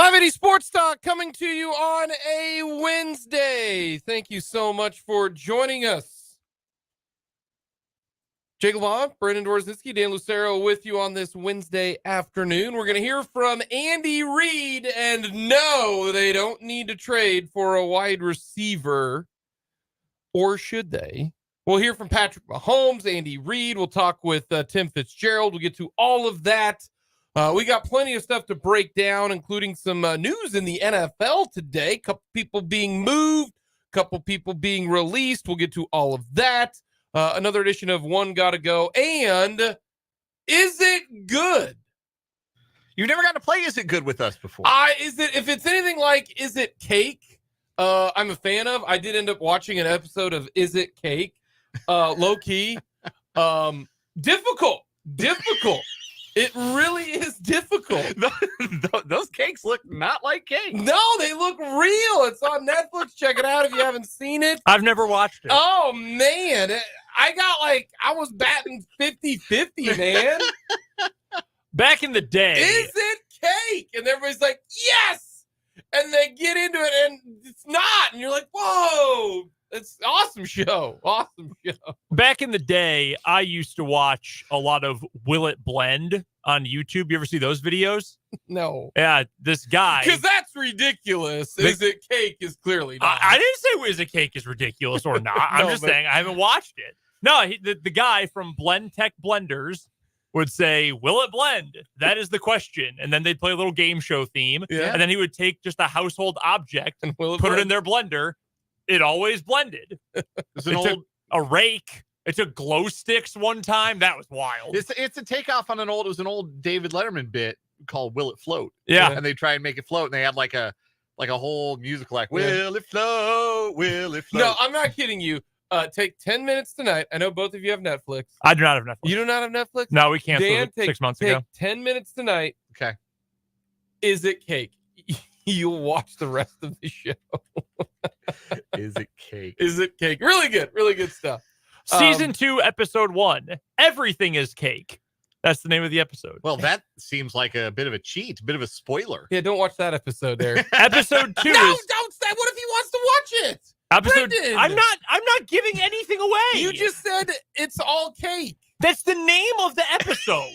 580 Sports Talk coming to you on a Wednesday. Thank you so much for joining us. Jake LaVon, Brandon Dworzitsky, Dan Lucero with you on this Wednesday afternoon. We're going to hear from Andy Reid, and no, they don't need to trade for a wide receiver, or should they? We'll hear from Patrick Mahomes, Andy Reid. We'll talk with Tim Fitzgerald. We'll get to all of that. We got plenty of stuff to break down, including some news in the NFL today. Couple people being moved, couple people being released. We'll get to all of that. Another edition of One Gotta Go. And Is It Good? You've never gotten to play Is It Good with us before. If it's anything like Is It Cake, I'm a fan of. I did end up watching an episode of Is It Cake, low key. Difficult. It really is difficult. Those cakes look not like cake. No, they look real. It's on Netflix. Check it out if you haven't seen it. I've never watched it. Oh, man. I was batting 50-50, man. Back in the day. Is it cake? And everybody's like, yes! And they get into it, and it's not. And you're like, whoa. It's an awesome show. Back in the day, I used to watch a lot of Will It Blend on YouTube. You ever see those videos? No. Yeah, this guy. Because that's ridiculous. Is It Cake is clearly not. I didn't say Is It Cake is ridiculous or not. I'm just saying I haven't watched it. No, the guy from Blend Tech Blenders would say, will it blend? That is the question. And then they'd play a little game show theme. Yeah. And then he would take just a household object and put it in their blender. It always blended. Took a rake. It took glow sticks one time. That was wild. It's a takeoff on it was an old David Letterman bit called Will It Float? Yeah. And they try and make it float, and they had like a whole musical will it float? Will it float? No, I'm not kidding you. Take 10 minutes tonight. I know both of you have Netflix. I do not have Netflix. You do not have Netflix? No, we canceled Dan, it 6 months ago. Take 10 minutes tonight. Okay. Is It Cake? You'll watch the rest of the show. Is It Cake? Is It Cake? Really good stuff. Season 2, episode 1. Everything is cake. That's the name of the episode. Well, that seems like a bit of a cheat, a bit of a spoiler. Yeah, don't watch that episode there. Episode 2 No, don't say. What if he wants to watch it? episode. Brendan! I'm not giving anything away. You just said it's all cake. That's the name of the episode.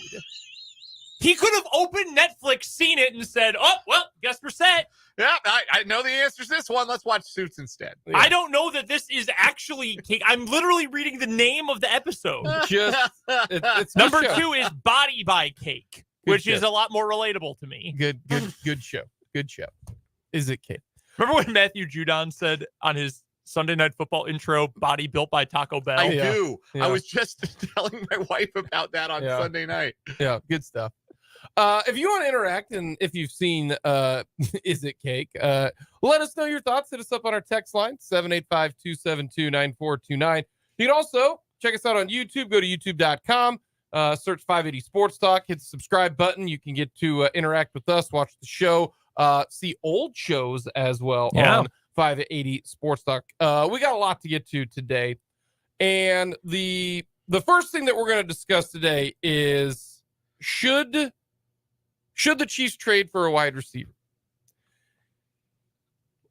He could have opened Netflix, seen it, and said, oh, well, guess we're set. Yeah, I know the answer to this one. Let's watch Suits instead. Yeah. I don't know that this is actually cake. I'm literally reading the name of the episode. It's Number good show. 2 is Body by Cake, which is a lot more relatable to me. Good show. Good show. Is It Cake? Remember when Matthew Judon said on his Sunday Night Football intro, body built by Taco Bell? I do. Yeah. I was just telling my wife about that on Sunday night. Yeah, good stuff. If you want to interact, and if you've seen Is It Cake, let us know your thoughts. Hit us up on our text line, 785-272-9429. You can also check us out on YouTube. Go to youtube.com, search 580 Sports Talk, hit the subscribe button. You can get to interact with us, watch the show, see old shows as well on 580 Sports Talk. We got a lot to get to today. And the first thing that we're going to discuss today is should the Chiefs trade for a wide receiver?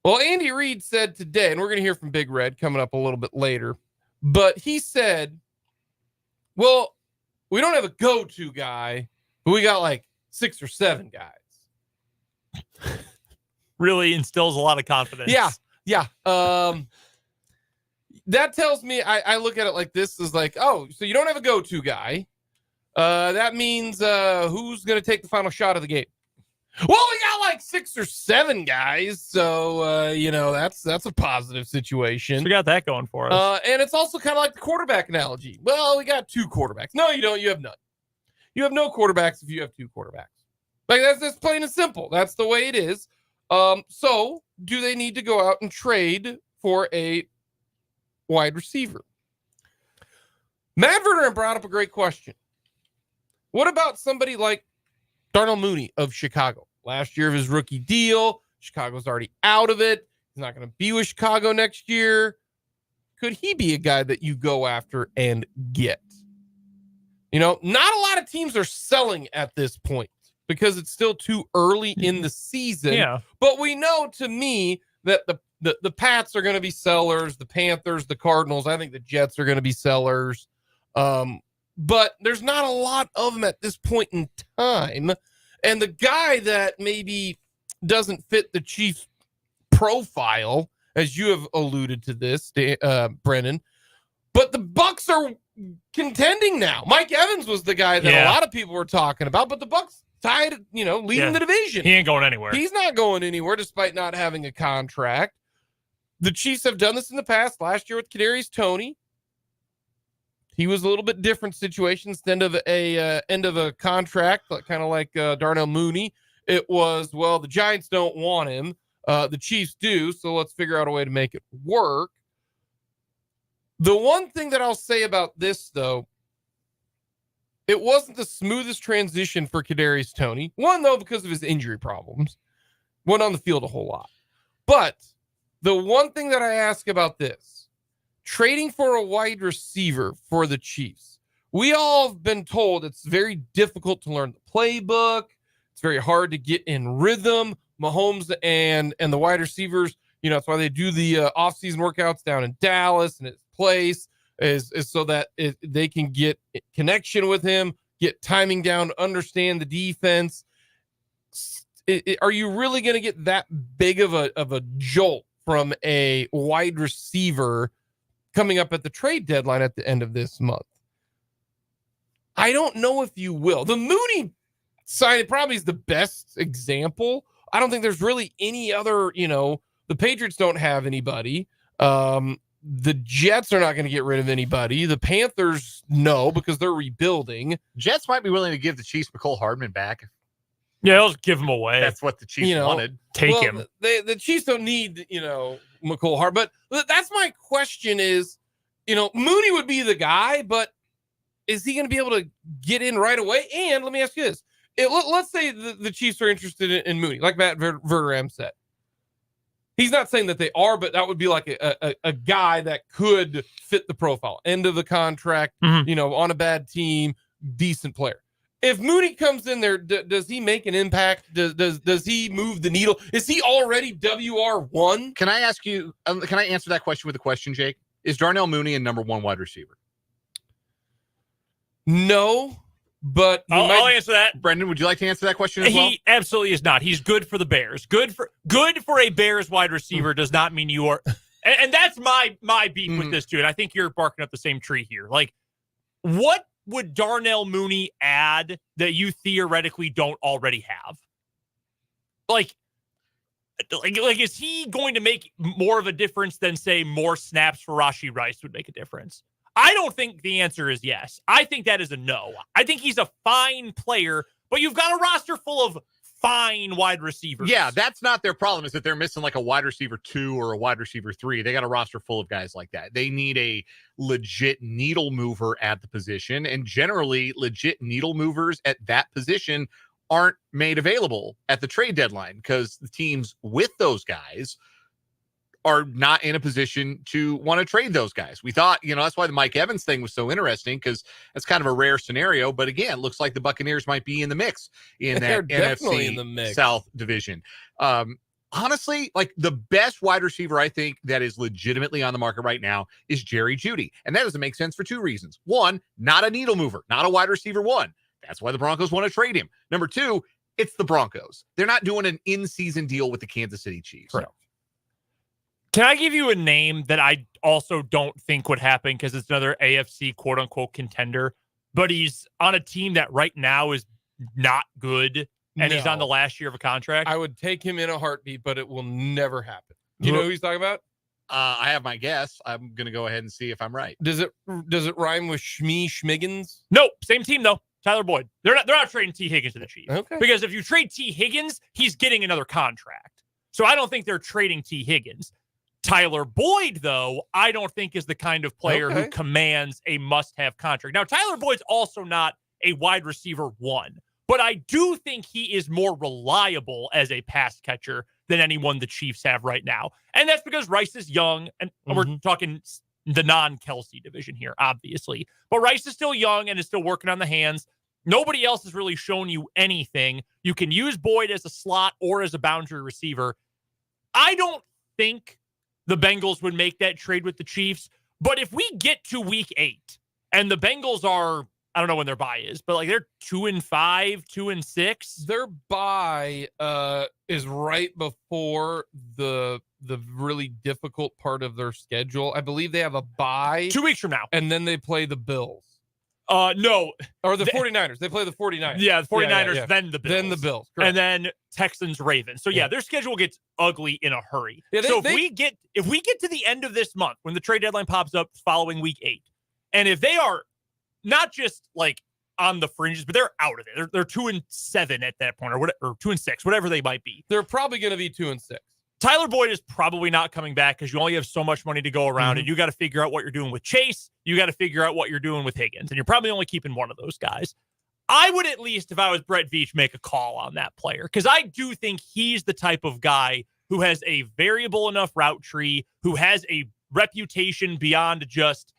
Well, Andy Reid said today, and we're going to hear from Big Red coming up a little bit later, but he said, well, we don't have a go-to guy, but we got like 6 or 7 guys. Really instills a lot of confidence. Yeah. That tells me, I look at it like this, is like, oh, so you don't have a go-to guy. That means who's going to take the final shot of the game? Well, we got like 6 or 7 guys, so that's a positive situation. So we got that going for us. And it's also kind of like the quarterback analogy. Well, we got 2 quarterbacks. No, you don't. You have none. You have no quarterbacks if you have 2 quarterbacks. Like that's plain and simple. That's the way it is. So do they need to go out and trade for a wide receiver? Matt Verder brought up a great question. What about somebody like Darnell Mooney of Chicago? Last year of his rookie deal, Chicago's already out of it. He's not going to be with Chicago next year. Could he be a guy that you go after and get? Not a lot of teams are selling at this point. because it's still too early in the season. Yeah. But we know, to me, that the Pats are going to be sellers, the Panthers, the Cardinals. I think the Jets are going to be sellers. But there's not a lot of them at this point in time. And the guy that maybe doesn't fit the Chiefs profile, as you have alluded to this, Brennan, but the Bucs are contending now. Mike Evans was the guy that a lot of people were talking about, but the Bucs tied, leading the division. He ain't going anywhere. He's not going anywhere despite not having a contract. The Chiefs have done this in the past. Last year with Kadarius Toney, he was a little bit different situation. Instead of end of a contract, kind of like Darnell Mooney, it was, well, the Giants don't want him. The Chiefs do, so let's figure out a way to make it work. The one thing that I'll say about this, though, it wasn't the smoothest transition for Kadarius Toney. One, though, because of his injury problems. Went on the field a whole lot. But the one thing that I ask about this, trading for a wide receiver for the Chiefs, we all have been told it's very difficult to learn the playbook. It's very hard to get in rhythm. Mahomes and the wide receivers, that's why they do the offseason workouts down in Dallas and his place is so that they can get connection with him, get timing down, understand the defense. Are you really going to get that big of a jolt from a wide receiver coming up at the trade deadline at the end of this month? I don't know if you will. The Mooney sign probably is the best example. I don't think there's really any other, the Patriots don't have anybody. The Jets are not going to get rid of anybody. The Panthers, no, because they're rebuilding. Jets might be willing to give the Chiefs McCole Hardman back. Yeah, they'll give him away. That's what the Chiefs wanted. Take him. The Chiefs don't need, McCole Hardman. But that's my question is, Mooney would be the guy, but is he going to be able to get in right away? And let me ask you this. Let's say the Chiefs are interested in Mooney, like Matt Verderam said. He's not saying that they are, but that would be like a guy that could fit the profile. End of the contract, on a bad team, decent player. If Mooney comes in there, does he make an impact? Does he move the needle? Is he already WR1? Can I ask you, can I answer that question with a question, Jake? Is Darnell Mooney a number one wide receiver? No. But I'll answer that. Brendan, would you like to answer that question as well? He absolutely is not. He's good for the Bears. Good for a Bears wide receiver does not mean you are. And that's my beef with this too. And I think you're barking up the same tree here. Like, what would Darnell Mooney add that you theoretically don't already have? Like, is he going to make more of a difference than, say, more snaps for Rashee Rice would make a difference? I don't think the answer is yes. I think that is a no. I think he's a fine player, but you've got a roster full of fine wide receivers. Yeah, that's not their problem, is that they're missing like a wide receiver 2 or a wide receiver 3. They got a roster full of guys like that. They need a legit needle mover at the position, and generally legit needle movers at that position aren't made available at the trade deadline because the teams with those guys are not in a position to want to trade those guys. We thought, that's why the Mike Evans thing was so interesting, because that's kind of a rare scenario. But again, looks like the Buccaneers might be in the mix in that NFC in the mix. South division. Honestly, like the best wide receiver I think that is legitimately on the market right now is Jerry Jeudy. And that doesn't make sense for 2 reasons. 1, not a needle mover, not a wide receiver 1. That's why the Broncos want to trade him. Number 2, it's the Broncos. They're not doing an in-season deal with the Kansas City Chiefs. Correct. Can I give you a name that I also don't think would happen because it's another AFC quote-unquote contender, but he's on a team that right now is not good, and he's on the last year of a contract? I would take him in a heartbeat, but it will never happen. Do you know who he's talking about? I have my guess. I'm going to go ahead and see if I'm right. Does it rhyme with Schmiggins? Nope. Same team, though. Tyler Boyd. They're not trading T. Higgins to the Chiefs. Okay. Because if you trade T. Higgins, he's getting another contract. So I don't think they're trading T. Higgins. Tyler Boyd, though, I don't think is the kind of player who commands a must-have contract. Now, Tyler Boyd's also not a wide receiver 1, but I do think he is more reliable as a pass catcher than anyone the Chiefs have right now. And that's because Rice is young, and we're talking the non-Kelsey division here, obviously. But Rice is still young and is still working on the hands. Nobody else has really shown you anything. You can use Boyd as a slot or as a boundary receiver. I don't think the Bengals would make that trade with the Chiefs, but if we get to week 8 and the Bengals are, I don't know when their bye is, but like they're 2-5, 2-6. Their bye is right before the really difficult part of their schedule. I believe they have a bye 2 weeks from now. and then they play the Bills. No. Or the 49ers. They play the 49ers. Yeah, the 49ers, then the Bills. Then the Bills. Correct. And then Texans, Ravens. So their schedule gets ugly in a hurry. Yeah, if we get to the end of this month when the trade deadline pops up following week 8, and if they are not just like on the fringes, but they're out of it. They're 2-7 at that point, or 2-6, whatever they might be. They're probably going to be 2-6. Tyler Boyd is probably not coming back because you only have so much money to go around, and you got to figure out what you're doing with Chase. You got to figure out what you're doing with Higgins, and you're probably only keeping one of those guys. I would at least, if I was Brett Veach, make a call on that player because I do think he's the type of guy who has a variable enough route tree, who has a reputation beyond just,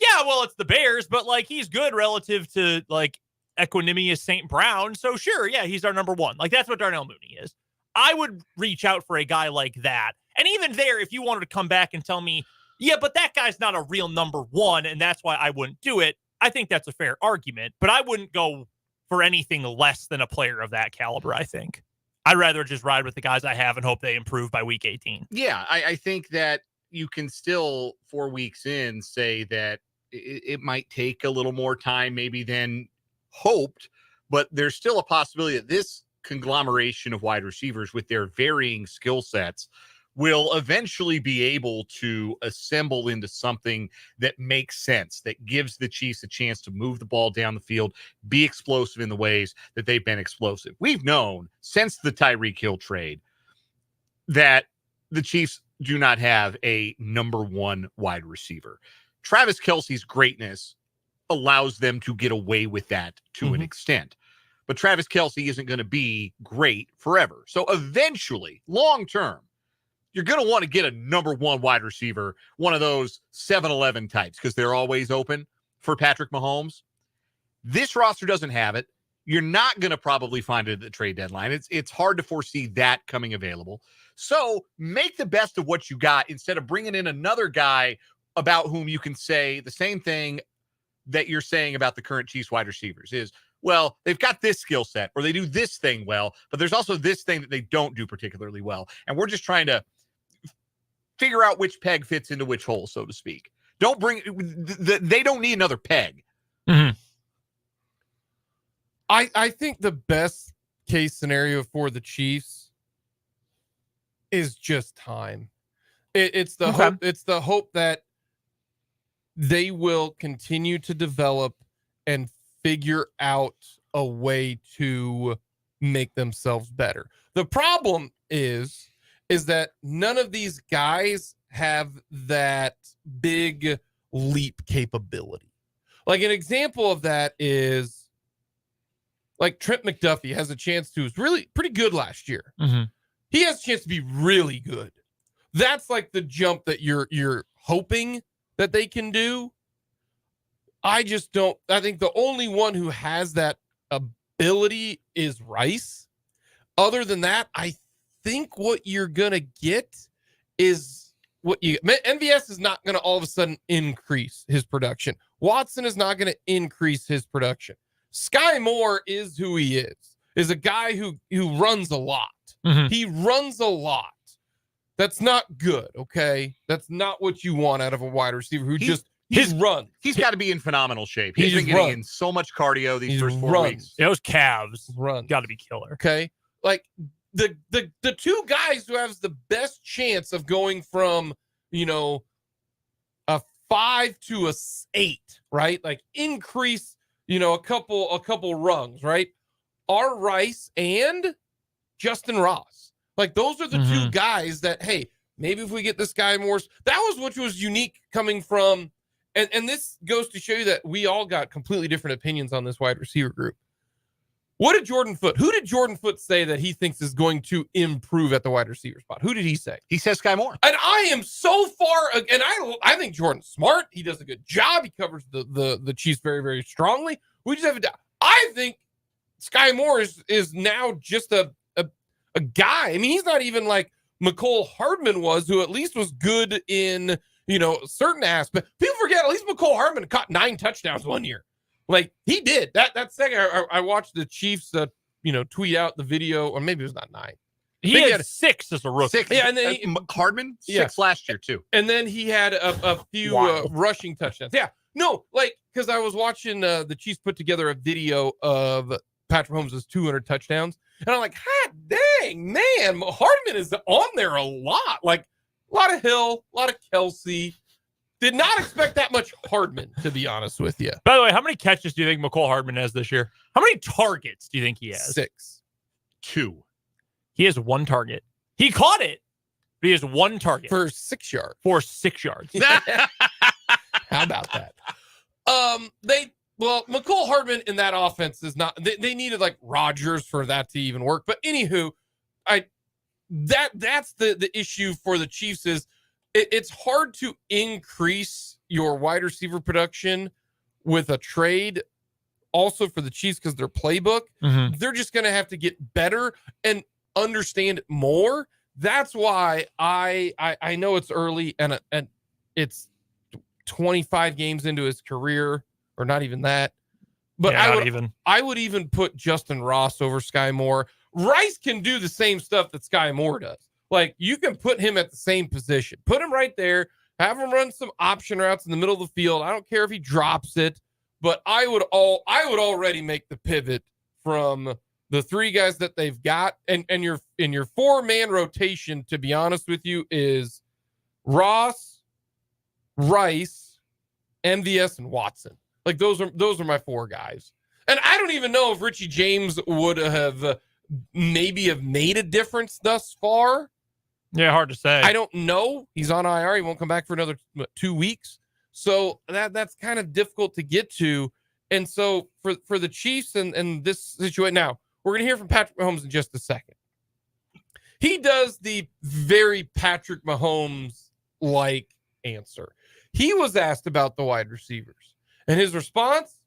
it's the Bears, but like he's good relative to like Equanimous St. Brown. So sure, he's our number one. Like that's what Darnell Mooney is. I would reach out for a guy like that. And even there, if you wanted to come back and tell me, but that guy's not a real number one, and that's why I wouldn't do it, I think that's a fair argument. But I wouldn't go for anything less than a player of that caliber, I think. I'd rather just ride with the guys I have and hope they improve by week 18. Yeah, I think that you can still, 4 weeks in, say that it might take a little more time maybe than hoped, but there's still a possibility that this conglomeration of wide receivers with their varying skill sets will eventually be able to assemble into something that makes sense, that gives the Chiefs a chance to move the ball down the field, be explosive in the ways that they've been explosive. We've known since the Tyreek Hill trade that the Chiefs do not have a number one wide receiver. Travis Kelce's greatness allows them to get away with that to an extent. But Travis Kelce isn't going to be great forever. So eventually, long term, you're going to want to get a number one wide receiver, one of those 7-Eleven types, because they're always open for Patrick Mahomes. This roster doesn't have it. You're not going to probably find it at the trade deadline. It's hard to foresee that coming available. So make the best of what you got instead of bringing in another guy about whom you can say the same thing that you're saying about the current Chiefs wide receivers is, well, they've got this skill set or they do this thing well, but there's also this thing that they don't do particularly well. And we're just trying to figure out which peg fits into which hole, so to speak. They don't need another peg. Mm-hmm. I think the best case scenario for the Chiefs is just time. It's the hope. It's the hope that they will continue to develop and figure out a way to make themselves better. The problem is that none of these guys have that big leap capability. Like an example of that is like Trent McDuffie has a chance to, was really pretty good last year. Mm-hmm. He has a chance to be really good. That's like the jump that you're hoping that they can do. I just don't. I think the only one who has that ability is Rice. Other than that, I think what you're gonna get is what you. MVS is not gonna all of a sudden increase his production. Watson is not gonna increase his production. Sky Moore is who he is a guy who runs a lot. Mm-hmm. He runs a lot. That's not good, okay? That's not what you want out of a wide receiver who his run. He's got to be in phenomenal shape. He's been getting getting in so much cardio these first 4 weeks. Those calves run got to be killer. Okay, like the two guys who have the best chance of going from a 5 to a 8, right? Like increase a couple rungs, right? Are Rice and Justin Ross. Like those are the two guys that, hey, maybe if we get this guy more, that was what was unique coming from. And this goes to show you that we all got completely different opinions on this wide receiver group. Who did Jordan Foote say that he thinks is going to improve at the wide receiver spot? Who did he say? He says Sky Moore. And I am so far, and I think Jordan's smart. He does a good job. He covers the Chiefs very, very strongly. We just have I think Sky Moore is now just a guy. I mean, he's not even like McCole Hardman was, who at least was good in, certain aspects. People forget, at least McCole Hardman caught 9 touchdowns one year. Like, he did. That second, I watched the Chiefs, tweet out the video, or maybe it was not 9. He had 6 as a rookie. 6. Yeah, and then Hardman, 6 last year, too. And then he had a few rushing touchdowns. Yeah. No, because I was watching the Chiefs put together a video of Patrick Mahomes' 200 touchdowns. And I'm like, hot dang, man, Hardman is on there a lot. Like, a lot of Hill, a lot of Kelsey. Did not expect that much Hardman, to be honest with you. By the way, how many catches do you think McCole Hardman has this year? How many targets do you think he has? 6. 2. He has 1 target. He caught it, but he has 1 target. For 6 yards. For 6 yards. How about that? McCole Hardman in that offense is not, they needed like Rodgers for that to even work. But anywho, that's the issue for the Chiefs is it's hard to increase your wide receiver production with a trade. Also for the Chiefs, because their playbook, they're just going to have to get better and understand more. That's why I know it's early and it's 25 games into his career, or not even that. But yeah, I would even put Justin Ross over Sky Moore. Rice can do the same stuff that Sky Moore does. Like, you can put him at the same position. Put him right there. Have him run some option routes in the middle of the field. I don't care if he drops it, but I would already make the pivot from the 3 guys that they've got, and your 4-man rotation, to be honest with you, is Ross, Rice, MVS, and Watson. Like, those are my 4 guys. And I don't even know if Richie James would have maybe made a difference thus far. Yeah, hard to say. I don't know. He's on IR. He won't come back for another 2 weeks. So that's kind of difficult to get to. And so for the Chiefs and this situation, now we're going to hear from Patrick Mahomes in just a second. He does the very Patrick Mahomes-like answer. He was asked about the wide receivers, and his response,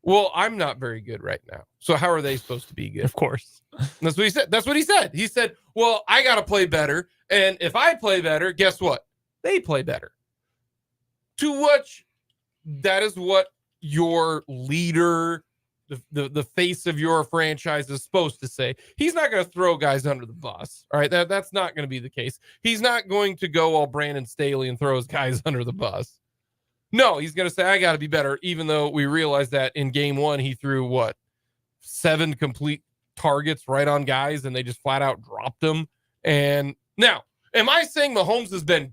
well, I'm not very good right now. So how are they supposed to be good? Of course. That's what he said. He said, well, I got to play better. And if I play better, guess what? They play better. To which that is what your leader, the face of your franchise, is supposed to say. He's not going to throw guys under the bus. All right. That's not going to be the case. He's not going to go all Brandon Staley and throw his guys under the bus. No, he's going to say, I got to be better, even though we realize that in game 1, he threw 7 complete targets right on guys, and they just flat out dropped them. And now, am I saying Mahomes has been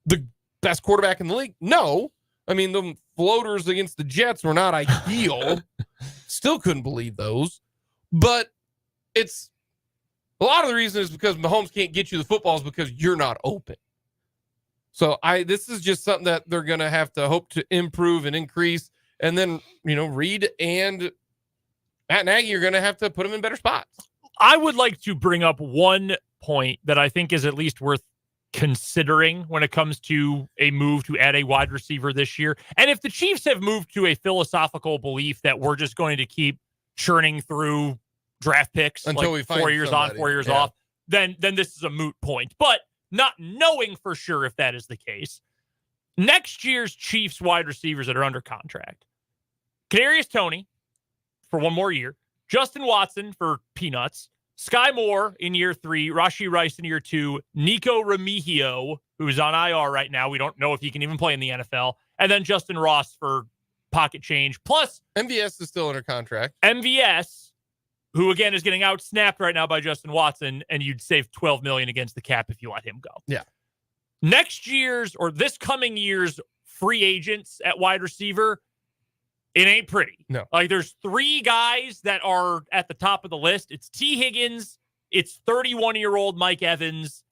the best quarterback in the league? No. I mean, the floaters against the Jets were not ideal. Still couldn't believe those. But it's a lot of the reason is because Mahomes can't get you the footballs because you're not open. So this is just something that they're going to have to hope to improve and increase. And then, Reid and Matt Nagy are going to have to put them in better spots. I would like to bring up one point that I think is at least worth considering when it comes to a move to add a wide receiver this year. And if the Chiefs have moved to a philosophical belief that we're just going to keep churning through draft picks until we find 4 years somebody. On, 4 years off, then this is a moot point. But not knowing for sure if that is the case, next year's Chiefs wide receivers that are under contract: Kadarius Toney for 1 more year, Justin Watson for peanuts, Sky Moore in year 3, Rashee Rice in year 2, Nico Remigio, who's on IR right now. We don't know if he can even play in the NFL. And then Justin Ross for pocket change. Plus, MVS is still under contract. MVS, who again is getting out-snapped right now by Justin Watson, and you'd save $12 million against the cap if you let him go. Yeah. Next year's, or this coming year's, free agents at wide receiver, it ain't pretty. No. Like, there's 3 guys that are at the top of the list. It's T. Higgins, it's 31-year-old Mike Evans,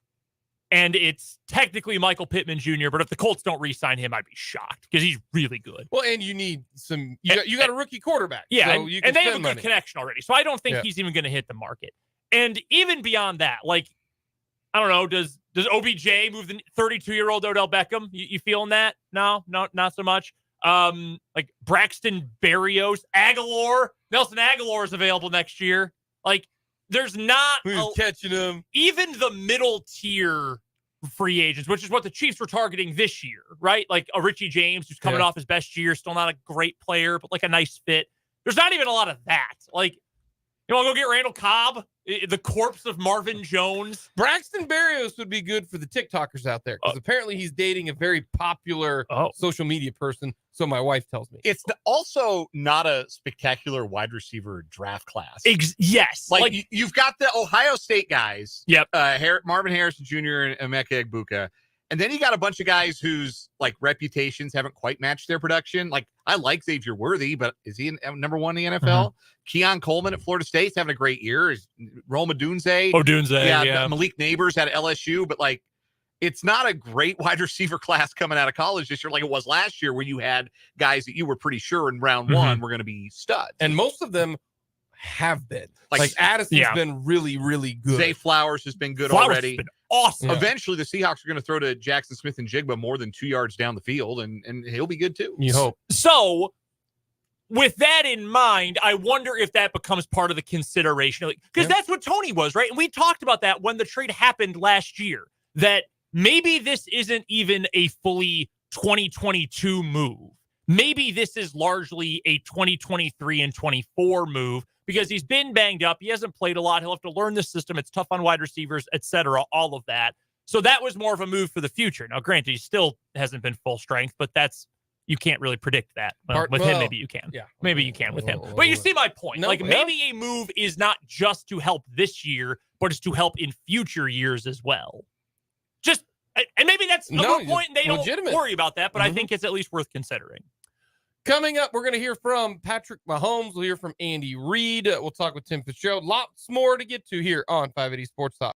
and it's technically Michael Pittman Jr., but if the Colts don't re-sign him, I'd be shocked because he's really good. Well, and you need some, you got a rookie quarterback. Yeah, so you can and they have a money. good connection already. So I don't think he's even going to hit the market. And even beyond that, like, I don't know, does OBJ move the 32-year-old Odell Beckham? You feeling that? No, not so much. Like Braxton Berrios, Nelson Aguilar is available next year. Like, there's not Who's catching him? Even the middle tier free agents, which is what the Chiefs were targeting this year, right? Like a Richie James, who's coming off his best year, still not a great player, but like a nice fit. There's not even a lot of that. Like, you want to go get Randall Cobb, the corpse of Marvin Jones? Braxton Berrios would be good for the TikTokers out there because apparently he's dating a very popular social media person. So my wife tells me. It's also not a spectacular wide receiver draft class. Yes. Like you've got the Ohio State guys. Yep. Marvin Harrison Jr. and Emeka Egbuka. And then you got a bunch of guys whose like reputations haven't quite matched their production. Like I like Xavier Worthy, but is he number one in the NFL? Mm-hmm. Keon Coleman at Florida State's having a great year. Is Rome Odunze? Yeah. Malik Neighbors at LSU, but like it's not a great wide receiver class coming out of college this year like it was last year, where you had guys that you were pretty sure in round one were going to be studs, and most of them have been. Like Addison's been really, really good. Zay Flowers has been good already. Been awesome. Yeah. Eventually, the Seahawks are going to throw to Jackson Smith and Jigba more than 2 yards down the field, and he'll be good too. You hope. So, with that in mind, I wonder if that becomes part of the consideration. Because that's what Tony was, right? And we talked about that when the trade happened last year, that maybe this isn't even a fully 2022 move. Maybe this is largely a 2023 and 24 move because he's been banged up. He hasn't played a lot. He'll have to learn the system. It's tough on wide receivers, etc., all of that. So that was more of a move for the future. Now, granted, he still hasn't been full strength, but you can't really predict that. With him, maybe you can. Yeah. Maybe you can with him. But you see my point. Maybe a move is not just to help this year, but it's to help in future years as well. And maybe that's a good point, and they don't worry about that, but I think it's at least worth considering. Coming up, we're going to hear from Patrick Mahomes. We'll hear from Andy Reid. We'll talk with Tim Fitzgerald. Lots more to get to here on 580 Sports Talk.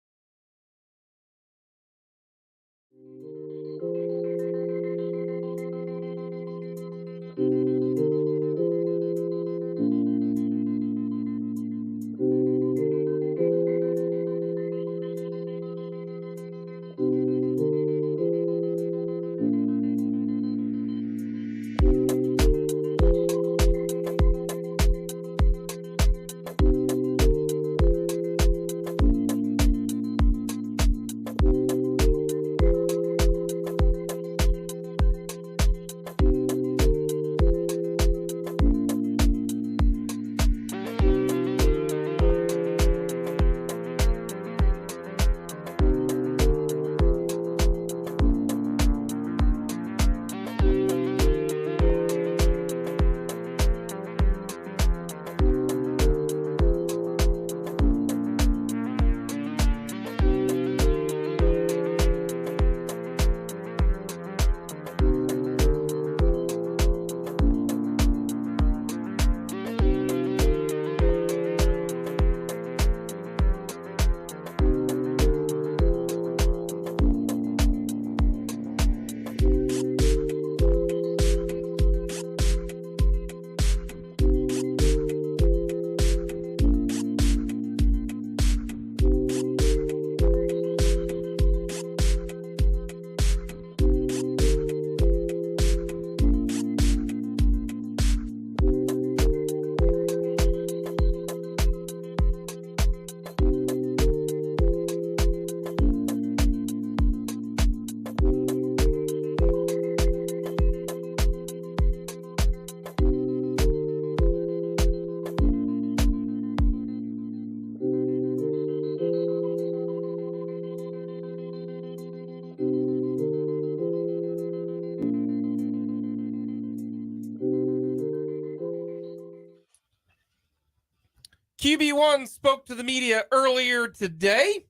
QB1 spoke to the media earlier today.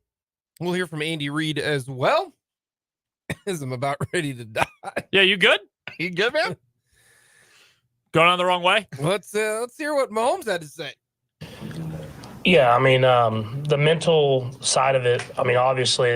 We'll hear from Andy Reid as well. As I'm about ready to die. Yeah, you good? You good, man? Going on the wrong way? Let's hear what Mahomes had to say. Yeah, I mean, the mental side of it, I mean, obviously,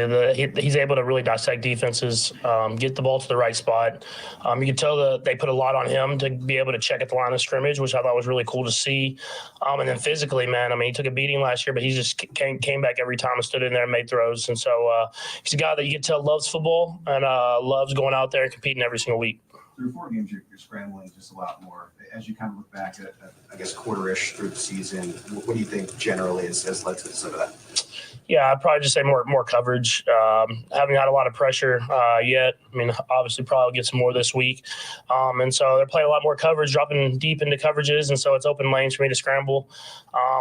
he's able to really dissect defenses, get the ball to the right spot. You can tell that they put a lot on him to be able to check at the line of scrimmage, which I thought was really cool to see. And then physically, man, I mean, he took a beating last year, but he just came back every time and stood in there and made throws. And so he's a guy that you can tell loves football and loves going out there and competing every single week. through 4 games, you're scrambling just a lot more. As you kind of look back at I guess, quarter-ish through the season, what do you think generally has led to some of that? Yeah, I'd probably just say more coverage. Haven't had a lot of pressure yet. I mean, obviously probably get some more this week. And so they're playing a lot more coverage, dropping deep into coverages, and so it's open lanes for me to scramble.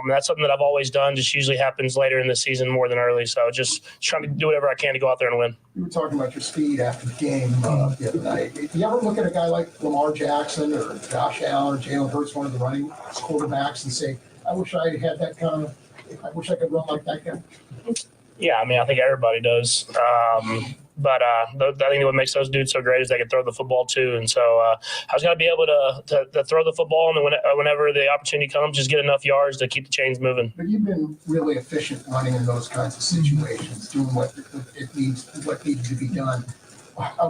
That's something that I've always done, just usually happens later in the season more than early. So just trying to do whatever I can to go out there and win. You were talking about your speed after the game the other night. Do you ever look at a guy like Lamar Jackson or Josh Allen or Jalen Hurts, one of the running quarterbacks, and say, I wish I had that kind of – I wish I could run like that guy? Yeah, I mean, I think everybody does. But I think what makes those dudes so great is they can throw the football too. And so I was going to be able to throw the football, and whenever the opportunity comes, just get enough yards to keep the chains moving. But you've been really efficient running in those kinds of situations, doing what needs to be done.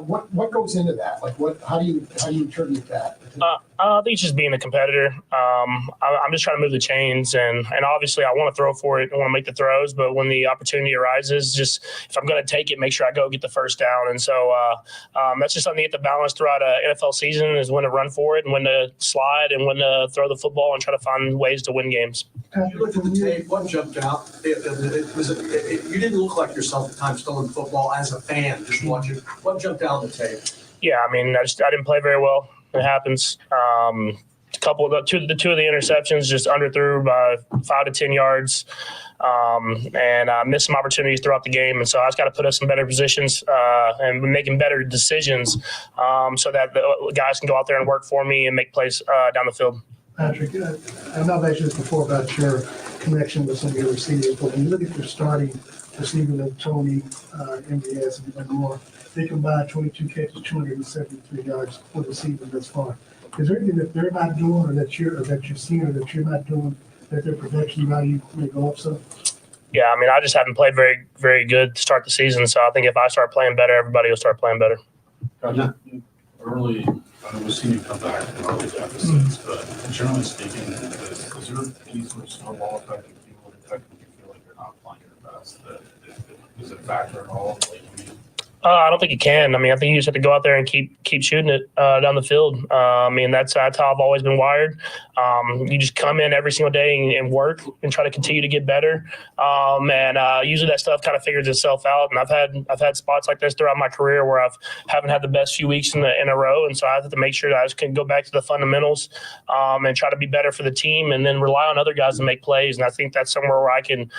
What goes into that? Like, how do you attribute that? I think it's just being a competitor. I'm just trying to move the chains, and obviously I want to throw for it. I want to make the throws, but when the opportunity arises, just if I'm going to take it, make sure I go get the first down. And so that's just something to get the balance throughout an NFL season, is when to run for it and when to slide and when to throw the football and try to find ways to win games. You looked at the tape. What jumped out? You didn't look like yourself at the time throwing football as a fan, just watching. What jumped out on the tape? Yeah, I mean, I didn't play very well. It happens. Two of the interceptions just underthrew by 5 to 10 yards, and missed some opportunities throughout the game. And so I just got to put us in better positions and making better decisions so that the guys can go out there and work for me and make plays down the field. Patrick, I've not mentioned this before about your connection with some of your receivers, but when you look at your starting receivers like Tony, MVS, and more, they combined 22 catches, 273 yards for the season thus far. Is there anything that they're not doing, or that you're seeing, or that you're not doing, that their production value may go up some? Yeah, I mean, I just haven't played very, very good to start the season, so I think if I start playing better, everybody will start playing better. Early, we've seen you come back from early deficits, but generally speaking, is your piece of snowball effect and people detecting you feel like you're not playing your best? Is it a factor at all? I don't think it can. I mean, I think you just have to go out there and keep shooting it down the field. I mean, that's how I've always been wired. You just come in every single day and work and try to continue to get better. Usually that stuff kind of figures itself out. And I've had spots like this throughout my career where I haven't had the best few weeks in a row, and so I have to make sure that I just can go back to the fundamentals and try to be better for the team, and then rely on other guys to make plays. And I think that's somewhere where I can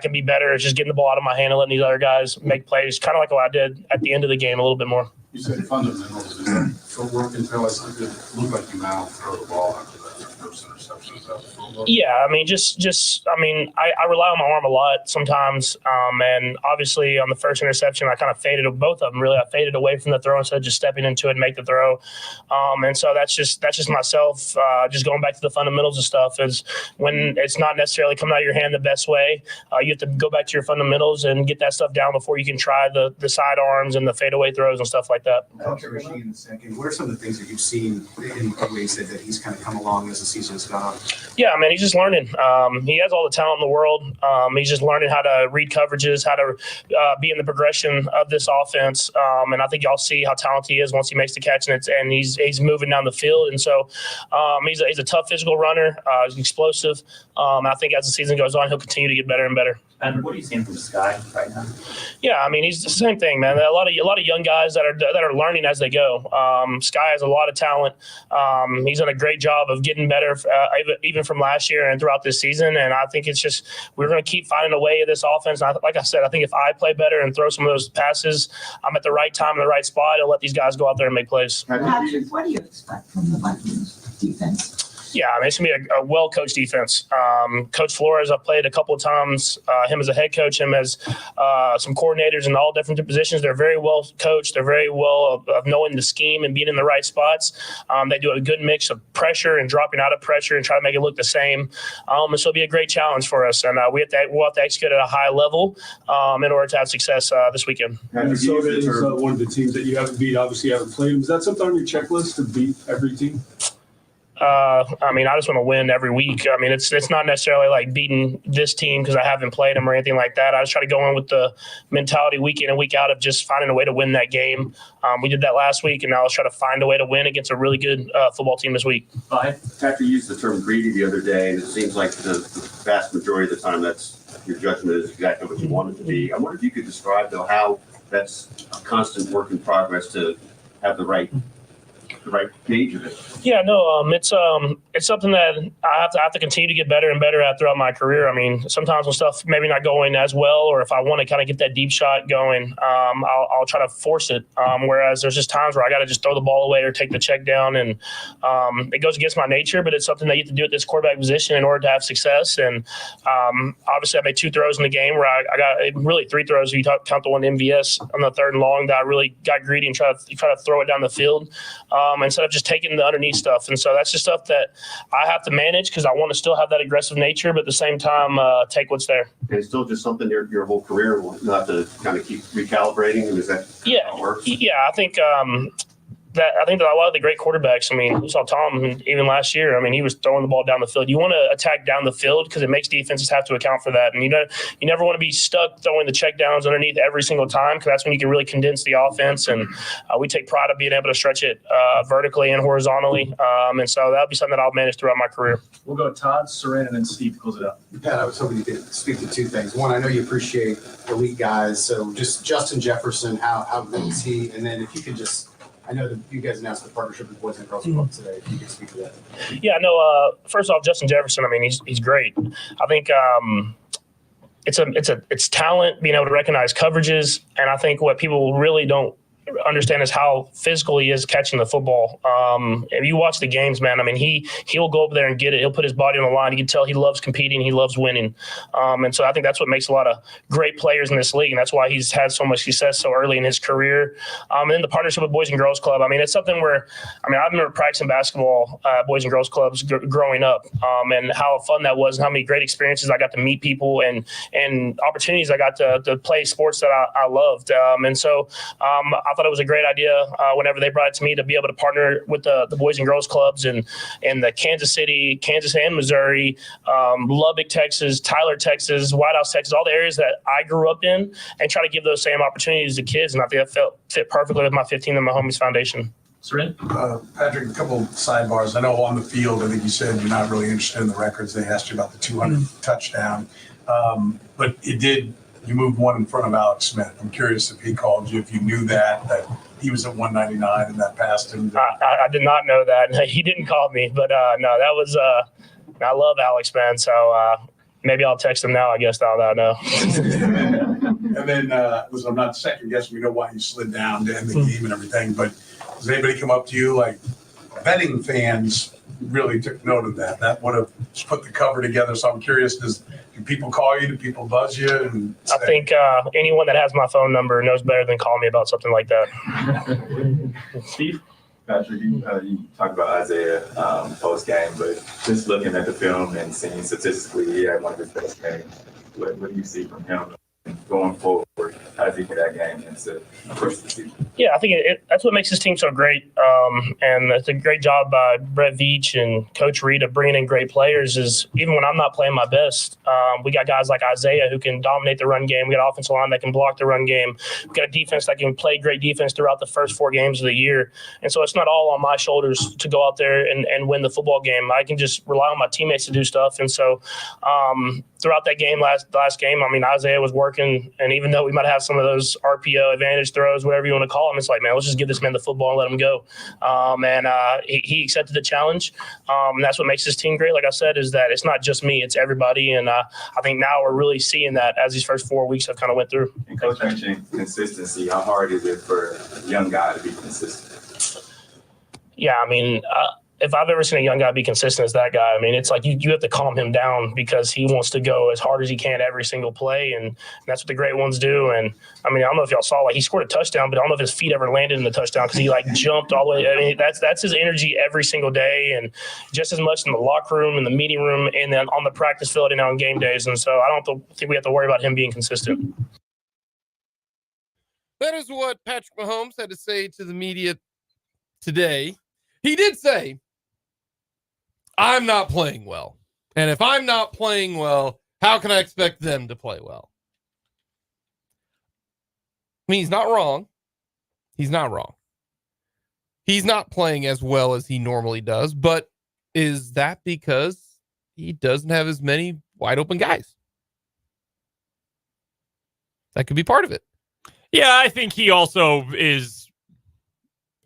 be better. It's just getting the ball out of my hand and letting these other guys make plays, kind of like what I did at the end of the game a little bit more. You said fundamentals. Is that footwork until it looked like you now throw the ball after that first interception? Is that footwork? Yeah, I mean, I rely on my arm a lot sometimes. And obviously on the first interception, I kind of faded, both of them really. I faded away from the throw instead of just stepping into it and make the throw. And so that's just myself, just going back to the fundamentals of stuff, is when it's not necessarily coming out of your hand the best way, you have to go back to your fundamentals and get that stuff down before you can try the sidearms and the fadeaway throws and stuff like that. I'll get Reid in a second. What are some of the things that you've seen in ways that he's kind of come along as the season has gone on? Yeah, I mean, he's just learning. He has all the talent in the world. He's just learning how to read coverages, how to be in the progression of this offense. And I think y'all see how talented he is once he makes the catch, and he's moving down the field. And so he's a tough physical runner. He's explosive. I think as the season goes on, he'll continue to get better and better. And what are you seeing from Sky right now? Yeah, I mean, he's the same thing, man. A lot of young guys that are learning as they go. Sky has a lot of talent. He's done a great job of getting better, even from last year and throughout this season. And I think it's just we're going to keep finding a way of this offense. And like I said, I think if I play better and throw some of those passes, I'm at the right time in the right spot. I'll let these guys go out there and make plays. Patrick, what do you expect from the Vikings defense? Yeah, I mean, it's going to be a well-coached defense. Coach Flores, I've played a couple of times, him as a head coach, him as some coordinators in all different positions. They're very well coached. They're very well of knowing the scheme and being in the right spots. They do a good mix of pressure and dropping out of pressure and try to make it look the same. And so it'll be a great challenge for us. And we'll have to execute at a high level in order to have success this weekend. Minnesota is one of the teams that you haven't beat. Obviously, you haven't played them. Is that something on your checklist to beat every team? I mean, I just want to win every week. I mean, it's not necessarily like beating this team because I haven't played them or anything like that. I just try to go in with the mentality week in and week out of just finding a way to win that game. We did that last week, and now let's try to find a way to win against a really good football team this week. Patrick used the term greedy the other day, and it seems like the vast majority of the time that's your judgment is exactly what you want it to be. I wonder if you could describe, though, how that's a constant work in progress to have the right gauge of it. Yeah, no, it's something that I have to continue to get better and better at throughout my career. I mean, sometimes when stuff maybe not going as well, or if I want to kind of get that deep shot going, I'll try to force it. Whereas there's just times where I got to just throw the ball away or take the check down, and it goes against my nature. But it's something that you have to do at this quarterback position in order to have success. And obviously, I made 2 throws in the game where I got really 3 throws if you count the one MVS on the 3rd and long that I really got greedy and try to throw it down the field instead of just taking the underneath stuff. And so that's just stuff that I have to manage because I want to still have that aggressive nature, but at the same time, take what's there. And it's still just something your whole career will have to kind of keep recalibrating. And is that how it works? Yeah, I think that a lot of the great quarterbacks, I mean, we saw Tom even last year. I mean, he was throwing the ball down the field. You want to attack down the field because it makes defenses have to account for that. And you never want to be stuck throwing the check downs underneath every single time because that's when you can really condense the offense. And we take pride of being able to stretch it vertically and horizontally. And so that'll be something that I'll manage throughout my career. We'll go Todd, Saran, and then Steve to close it up. Pat, I was hoping you could speak to 2 things. One, I know you appreciate elite guys. So just Justin Jefferson, how good is he? And then if you could just, I know that you guys announced the partnership with Boys and Girls Club today. If you could speak to that. Yeah, no. First off, Justin Jefferson. I mean, he's great. I think it's talent, being able to recognize coverages, and I think what people really don't understand is how physical he is catching the football. If you watch the games, man, I mean, he'll go up there and get it. He'll put his body on the line. You can tell he loves competing. He loves winning. And so I think that's what makes a lot of great players in this league, and that's why he's had so much success so early in his career. And then the partnership with Boys and Girls Club, I mean, it's something where, I mean, I remember practicing basketball, Boys and Girls Clubs growing up, and how fun that was and how many great experiences I got to meet people and opportunities I got to play sports that I loved. And so I thought it was a great idea whenever they brought it to me to be able to partner with the Boys and Girls Clubs in the Kansas and Missouri, Lubbock, Texas, Tyler, Texas, White House, Texas, all the areas that I grew up in, and try to give those same opportunities to kids. And I think that fit perfectly with my 15 and Mahomes Foundation. Patrick, a couple sidebars. I know on the field, I think you said you're not really interested in the records. They asked you about the 200 touchdown. But you moved one in front of Alex Smith. I'm curious if he called you, if you knew that he was at 199 and that passed him. I did not know that. He didn't call me, but no, that was I love Alex, man. So maybe I'll text him now, I guess, now that I know. And then, I'm not second guessing, we know why you slid down to end the game and everything, but does anybody come up to you, like betting fans really took note of that? That would have put the cover together. So I'm curious, do people call you? Do people buzz you? And I think anyone that has my phone number knows better than call me about something like that. Steve? Patrick, you talked about Isaiah post game, but just looking at the film and seeing statistically he had one of his best games. What do you see from him going forward as he hit that game into push the season? Yeah, I think that's what makes this team so great. And it's a great job by Brett Veach and Coach Reid of bringing in great players. Is even when I'm not playing my best, we got guys like Isaiah who can dominate the run game. We got an offensive line that can block the run game. We got a defense that can play great defense throughout the first 4 games of the year. And so it's not all on my shoulders to go out there and win the football game. I can just rely on my teammates to do stuff. And so throughout that game, last game, I mean, Isaiah was working. And even though we might have some of those RPO advantage throws, whatever you want to call them, it's like, man, let's just give this man the football and let him go. And he accepted the challenge. And that's what makes this team great. Like I said, is that it's not just me, it's everybody. And I think now we're really seeing that as these first 4 weeks have kind of went through. And Coach mentioned consistency. How hard is it for a young guy to be consistent? Yeah, I mean, if I've ever seen a young guy be consistent as that guy, I mean, it's like you have to calm him down because he wants to go as hard as he can every single play, and that's what the great ones do. And, I mean, I don't know if y'all saw, like, he scored a touchdown, but I don't know if his feet ever landed in the touchdown because he, like, jumped all the way. I mean, that's his energy every single day, and just as much in the locker room, in the meeting room, and then on the practice field and on game days. And so I don't think we have to worry about him being consistent. That is what Patrick Mahomes had to say to the media today. He did say I'm not playing well. And if I'm not playing well, how can I expect them to play well? I mean, he's not wrong. He's not wrong. He's not playing as well as he normally does, but is that because he doesn't have as many wide open guys? That could be part of it. Yeah, I think he also is.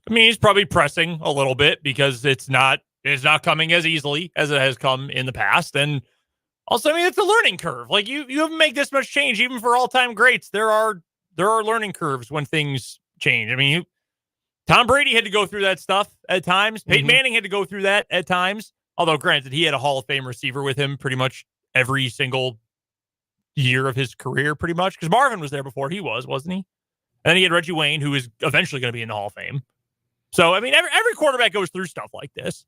I mean, he's probably pressing a little bit because it's not coming as easily as it has come in the past. And also, I mean, it's a learning curve. Like you haven't made this much change, even for all-time greats. There are learning curves when things change. I mean, Tom Brady had to go through that stuff at times. Peyton Manning had to go through that at times. Although, granted, he had a Hall of Fame receiver with him pretty much every single year of his career, pretty much. Because Marvin was there before he wasn't he? And then he had Reggie Wayne, who is eventually going to be in the Hall of Fame. So, I mean, every quarterback goes through stuff like this.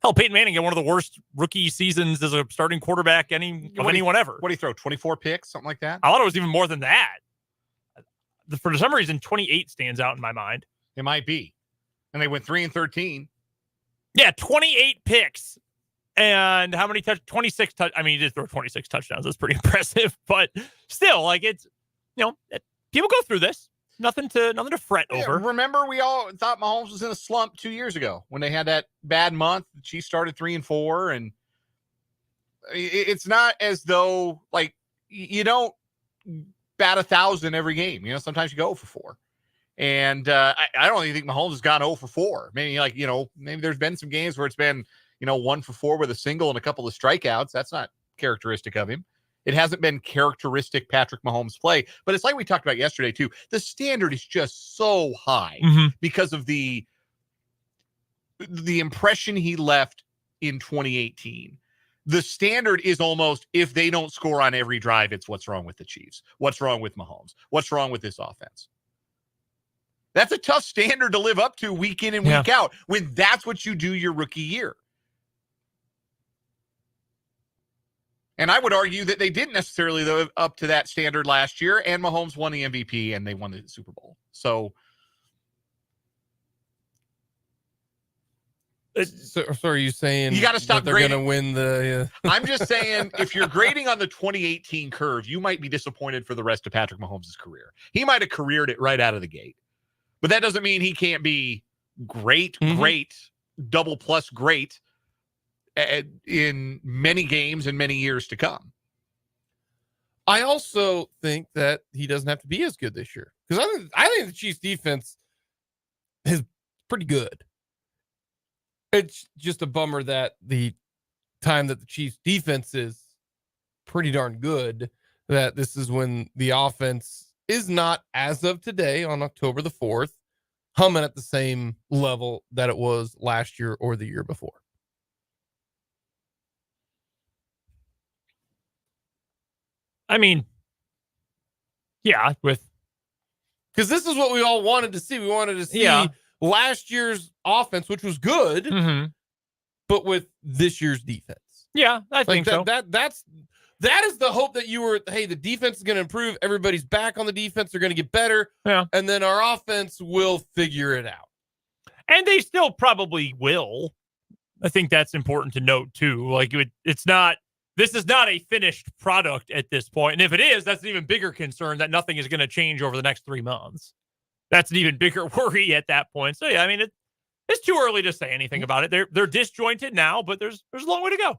Hell, Peyton Manning had one of the worst rookie seasons as a starting quarterback of anyone ever. What did he throw? 24 picks, something like that? I thought it was even more than that. For some reason, 28 stands out in my mind. It might be. And they went 3-13. Yeah, 28 picks. And how many 26 touch? I mean, he did throw 26 touchdowns. That's pretty impressive. But still, like, it's, people go through this. Nothing to fret over. Remember, we all thought Mahomes was in a slump 2 years ago when they had that bad month. The Chiefs started 3-4, and it's not as though like you don't bat 1,000 every game. Sometimes you go 0 for 4, and I don't even think Mahomes has gone 0 for 4. Maybe maybe there's been some games where it's been 1 for 4 with a single and a couple of strikeouts. That's not characteristic of him. It hasn't been characteristic Patrick Mahomes play, but it's like we talked about yesterday too. The standard is just so high because of the impression he left in 2018. The standard is almost, if they don't score on every drive, it's what's wrong with the Chiefs. What's wrong with Mahomes? What's wrong with this offense? That's a tough standard to live up to week in and week out when that's what you do your rookie year. And I would argue that they didn't necessarily live up to that standard last year, and Mahomes won the MVP and they won the Super Bowl. So are you saying you got to stop they're going to win the? I'm just saying, if you're grading on the 2018 curve, you might be disappointed for the rest of Patrick Mahomes' career. He might have careered it right out of the gate, but that doesn't mean he can't be great, double plus great in many games and many years to come. I also think that he doesn't have to be as good this year, because I think the Chiefs defense is pretty good. It's just a bummer that the time that the Chiefs defense is pretty darn good, that this is when the offense is not, as of today on October the 4th, humming at the same level that it was last year or the year before. I mean, yeah, because this is what we all wanted to see. We wanted to see last year's offense, which was good, but with this year's defense. Yeah, I think so. That is the hope that you were. Hey, the defense is going to improve. Everybody's back on the defense. They're going to get better. Yeah, and then our offense will figure it out. And they still probably will. I think that's important to note too. Like it's not. This is not a finished product at this point. And if it is, that's an even bigger concern that nothing is going to change over the next 3 months. That's an even bigger worry at that point. So, yeah, I mean, it's too early to say anything about it. They're disjointed now, but there's a long way to go.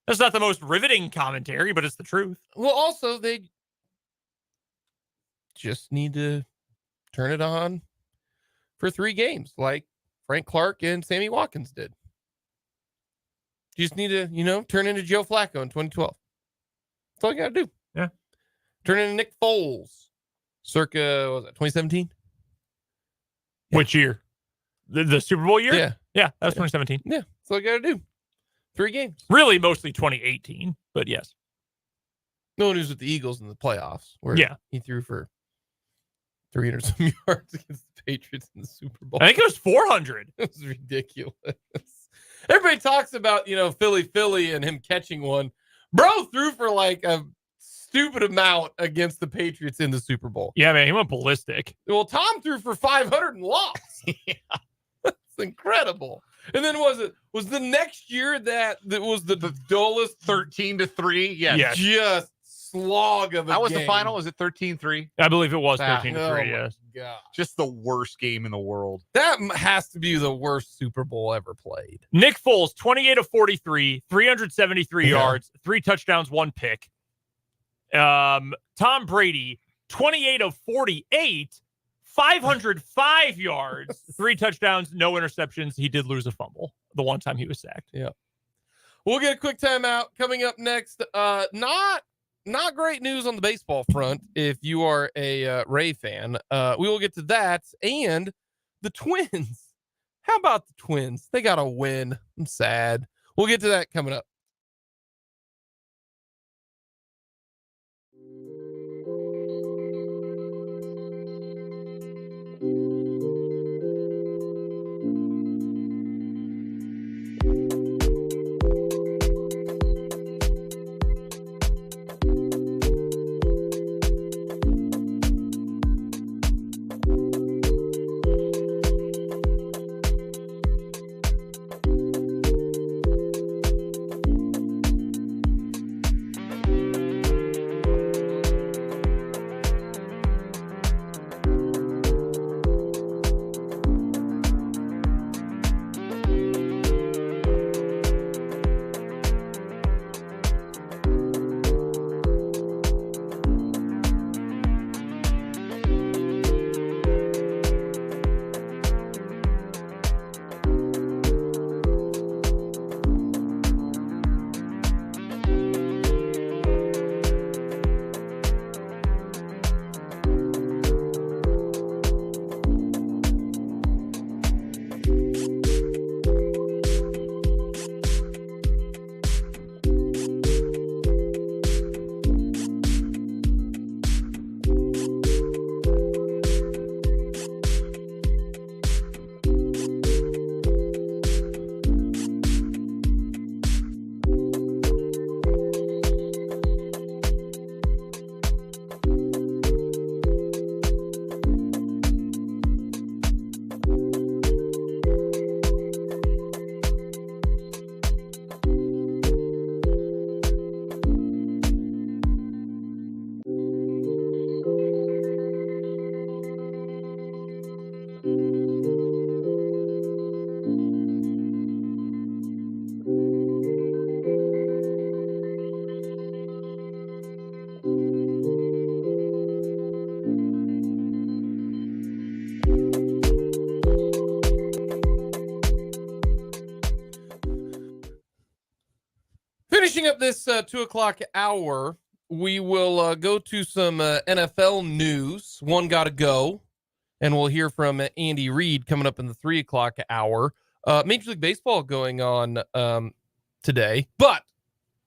That's not the most riveting commentary, but it's the truth. Well, also, they just need to turn it on for 3 games like Frank Clark and Sammy Watkins did. You just need to, turn into Joe Flacco in 2012. That's all you got to do. Yeah. Turn into Nick Foles. Circa, what was that, 2017? Yeah. Which year? The Super Bowl year? Yeah. Yeah, that was 2017. Yeah. That's all you got to do. 3 games. Really, mostly 2018, but yes. No one was with the Eagles in the playoffs, where he threw for 300 some yards against the Patriots in the Super Bowl. I think it was 400. It was ridiculous. Everybody talks about, Philly and him catching one. Bro threw for like a stupid amount against the Patriots in the Super Bowl. Yeah, man, he went ballistic. Well, Tom threw for 500 and lost. Yeah. That's incredible. And then Was the next year that was the dullest 13-3? Yes. Just slog of a That was game. the final. Was it 13-3? I believe it was Ah. 13-3. Yes. God. Just the worst game in the world. That has to be the worst Super Bowl ever played. Nick Foles, 28 of 43, 373 yards, 3 touchdowns, 1 pick. Tom Brady, 28 of 48, 505 yards, 3 touchdowns, no interceptions. He did lose a fumble the one time he was sacked. Yeah. We'll get a quick timeout coming up next. Not great news on the baseball front if you are a Ray fan. We will get to that and the Twins. How about the Twins? They got a win. I'm sad. We'll get to that coming up. Finishing up this 2 o'clock hour, we will go to some NFL news. One got to go, and we'll hear from Andy Reid coming up in the 3 o'clock hour. Major League Baseball going on today, but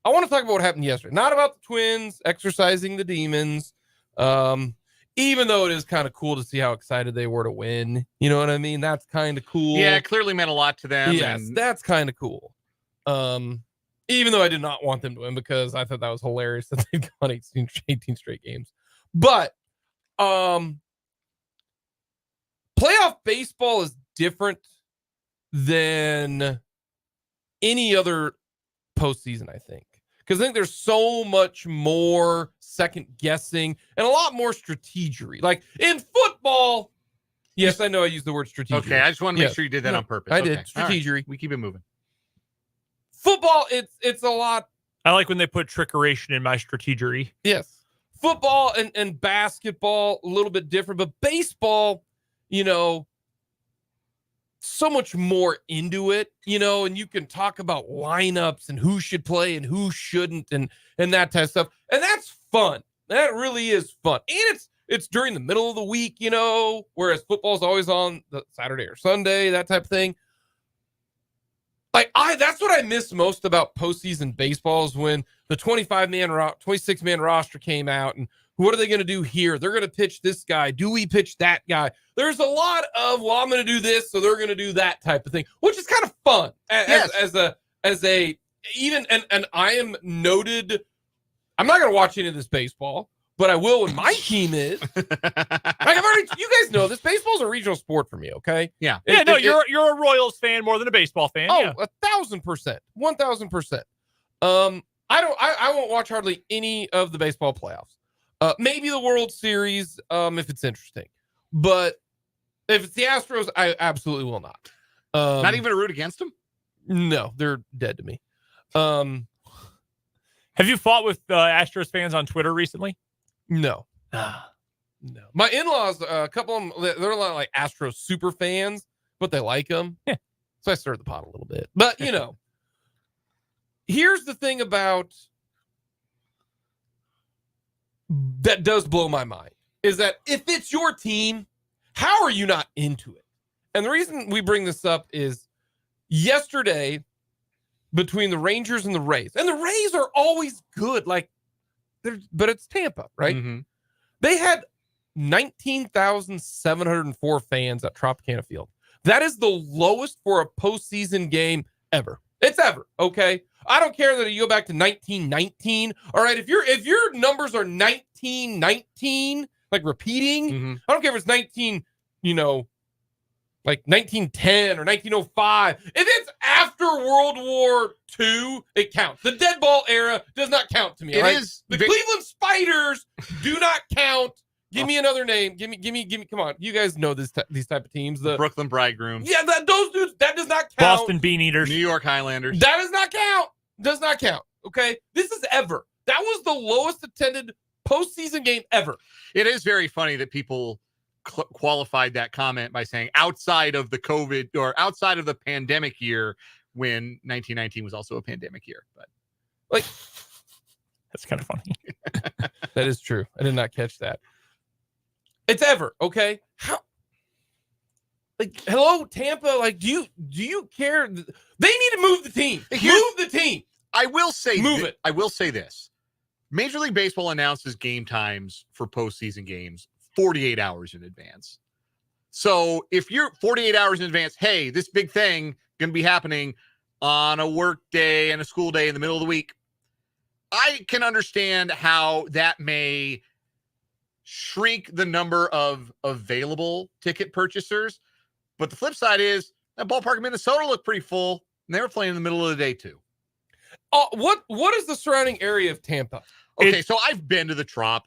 I want to talk about what happened yesterday. Not about the Twins exercising the demons, even though it is kind of cool to see how excited they were to win. You know what I mean? That's kind of cool. Yeah, it clearly meant a lot to them. Yes, that's kind of cool. Even though I did not want them to win because I thought that was hilarious that they've gone 18 straight games. But playoff baseball is different than any other postseason, I think. Because I think there's so much more second guessing and a lot more strategery. Like in football, yes, I know I used the word strategery. Okay, I just want to make sure you did that on purpose. I Okay. did. Strategery. Right. We keep it moving. Football, it's a lot. I like when they put trickeration in my strategery. Yes. Football and basketball, a little bit different, but baseball, so much more into it, and you can talk about lineups and who should play and who shouldn't and that type of stuff. And that's fun. That really is fun. And it's during the middle of the week, whereas football is always on the Saturday or Sunday, that type of thing. That's what I miss most about postseason baseball is when the 26-man roster came out and what are they going to do here? They're going to pitch this guy. Do we pitch that guy? There's a lot of, I'm going to do this, so they're going to do that type of thing, which is kind of fun as a even, and I am noted. I'm not going to watch any of this baseball, but I will when my team is. Like you guys know this. Baseball's a regional sport for me. Okay. Yeah. You're a Royals fan more than a baseball fan. Oh, Yeah. 1,000%, 1,000%. I won't watch hardly any of the baseball playoffs. Maybe the World Series, if it's interesting, but if it's the Astros, I absolutely will not. Not even a root against them. No, they're dead to me. Have you fought with Astros fans on Twitter recently? No. No. My in-laws, a couple of them, they're a lot like Astros super fans, but they like them. Yeah. So I stirred the pot a little bit. But, here's the thing about that does blow my mind is that if it's your team, how are you not into it? And the reason we bring this up is yesterday between the Rangers and the Rays are always good. But it's Tampa, right? Mm-hmm. They had 19,704 fans at Tropicana Field. That is the lowest for a postseason game ever. It's ever. Okay. I don't care that you go back to 1919. All right. If your numbers are 1919, like repeating, I don't care if it's 1910 or 1905. If it's after World War II, it counts. The dead ball era does not count to me. It right? is The Cleveland Spiders do not count. Give me another name. Give me. Come on. You guys know these type of teams. The Brooklyn Bridegrooms. Yeah, those dudes, that does not count. Boston Bean Eaters. New York Highlanders. That does not count. Does not count. Okay. This is ever. That was the lowest attended postseason game ever. It is very funny that people qualified that comment by saying outside of the COVID or outside of the pandemic year when 1919 was also a pandemic year. But that's kind of funny. That is true. I did not catch that. It's ever. Okay. How? Hello, Tampa. Do you care? They need to move the team. Move the team. I will say it. I will say this. Major League Baseball announces game times for postseason games 48 hours in advance. So if you're 48 hours in advance, hey, this big thing going to be happening on a work day and a school day in the middle of the week. I can understand how that may shrink the number of available ticket purchasers. But the flip side is that ballpark in Minnesota looked pretty full, and they were playing in the middle of the day too. What is the surrounding area of Tampa? Okay, so I've been to the Trop.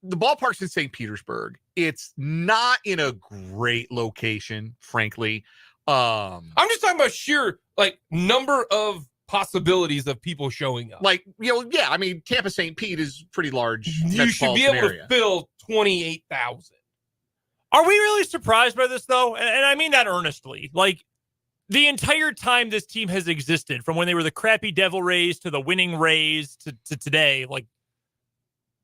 The ballpark's in St. Petersburg. It's not in a great location, frankly. I'm just talking about sheer number of possibilities of people showing up. I mean, Tampa St. Pete is pretty large. You should be able to fill 28,000. Are we really surprised by this, though? And I mean that earnestly. The entire time this team has existed, from when they were the crappy Devil Rays to the winning Rays to today,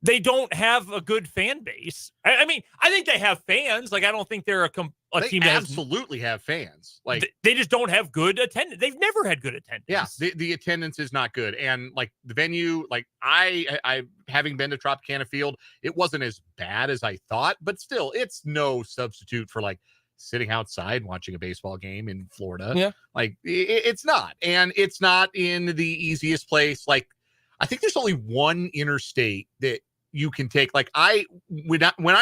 they don't have a good fan base. I mean, I think they have fans. I don't think they're a team that absolutely have fans. They just don't have good attendance. They've never had good attendance. Yeah, the attendance is not good. And the venue, I having been to Tropicana Field, it wasn't as bad as I thought, but still, it's no substitute for sitting outside watching a baseball game in Florida. Yeah. It's not. And it's not in the easiest place. I think there's only one interstate that you can take. When I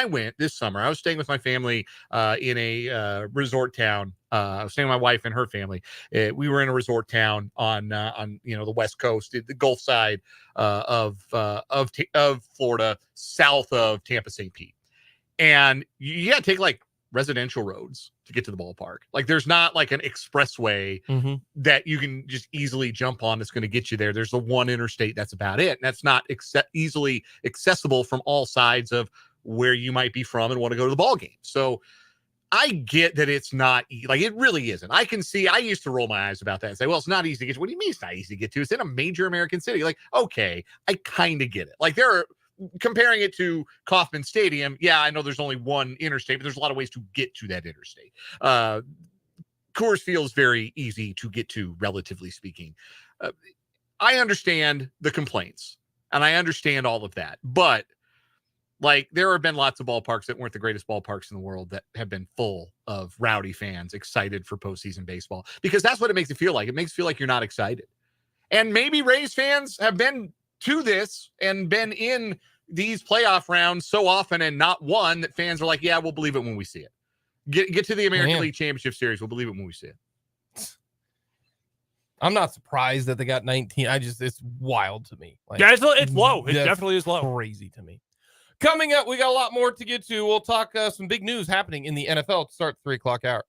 went this summer, I was staying with my family in a resort town. I was staying with my wife and her family. We were in a resort town on the West Coast, the Gulf side of Florida, south of Tampa St. Pete. And you got to take residential roads to get to the ballpark. There's not an expressway that you can just easily jump on that's going to get you there. There's the one interstate. That's about it. And that's not easily accessible from all sides of where you might be from and want to go to the ball game. So I get that it's not it really isn't. I can see, I used to roll my eyes about that and say, well, it's not easy to get to. What do you mean it's not easy to get to? It's in a major American city. Okay, I kind of get it. There are, comparing it to Kauffman Stadium, yeah, I know there's only one interstate, but there's a lot of ways to get to that interstate. Coors Field is very easy to get to, relatively speaking. I understand the complaints, and I understand all of that, but there have been lots of ballparks that weren't the greatest ballparks in the world that have been full of rowdy fans excited for postseason baseball, because that's what it makes it feel like. It makes it feel like you're not excited. And maybe Rays fans have been to this and been in these playoff rounds so often and not one that fans are like, yeah, we'll believe it when we see it. Get to the American League Championship Series. We'll believe it when we see it. I'm not surprised that they got 19. It's wild to me. Like, yeah, it's low. It definitely is low. Crazy to me. Coming up, we got a lot more to get to. We'll talk some big news happening in the NFL to start the 3:00 hour.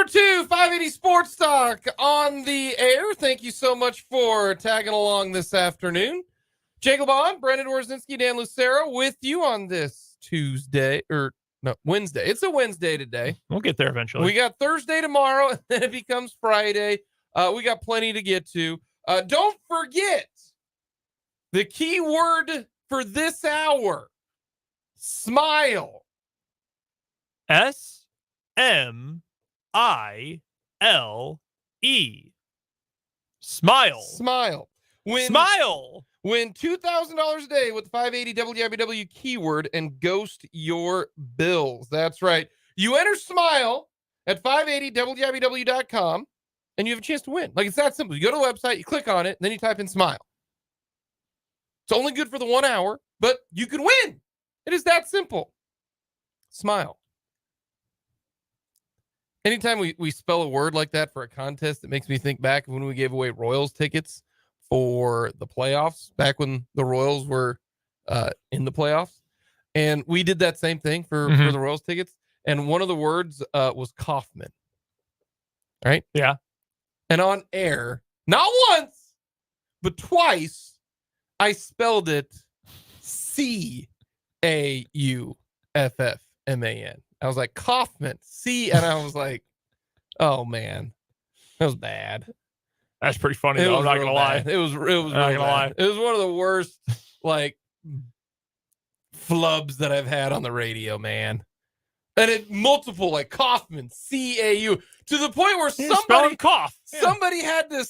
2, 580 Sports Talk on the air. Thank you so much for tagging along this afternoon. Jacob Bond, Brendan Orzinski, Dan Lucero with you on this Wednesday. It's a Wednesday today. We'll get there eventually. We got Thursday tomorrow, and then it becomes Friday. We got plenty to get to. Don't forget the key word for this hour, smile. SMILE. Smile. Smile. Smile. Win $2,000 a day with the 580 WIBW keyword and ghost your bills. That's right. You enter smile at 580WIBW.com and you have a chance to win. Like, it's that simple. You go to the website, you click on it, and then you type in smile. It's only good for the 1 hour, but you can win. It is that simple. Smile. Anytime we spell a word like that for a contest, it makes me think back when we gave away Royals tickets for the playoffs, back when the Royals were in the playoffs. And we did that same thing for the Royals tickets. And one of the words was Kaufman. Right? Yeah. And on air, not once, but twice, I spelled it Cauffman. I was like, Kaufman, and I was like, oh man, that was bad. That's pretty funny, though. I'm not going to lie. It was not gonna lie. It was one of the worst, like, flubs that I've had on the radio, man. And it multiple, like, Kaufman, CAU, to the point where somebody had to,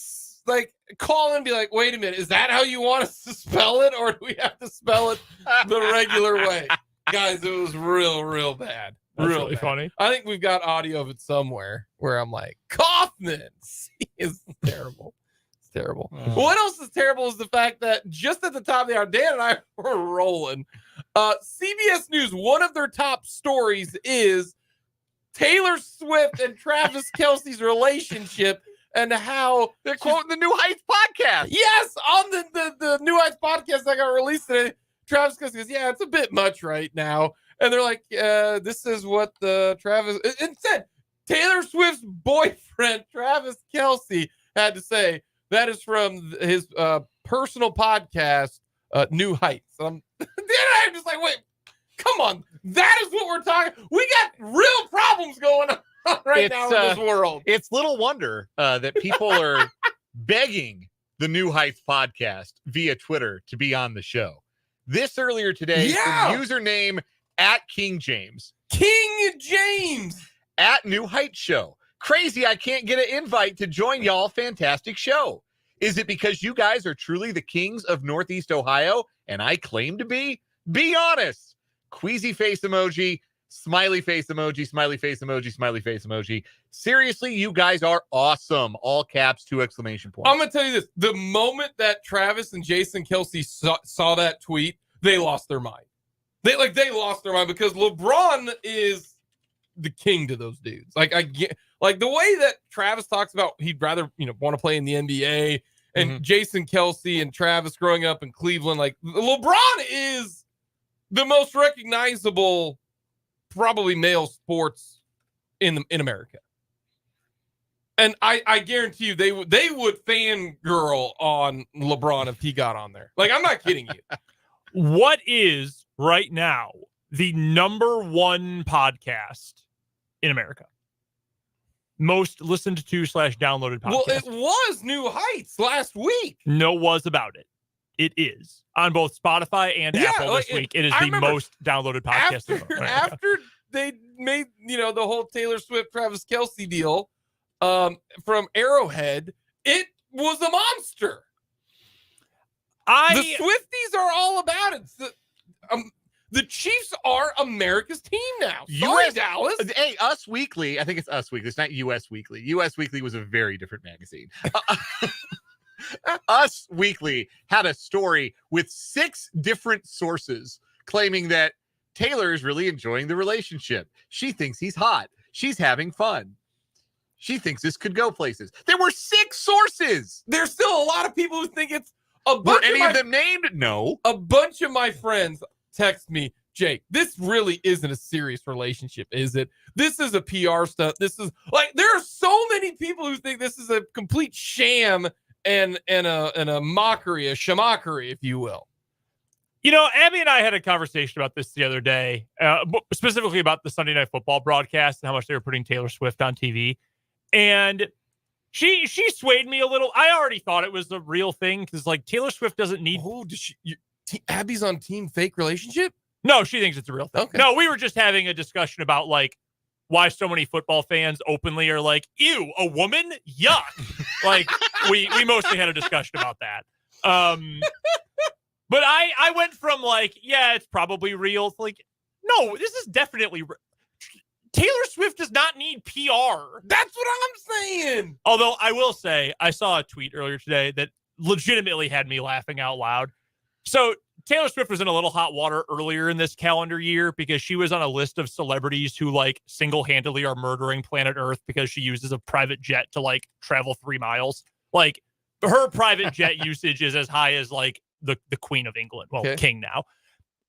like, call and be like, wait a minute, is that how you want us to spell it? Or do we have to spell it the regular way? Guys, it was real bad. That's really funny. I think we've got audio of it somewhere where I'm like, Kaufman. It's terrible. It's terrible. What else is terrible is the fact that just at the top of the hour, Dan and I were rolling. CBS News, one of their top stories is Taylor Swift and Travis Kelce's relationship and how they're quoting the New Heights podcast. Yes, on the New Heights podcast that got released today. Travis Kelce goes, yeah, it's a bit much right now. And they're like, this is what it said Taylor Swift's boyfriend, Travis Kelce, had to say. That is from his personal podcast, New Heights. Then I'm just like, wait, come on. That is what we're talking. We got real problems going on right now in this world. It's little wonder that people are begging the New Heights podcast via Twitter to be on the show. This earlier today, username @King James. King James. @New Heights Show. Crazy I can't get an invite to join y'all fantastic show. Is it because you guys are truly the kings of Northeast Ohio and I claim to be? Be honest. Queasy face emoji, smiley face emoji, smiley face emoji, smiley face emoji. Seriously, you guys are awesome. All caps, 2 exclamation points. I'm going to tell you this. The moment that Travis and Jason Kelce saw that tweet, they lost their mind. They lost their mind because LeBron is the king to those dudes. Like, I get, like, the way that Travis talks about he'd rather, want to play in the NBA, and Jason Kelce and Travis growing up in Cleveland, like, LeBron is the most recognizable, probably, male sports in America. And I guarantee you they would fangirl on LeBron if he got on there. Like, I'm not kidding you. What is right now the #1 podcast in America? Most listened to / downloaded podcast. Well, it was New Heights last week. No was about it. It is on both Spotify and Apple this week. It is the most downloaded podcast in America. After they made, the whole Taylor Swift, Travis Kelce deal from Arrowhead, it was a monster. The Swifties are all about it. The Chiefs are America's team now. Sorry, Dallas. Hey, Us Weekly. I think it's Us Weekly. It's not US Weekly. US Weekly was a very different magazine. Us Weekly had a story with 6 different sources claiming that Taylor is really enjoying the relationship. She thinks he's hot. She's having fun. She thinks this could go places. There were 6 sources. There's still a lot of people who think it's Were any of them named? No. A bunch of my friends text me, Jake, this really isn't a serious relationship, is it? This is a PR stunt. This is like, there are so many people who think this is a complete sham and a mockery, a shamockery, if you will. You know, Abby and I had a conversation about this the other day, specifically about the Sunday Night Football broadcast and how much they were putting Taylor Swift on TV. And she swayed me a little. I already thought it was the real thing because, like, Taylor Swift doesn't need. Oh, Abby's on team fake relationship? No, she thinks it's a real thing. Okay. No, we were just having a discussion about, like, why so many football fans openly are like, ew, a woman? Yuck. Like, we mostly had a discussion about that. But I went from, like, yeah, it's probably real. It's like, no, this is definitely Taylor Swift does not need PR. That's what I'm saying. Although I will say, I saw a tweet earlier today that legitimately had me laughing out loud. So Taylor Swift was in a little hot water earlier in this calendar year because she was on a list of celebrities who, like, single-handedly are murdering planet Earth because she uses a private jet to, like, travel 3 miles. Like, her private jet usage is as high as, like, the Queen of England. Well, King now.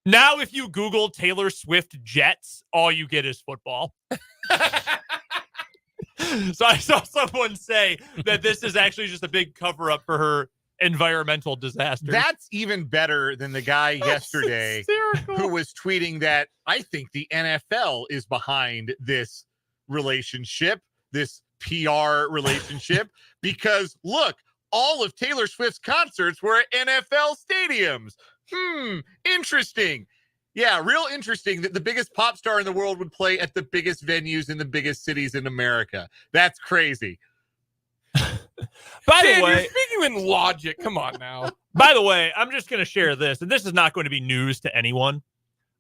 Now, if you Google Taylor Swift jets, all you get is football. So I saw someone say that this is actually just a big cover-up for her environmental disaster. That's even better than the guy yesterday who was tweeting that I think the NFL is behind this relationship, this PR relationship, because look, all of Taylor Swift's concerts were at NFL stadiums. Interesting. Yeah, real interesting that the biggest pop star in the world would play at the biggest venues in the biggest cities in America. That's crazy. By the Dan, way, you're speaking in logic. Come on now. By the way, I'm just going to share this, and this is not going to be news to anyone.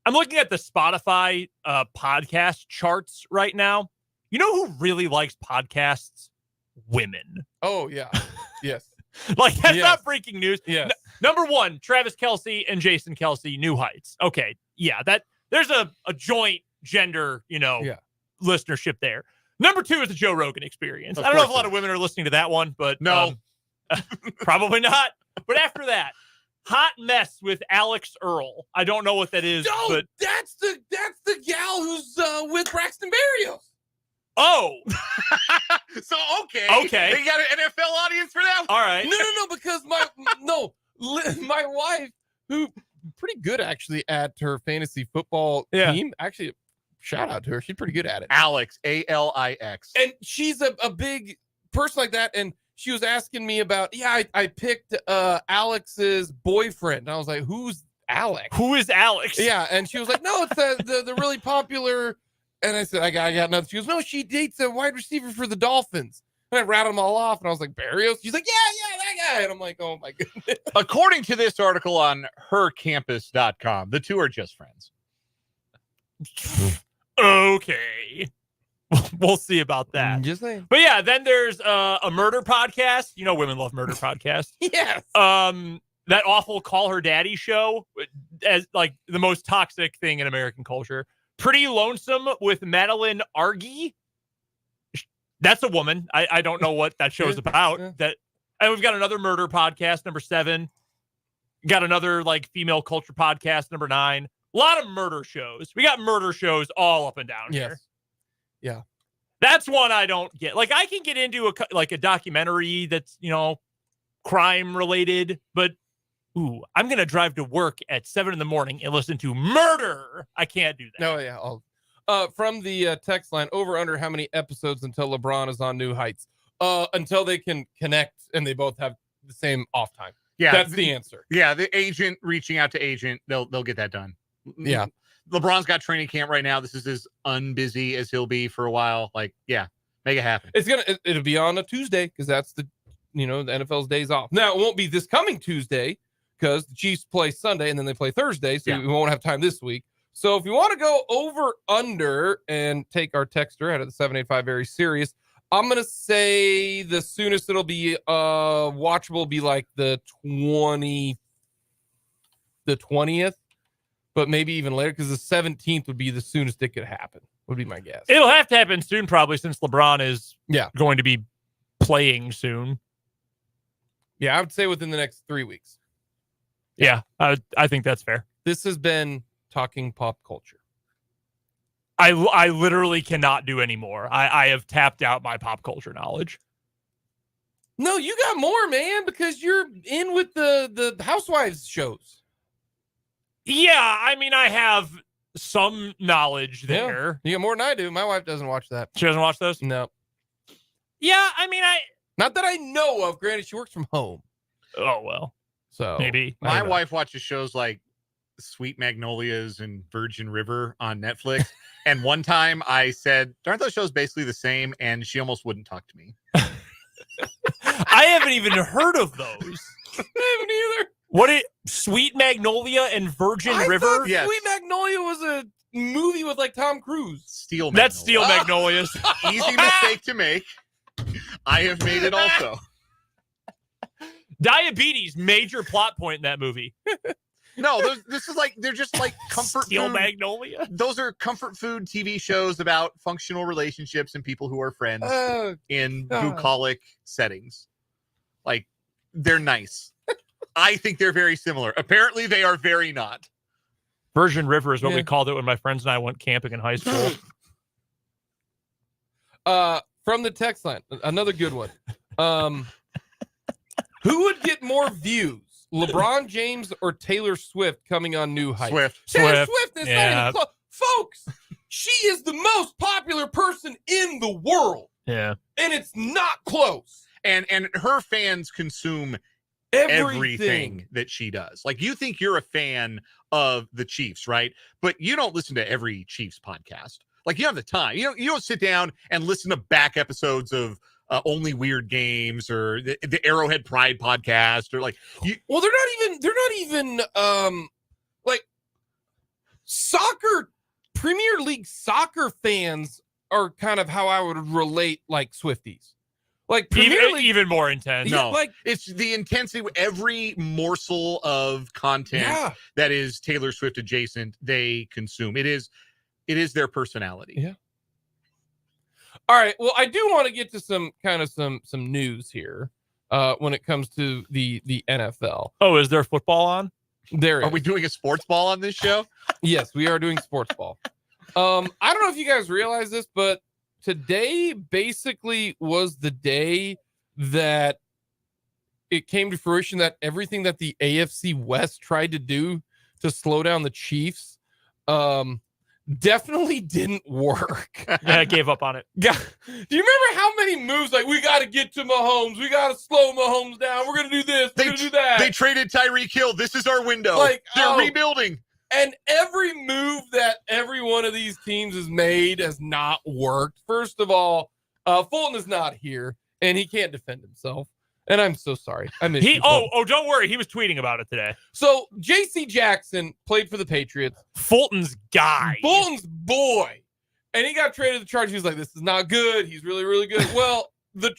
I'm looking at the Spotify podcast charts right now. You know who really likes podcasts? Women. Oh, yeah. Yes. Like, that's not breaking news. Yes. Number 1, Travis Kelce and Jason Kelce, New Heights. Okay. Yeah, there's a joint gender, listenership there. Number 2 is the Joe Rogan Experience. I don't know if a lot of women are listening to that one, but no, probably not. But after that, Hot Mess with Alex Earl. I don't know what that is. No, but that's the gal who's with Braxton Berrios. Oh. So, okay. They got an NFL audience for that? All right. No, because my wife, who pretty good actually at her fantasy football team, actually, shout out to her. She's pretty good at it. Alex, A-L-I-X. And she's a big person like that. And she was asking me about, I picked Alex's boyfriend. And I was like, who's Alex? Who is Alex? Yeah. And she was like, no, it's the really popular. And I said, I got nothing. She goes, no, she dates a wide receiver for the Dolphins. And I rattled them all off. And I was like, Berrios? She's like, yeah, that guy. And I'm like, oh, my goodness. According to this article on hercampus.com, the two are just friends. Okay. We'll see about that. Just saying. But yeah, then there's a murder podcast. You know, women love murder podcasts. Yes. That awful Call Her Daddy show, as like the most toxic thing in American culture. Pretty Lonesome with Madeline Argy. That's a woman. I don't know what that show's about. And we've got another murder podcast, number 7. Got another like female culture podcast, number 9. A lot of murder shows. We got murder shows all up and down here. Yeah. That's one I don't get. Like, I can get into a documentary that's, crime related, but I'm going to drive to work at 7 a.m. and listen to murder. I can't do that. No, yeah. From the text line, over under how many episodes until LeBron is on New Heights? Until they can connect and they both have the same off time. Yeah. That's the answer. Yeah. The agent reaching out to agent, they'll get that done. Yeah. LeBron's got training camp right now. This is as unbusy as he'll be for a while. Like, yeah, make it happen. It'll be on a Tuesday because that's the NFL's days off. Now, it won't be this coming Tuesday because the Chiefs play Sunday and then they play Thursday, so we won't have time this week. So if you want to go over under and take our texter out of the 785 very serious, I'm going to say the soonest it'll be watchable will be like the 20th, but maybe even later because the 17th would be the soonest it could happen, would be my guess. It'll have to happen soon probably since LeBron is going to be playing soon. Yeah, I would say within the next 3 weeks. Yeah, I think that's fair. This has been talking pop culture. I literally cannot do anymore. I have tapped out my pop culture knowledge. No, you got more, man, because you're in with the Housewives shows. Yeah, I mean, I have some knowledge there. Yeah, you got more than I do. My wife doesn't watch that. She doesn't watch those? No. Yeah, I mean, not that I know of. Granted, she works from home. Oh, well. So maybe. My wife watches shows like Sweet Magnolias and Virgin River on Netflix. And one time I said, aren't those shows basically the same? And she almost wouldn't talk to me. I haven't even heard of those. I haven't either. What Sweet Magnolia and Virgin River? Yes. Sweet Magnolia was a movie with like Tom Cruise. Steel Magnolia. That's Steel Magnolias. Easy mistake to make. I have made it also. Diabetes, major plot point in that movie. No, this is like, they're just like comfort Steel food. Magnolia. Those are comfort food TV shows about functional relationships and people who are friends in bucolic settings. Like, they're nice. I think they're very similar. Apparently, they are very not. Virgin River is what we called it when my friends and I went camping in high school. From the text line, another good one. Who would get more views? LeBron James or Taylor Swift coming on New Heights? Taylor Swift is not even close. Folks, she is the most popular person in the world. Yeah. And it's not close. And her fans consume everything that she does. Like, you think you're a fan of the Chiefs, right? But you don't listen to every Chiefs podcast. Like, you have the time. You don't sit down and listen to back episodes of Only Weird Games or the Arrowhead Pride podcast or like. Well, they're not even like soccer. Premier League soccer fans are kind of how I would relate like Swifties. Like Premier League, even more intense. No, like it's the intensity. Every morsel of content that is Taylor Swift adjacent, they consume. It is their personality. Yeah. All right. Well, I do want to get to some news here when it comes to the NFL. Oh, is there football on? Are we doing a sports ball on this show? Yes, we are doing sports ball. I don't know if you guys realize this, but today basically was the day that it came to fruition that everything that the AFC West tried to do to slow down the Chiefs definitely didn't work. Yeah, I gave up on it. Do you remember how many moves like we got to get to Mahomes, we got to slow Mahomes down, we're gonna do this, we're gonna do that. They traded Tyreek Hill. This is our window. Like, they're rebuilding. And every move that every one of these teams has made has not worked. First of all, Fulton is not here, and he can't defend himself. And I'm so sorry. I miss you, Fulton. Don't worry. He was tweeting about it today. So J.C. Jackson played for the Patriots. Fulton's guy. Fulton's boy. And he got traded to the Chargers. He was like, this is not good. He's really, really good. Well, the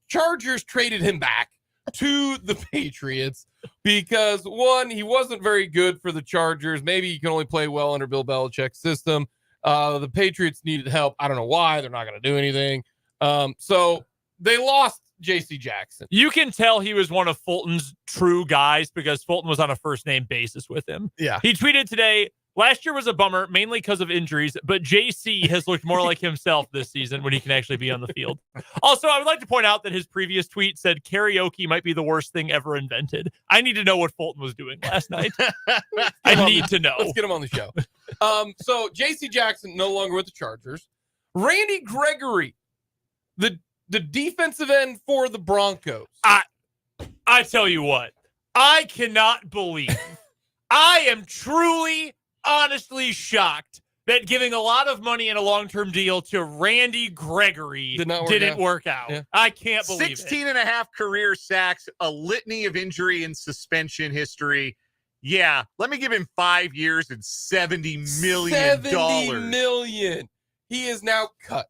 Chargers traded him back to the Patriots because, one, he wasn't very good for the Chargers. Maybe he can only play well under Bill Belichick's system. The Patriots needed help. I don't know why. They're not going to do anything. So they lost J.C. Jackson. You can tell he was one of Fulton's true guys because Fulton was on a first-name basis with him. Yeah. He tweeted today, last year was a bummer, mainly because of injuries, but JC has looked more like himself this season when he can actually be on the field. Also, I would like to point out that his previous tweet said karaoke might be the worst thing ever invented. I need to know what Fulton was doing last night. I need to know. Let's get him on the show. So J.C. Jackson no longer with the Chargers. Randy Gregory, the defensive end for the Broncos. I tell you what, I cannot believe. I am truly, honestly shocked that giving a lot of money in a long-term deal to Randy Gregory didn't work out. Yeah. I can't believe 16 and a half career sacks, a litany of injury and suspension history. Yeah, let me give him 5 years and $70 million. $70 million. He is now cut.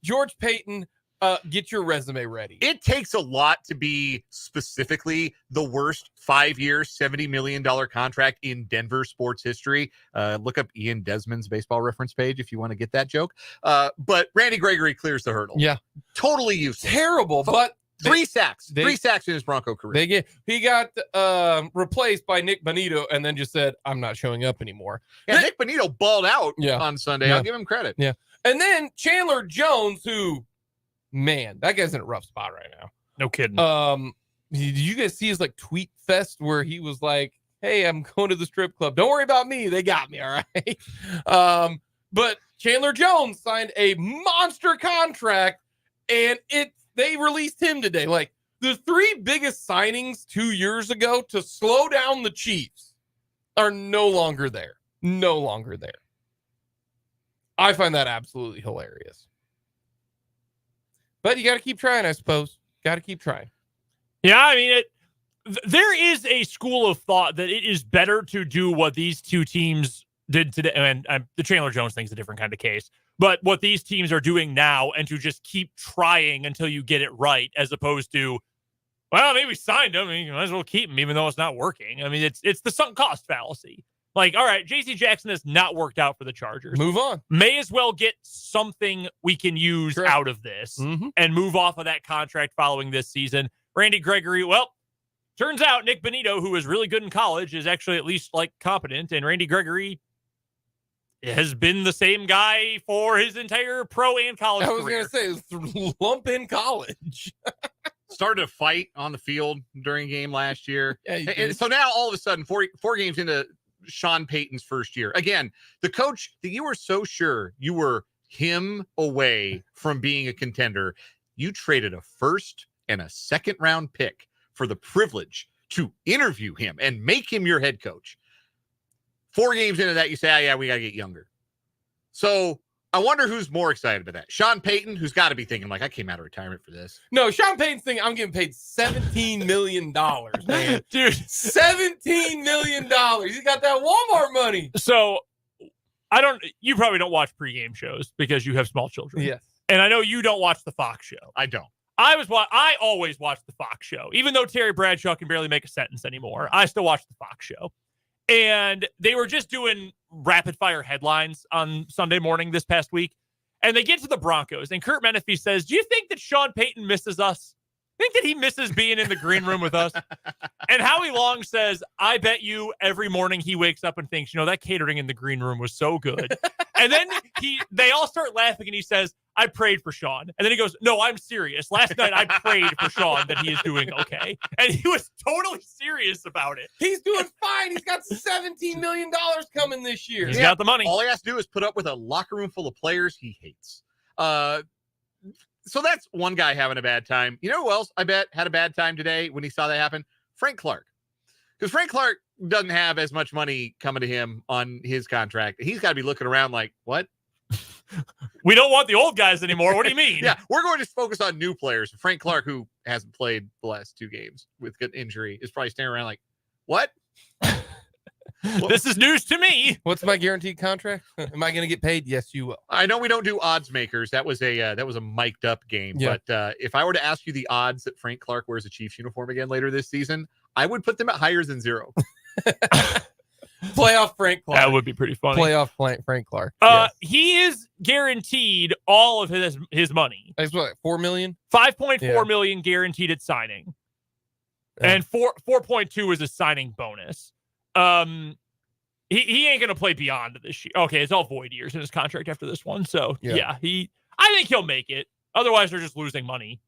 George Payton, get your resume ready. It takes a lot to be specifically the worst 5-year, $70 million contract in Denver sports history. Look up Ian Desmond's baseball reference page if you want to get that joke. But Randy Gregory clears the hurdle. Yeah. Totally useless. Terrible, but 3 sacks. 3 sacks in his Bronco career. He got replaced by Nick Bonito and then just said, I'm not showing up anymore. Yeah, Nick Bonito balled out Yeah. on Sunday. Yeah. I'll give him credit. Yeah. And then Chandler Jones, who, man, that guy's in a rough spot right now. No kidding. Did you guys see his like tweet fest where he was like, hey, I'm going to the strip club. Don't worry about me. They got me. All right. But Chandler Jones signed a monster contract and they released him today. Like the 3 biggest signings 2 years ago to slow down the Chiefs are no longer there. No longer there. I find that absolutely hilarious. But you got to keep trying, I suppose. Got to keep trying. Yeah, I mean, there is a school of thought that it is better to do what these two teams did today. And the Chandler Jones thing's a different kind of case. But what these teams are doing now and to just keep trying until you get it right, as opposed to, well, maybe we signed him. You might as well keep him even though it's not working. I mean, it's the sunk cost fallacy. Like, all right, J.C. Jackson has not worked out for the Chargers. Move on. May as well get something we can use out of this and move off of that contract following this season. Randy Gregory, well, turns out Nick Bonito, who was really good in college, is actually at least like competent. And Randy Gregory has been the same guy for his entire pro and college career. I was going to say, lump in college. Started a fight on the field during a game last year. Yeah, and so now all of a sudden, four games into Sean Payton's first year. Again, the coach that you were so sure you were him away from being a contender, you traded a first and a second round pick for the privilege to interview him and make him your head coach. 4 games into that, you say, oh, yeah, we got to get younger. So I wonder who's more excited about that. Sean Payton, who's got to be thinking, like, I came out of retirement for this. No, Sean Payton's thinking, I'm getting paid $17 million, man. Dude, $17 million. He's got that Walmart money. So you probably don't watch pregame shows because you have small children. Yes. And I know you don't watch the Fox show. I don't. I always watch the Fox show. Even though Terry Bradshaw can barely make a sentence anymore, I still watch the Fox show. And they were just doing rapid fire headlines on Sunday morning this past week. And they get to the Broncos. And Kurt Menefee says, do you think that Sean Payton misses us? Think that he misses being in the green room with us? And Howie Long says, I bet you every morning he wakes up and thinks, that catering in the green room was so good. And then they all start laughing and he says, I prayed for Sean. And then he goes, no, I'm serious. Last night I prayed for Sean that he is doing okay. And he was totally serious about it. He's doing fine. He's got $17 million coming this year. He's got the money. All he has to do is put up with a locker room full of players he hates. So that's one guy having a bad time. You know who else I bet had a bad time today when he saw that happen? Frank Clark. Because Frank Clark doesn't have as much money coming to him on his contract. He's got to be looking around like, what? We don't want the old guys anymore. What do you mean? Yeah, we're going to focus on new players. Frank Clark, who hasn't played the last 2 games with good injury, is probably staring around like, what? This is news to me. What's my guaranteed contract? Am I going to get paid? Yes, you will. I know we don't do odds makers. That was a mic'd up game. Yeah. But if I were to ask you the odds that Frank Clark wears a Chiefs uniform again later this season, I would put them at higher than 0. Playoff Frank Clark. That would be pretty funny. Playoff Frank Clark. Yes. He is guaranteed all of his money. That's what, $4 million? $5.4 million guaranteed at signing. Yeah. And 4.2 is a signing bonus. He ain't gonna play beyond this year. Okay, it's all void years in his contract after this one. So I think he'll make it. Otherwise, they're just losing money.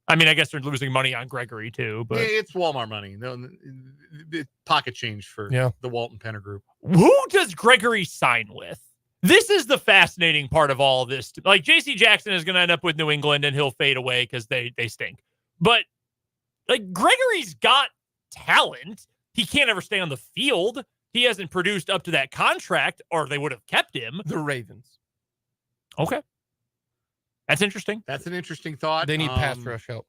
I mean, I guess they're losing money on Gregory too, but it's Walmart money. The pocket change for the Walton Penner Group. Who does Gregory sign with? This is the fascinating part of all of this. Like J.C. Jackson is going to end up with New England and he'll fade away because they stink. But like Gregory's got talent. He can't ever stay on the field. He hasn't produced up to that contract, or they would have kept him. The Ravens. Okay. That's interesting. That's an interesting thought. They need pass rush help.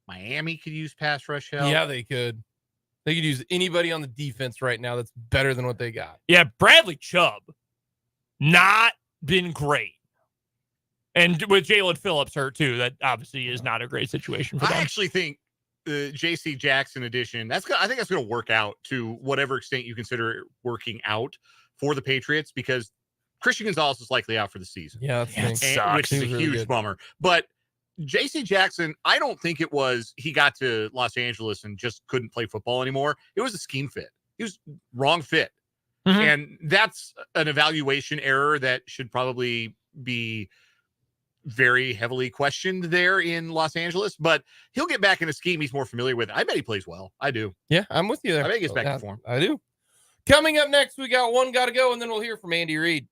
Miami could use pass rush help. Yeah, they could. They could use anybody on the defense right now that's better than what they got. Yeah, Bradley Chubb, not been great. And with Jalen Phillips hurt too, that obviously is not a great situation for them. I actually think the J.C. Jackson addition, I think that's going to work out to whatever extent you consider it working out for the Patriots, because Christian Gonzalez is likely out for the season. Yeah, which is a huge bummer. But J.C. Jackson, I don't think it was he got to Los Angeles and just couldn't play football anymore. It was a scheme fit. He was wrong fit. Mm-hmm. And that's an evaluation error that should probably be very heavily questioned there in Los Angeles, but he'll get back in a scheme he's more familiar with. I bet he plays well. I do. Yeah, I'm with you there. I bet he gets back to form. I do. Coming up next, we got One Gotta Go, and then we'll hear from Andy Reid.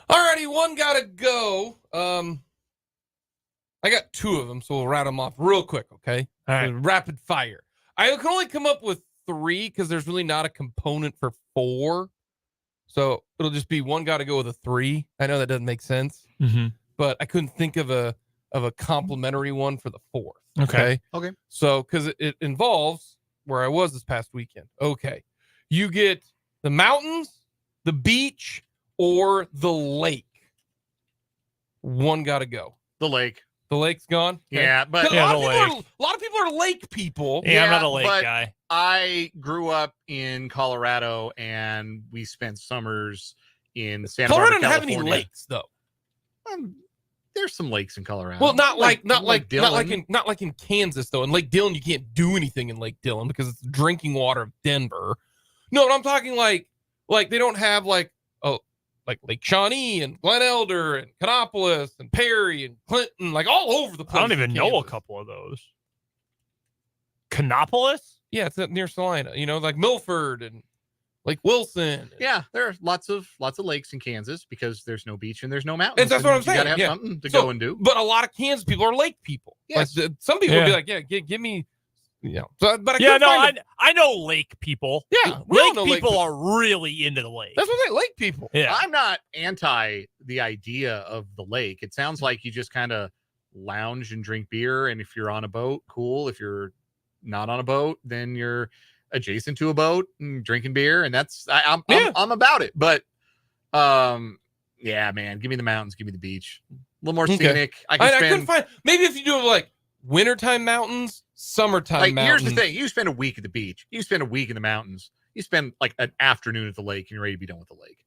Alrighty, One Gotta Go. I got two of them, so we'll rattle them off real quick, okay? All right. Rapid fire. I can only come up with three because there's really not a component for four. So it'll just be One Gotta Go with a three. I know that doesn't make sense, but I couldn't think of a complimentary one for the fourth. Okay. So because it involves where I was this past weekend. Okay. You get the mountains, the beach, or the lake. One gotta go. The lake. The lake's gone? Okay. Yeah, but a lot of people are lake people. Yeah, I'm not a lake guy. I grew up in Colorado and we spent summers in Santa Barbara, Colorado doesn't have any lakes though. There's some lakes in Colorado. Well, not like Dillon. not like in Kansas though. In Lake Dillon, you can't do anything in Lake Dillon because it's drinking water of Denver. No, but I'm talking like they don't have like like Lake Shawnee and Glen Elder and Canopolis and Perry and Clinton, like all over the place. I don't even know a couple of those. Canopolis? Yeah, it's near Salina. Like Milford and Lake Wilson. Yeah, there are lots of lakes in Kansas because there's no beach and there's no mountains. And that's what I'm saying. You gotta have something to go and do. But a lot of Kansas people are lake people. Yes. Like, some people would be like, give me, So, but I know lake people. Yeah, we all lake know people lake are really into the lake. That's what I'm saying. Lake people. Yeah, I'm not anti the idea of the lake. It sounds like you just kind of lounge and drink beer, and if you're on a boat, cool. If you're not on a boat, then you're adjacent to a boat and drinking beer, and I'm about it. But yeah, man, give me the mountains, give me the beach. A little more scenic. I couldn't find, maybe if you do like wintertime mountains, summertime mountains. Here's the thing: you spend a week at the beach, you spend a week in the mountains, you spend like an afternoon at the lake, and you're ready to be done with the lake.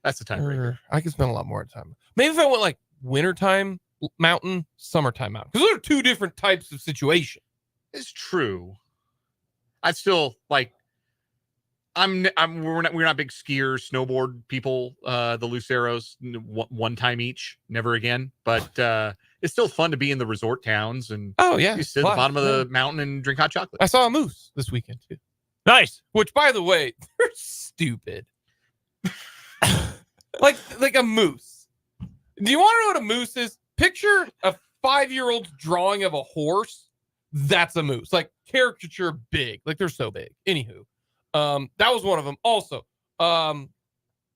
That's the time. I could spend a lot more time. Maybe if I went like wintertime mountain, summertime mountain, because those are two different types of situation. It's true. I still like. We're not big skiers, snowboard people. The Luceros, one time each, never again. But it's still fun to be in the resort towns and you sit at the bottom of the mountain and drink hot chocolate. I saw a moose this weekend too. Nice. Which, by the way, they're stupid. like a moose. Do you want to know what a moose is? Picture a 5-year-old's drawing of a horse. That's a moose. Like caricature big. Like they're so big. Anywho. That was one of them. Also,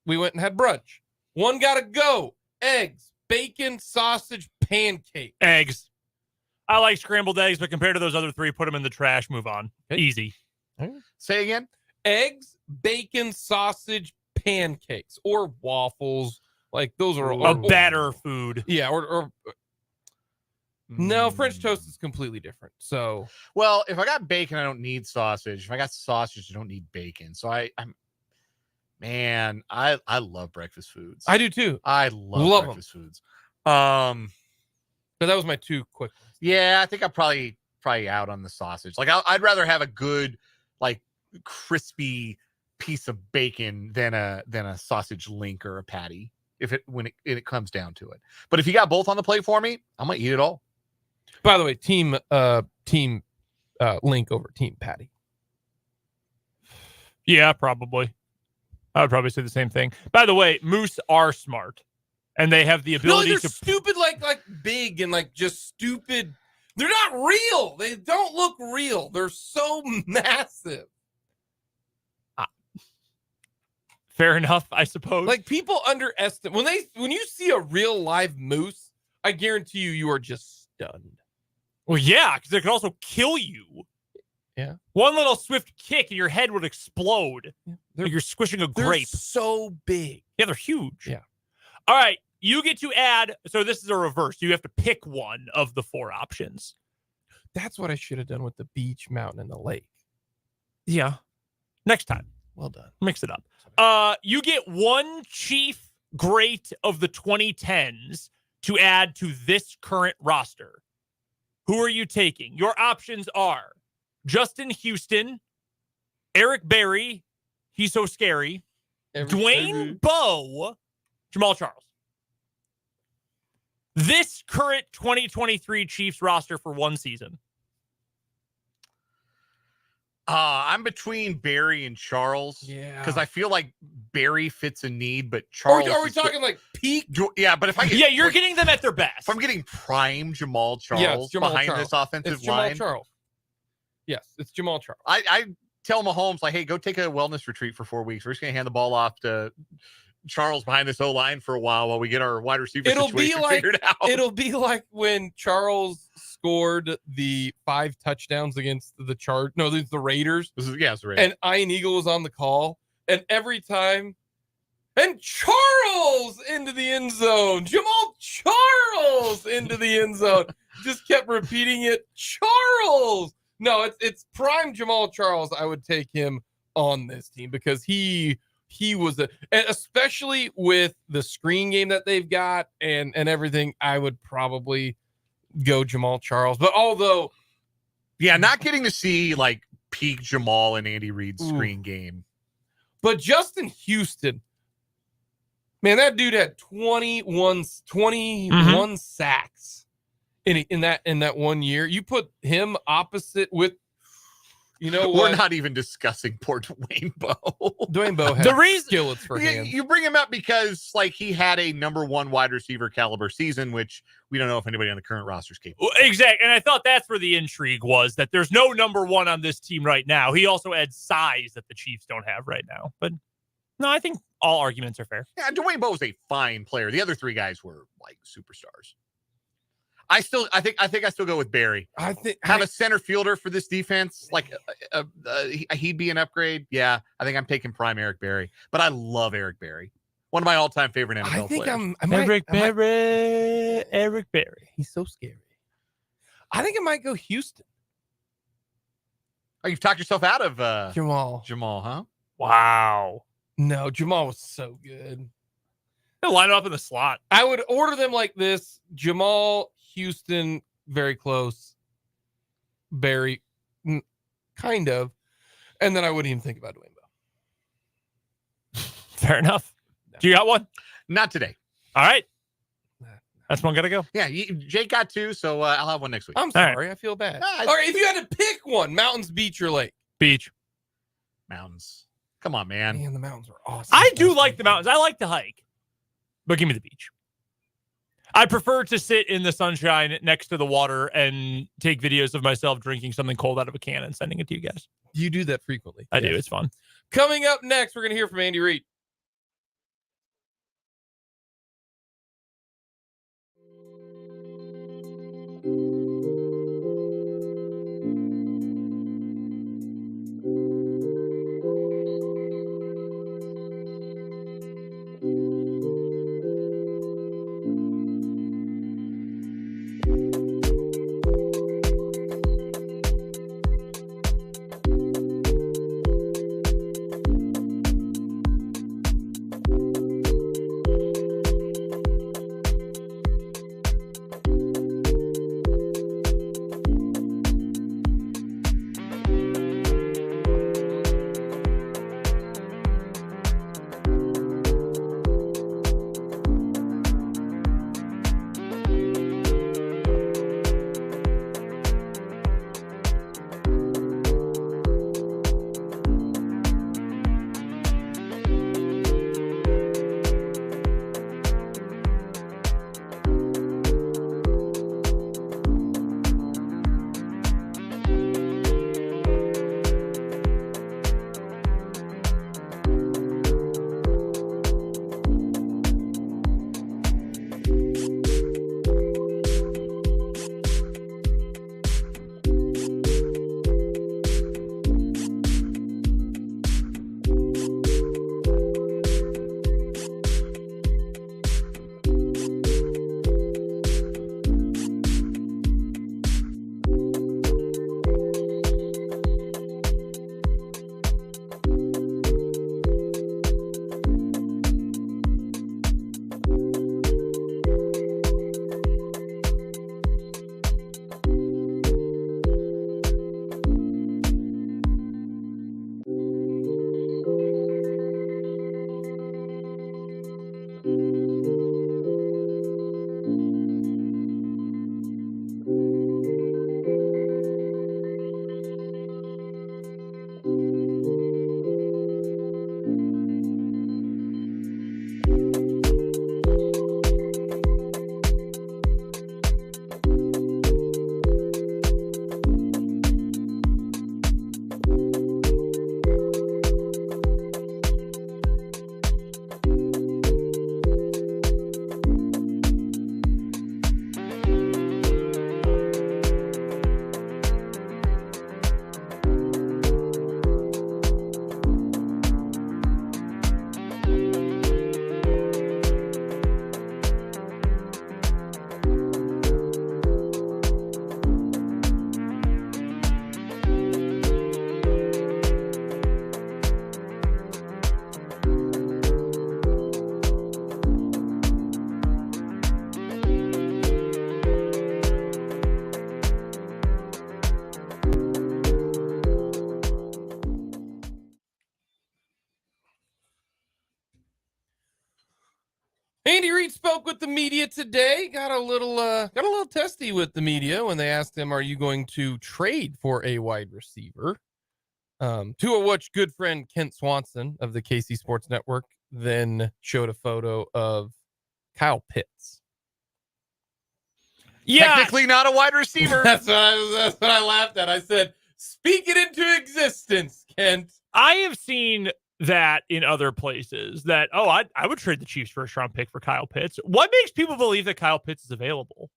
we went and had brunch. One gotta go. Eggs, bacon, sausage, pancake. Eggs. I like scrambled eggs, but compared to those other three, put them in the trash. Move on. Okay. Easy. Say again. Eggs, bacon, sausage, pancakes, or waffles. Like those are a better food. Yeah, or no, French toast is completely different. So, well, if I got bacon, I don't need sausage. If I got sausage, I don't need bacon. So I love breakfast foods. I do too. I love breakfast foods. But that was my two quick ones. Yeah, I think I'm probably out on the sausage. Like I'd rather have a good, like crispy piece of bacon than a sausage link or a patty. When it comes down to it. But if you got both on the plate for me, I'm gonna eat it all. By the way, team link over team patty. Yeah, probably. I would probably say the same thing. By the way, moose are smart, and they have the ability they're to stupid, like big and like just stupid. They're not real. They don't look real. They're so massive. Fair enough, I suppose. Like people underestimate when you see a real live moose. I guarantee you are just stunned. Well, yeah, because it could also kill you. Yeah. One little swift kick and your head would explode. Yeah. Like you're squishing a grape. They're so big. Yeah, they're huge. Yeah. All right. You get to add. So this is a reverse. You have to pick one of the 4 options. That's what I should have done with the beach, mountain, and the lake. Yeah. Next time. Well done. Mix it up. You get one chief great of the 2010s to add to this current roster. Who are you taking? Your options are Justin Houston, Eric Berry, he's so scary, Dwayne Bowe, Jamal Charles. This current 2023 Chiefs roster for one season. I'm between Barry and Charles. Yeah. Because I feel like Barry fits a need, but Charles. Are we talking like peak? Yeah, but if I get. Yeah, you're getting them at their best. If I'm getting prime Jamal Charles behind this offensive line. Jamal Charles. Yes, it's Jamal Charles. I tell Mahomes, like, hey, go take a wellness retreat for 4 weeks. We're just going to hand the ball off to Charles behind this O-line for a while we get our wide receiver situation figured out. It'll be like when Charles scored the 5 touchdowns against the Raiders. It's the Raiders. And Ian Eagle was on the call. And every time, and Charles into the end zone. Jamal Charles into the end zone. Just kept repeating it. Charles. No, it's prime Jamal Charles. I would take him on this team because he was and especially with the screen game that they've got and everything, I would probably go Jamal Charles. But although, yeah, not getting to see like peak Jamal and Andy Reid's screen game. But Justin Houston, Man, that dude had 21 sacks in that 1 year. You put him opposite with, you know what? We're not even discussing poor Dwayne Bowe. Dwayne Bowe had skillets for hands. You bring him up because like he had a number 1 wide receiver caliber season, which we don't know if anybody on the current roster is capable. Exactly. And I thought that's where the intrigue was, that there's no number 1 on this team right now. He also adds size that the Chiefs don't have right now. But no, I think all arguments are fair. Yeah, Dwayne Bowe is a fine player. The other 3 guys were like superstars. I think I still go with Barry. I think have a center fielder for this defense. Like he'd be an upgrade. Yeah, I think I'm taking prime Eric Berry, but I love Eric Berry. One of my all-time favorite NFL players. Eric Berry. He's so scary. I think I might go Houston. Oh, you've talked yourself out of Jamal, huh? Wow. No, Jamal was so good. They'll line up in the slot. I would order them like this: Jamal, Houston, very close. Barry, kind of. And then I wouldn't even think about Dwayne Bowe. Fair enough. No. Do you got one? Not today. All right. That's one gotta go. Yeah, Jake got 2, so I'll have one next week. I'm sorry. I feel bad. All right, if you had to pick one, mountains, beach, or lake? Beach. Mountains. Come on, man. Man, the mountains are awesome. I do like the mountains. I like to hike. But give me the beach. I prefer to sit in the sunshine next to the water and take videos of myself drinking something cold out of a can and sending it to you guys. You do that frequently. I do. It's fun. Coming up next, we're going to hear from Andy Reid. Andy Reid spoke with the media today. Got a little testy with the media when they asked him, "Are you going to trade for a wide receiver?" To which good friend Kent Swanson of the KC Sports Network then showed a photo of Kyle Pitts. Yeah, Technically not a wide receiver. That's what I laughed at. I said, "Speak it into existence, Kent." I have seen that in other places that, I would trade the Chiefs first round pick for Kyle Pitts. What makes people believe that Kyle Pitts is available?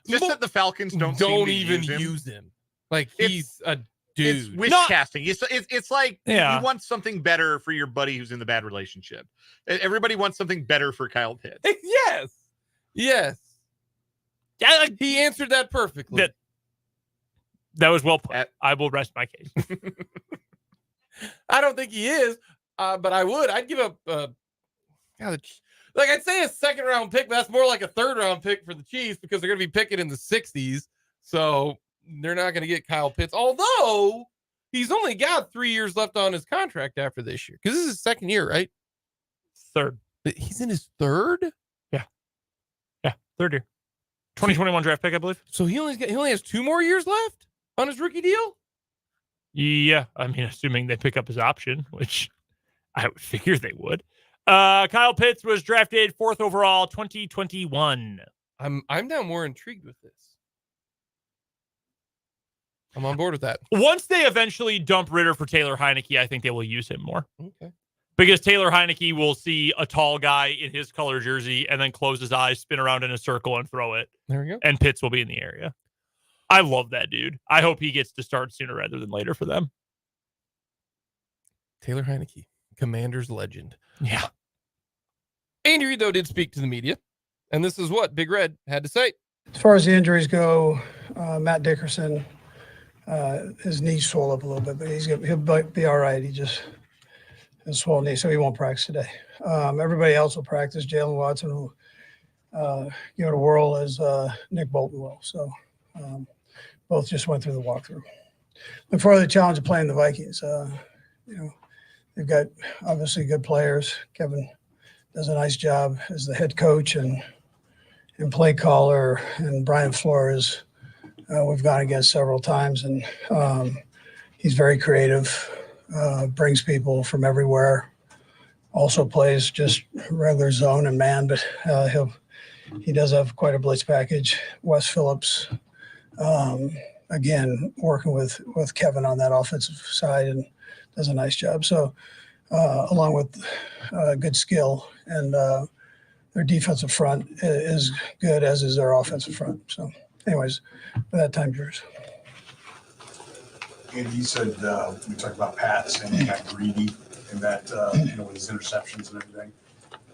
Just that the Falcons don't even use him. Like, he's a dude. It's wish casting. It's like you want something better for your buddy who's in the bad relationship. Everybody wants something better for Kyle Pitts. Yes. Yeah, he answered that perfectly. That was well put. I will rest my case. I don't think he is, but I would. I'd give up, I'd say a second round pick, but that's more like a third round pick for the Chiefs because they're going to be picking in the 60s. So they're not going to get Kyle Pitts, although he's only got 3 years left on his contract after this year because this is his second year, right? Third. He's in his third? Yeah, third year. 2021 draft pick, I believe. So he only has 2 more years left on his rookie deal? Yeah, I mean, assuming they pick up his option, which I would figure they would. Kyle Pitts was drafted 4th overall, 2021. I'm now more intrigued with this. I'm on board with that. Once they eventually dump Ritter for Taylor Heineke, I think they will use him more. Okay. Because Taylor Heineke will see a tall guy in his color jersey and then close his eyes, spin around in a circle, and throw it. There we go. And Pitts will be in the area. I love that dude. I hope he gets to start sooner rather than later for them. Taylor Heineke, Commanders legend. Yeah. Andy Reid, though, did speak to the media, and this is what Big Red had to say. As far as the injuries go, Matt Dickerson, his knee swelled up a little bit, but he'll be all right. He just has swollen knee, so he won't practice today. Everybody else will practice. Jalen Watson will give it a whirl as Nick Bolton will. So both just went through the walkthrough. Look forward to the challenge of playing the Vikings. They've got obviously good players. Kevin does a nice job as the head coach and play caller, and Brian Flores we've gone against several times, and he's very creative, brings people from everywhere, also plays just regular zone and man, but he does have quite a blitz package. Wes Phillips, again, working with Kevin on that offensive side and does a nice job. So along with good skill, and their defensive front is good, as is their offensive front. So anyways, for that time, yours. And you said, we talked about Pat saying he got greedy and that, with his interceptions and everything.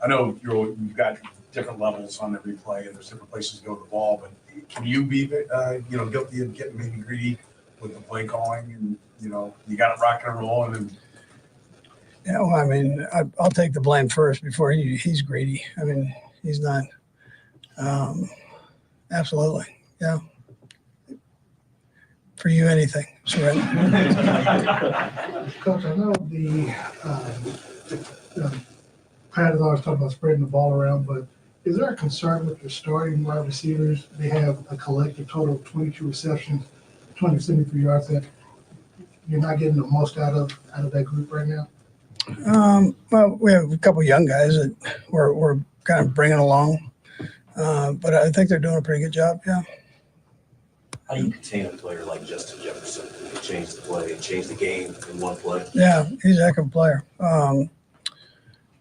I know you've got different levels on every play and there's different places to go with the ball, but can you be, guilty of getting maybe greedy with the play calling and, you got it rocking and rolling and. Yeah, well, I mean, I'll take the blame first before he's greedy. I mean, he's not. Absolutely, yeah. For you, anything, Surrender. Coach, I know Pat is always talking about spreading the ball around, but is there a concern with your starting wide receivers? They have a collective total of 22 receptions, 273 yards. That you're not getting the most out of that group right now. Well, we have a couple of young guys that we're kind of bringing along, but I think they're doing a pretty good job. Yeah. How do you contain a player like Justin Jefferson who change the play, change the game in one play? Yeah, he's a heck of a player.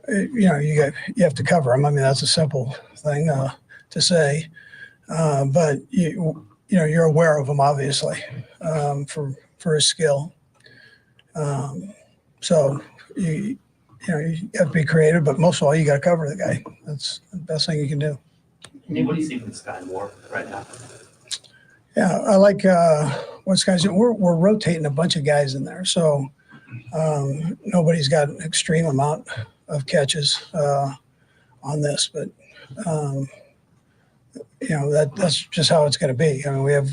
You have to cover him. I mean, that's a simple thing to say, but you're aware of him obviously for his skill. So you have to be creative, but most of all, you got to cover the guy. That's the best thing you can do. What do you see from Sky Moore right now? Yeah, I like what Sky's doing. We're rotating a bunch of guys in there, so nobody's got an extreme amount of catches on this, but that's just how it's going to be. I mean, we have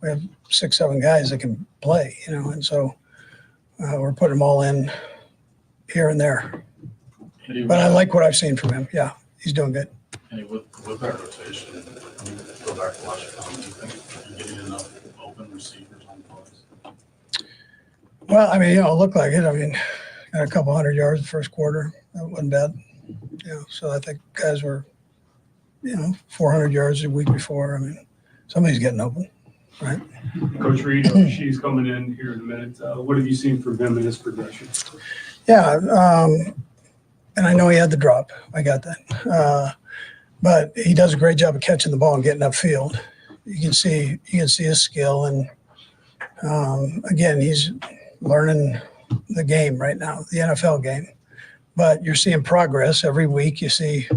6-7 guys that can play, and so we're putting them all in here and there. But I like what I've seen from him. Yeah, he's doing good. And with that rotation, when you go back and watch it, do you think you're getting enough open receivers on plays? Well, I mean, it looked like it. I mean, got a couple 100 yards the first quarter. That wasn't bad. So I think guys were, 400 yards a week before. I mean, somebody's getting open, right? Coach Reid, she's coming in here in a minute. What have you seen from him in his progression? Yeah, and I know he had the drop. I got that. But he does a great job of catching the ball and getting upfield. You can see his skill, and again, he's learning the game right now, the NFL game. But you're seeing progress every week. You see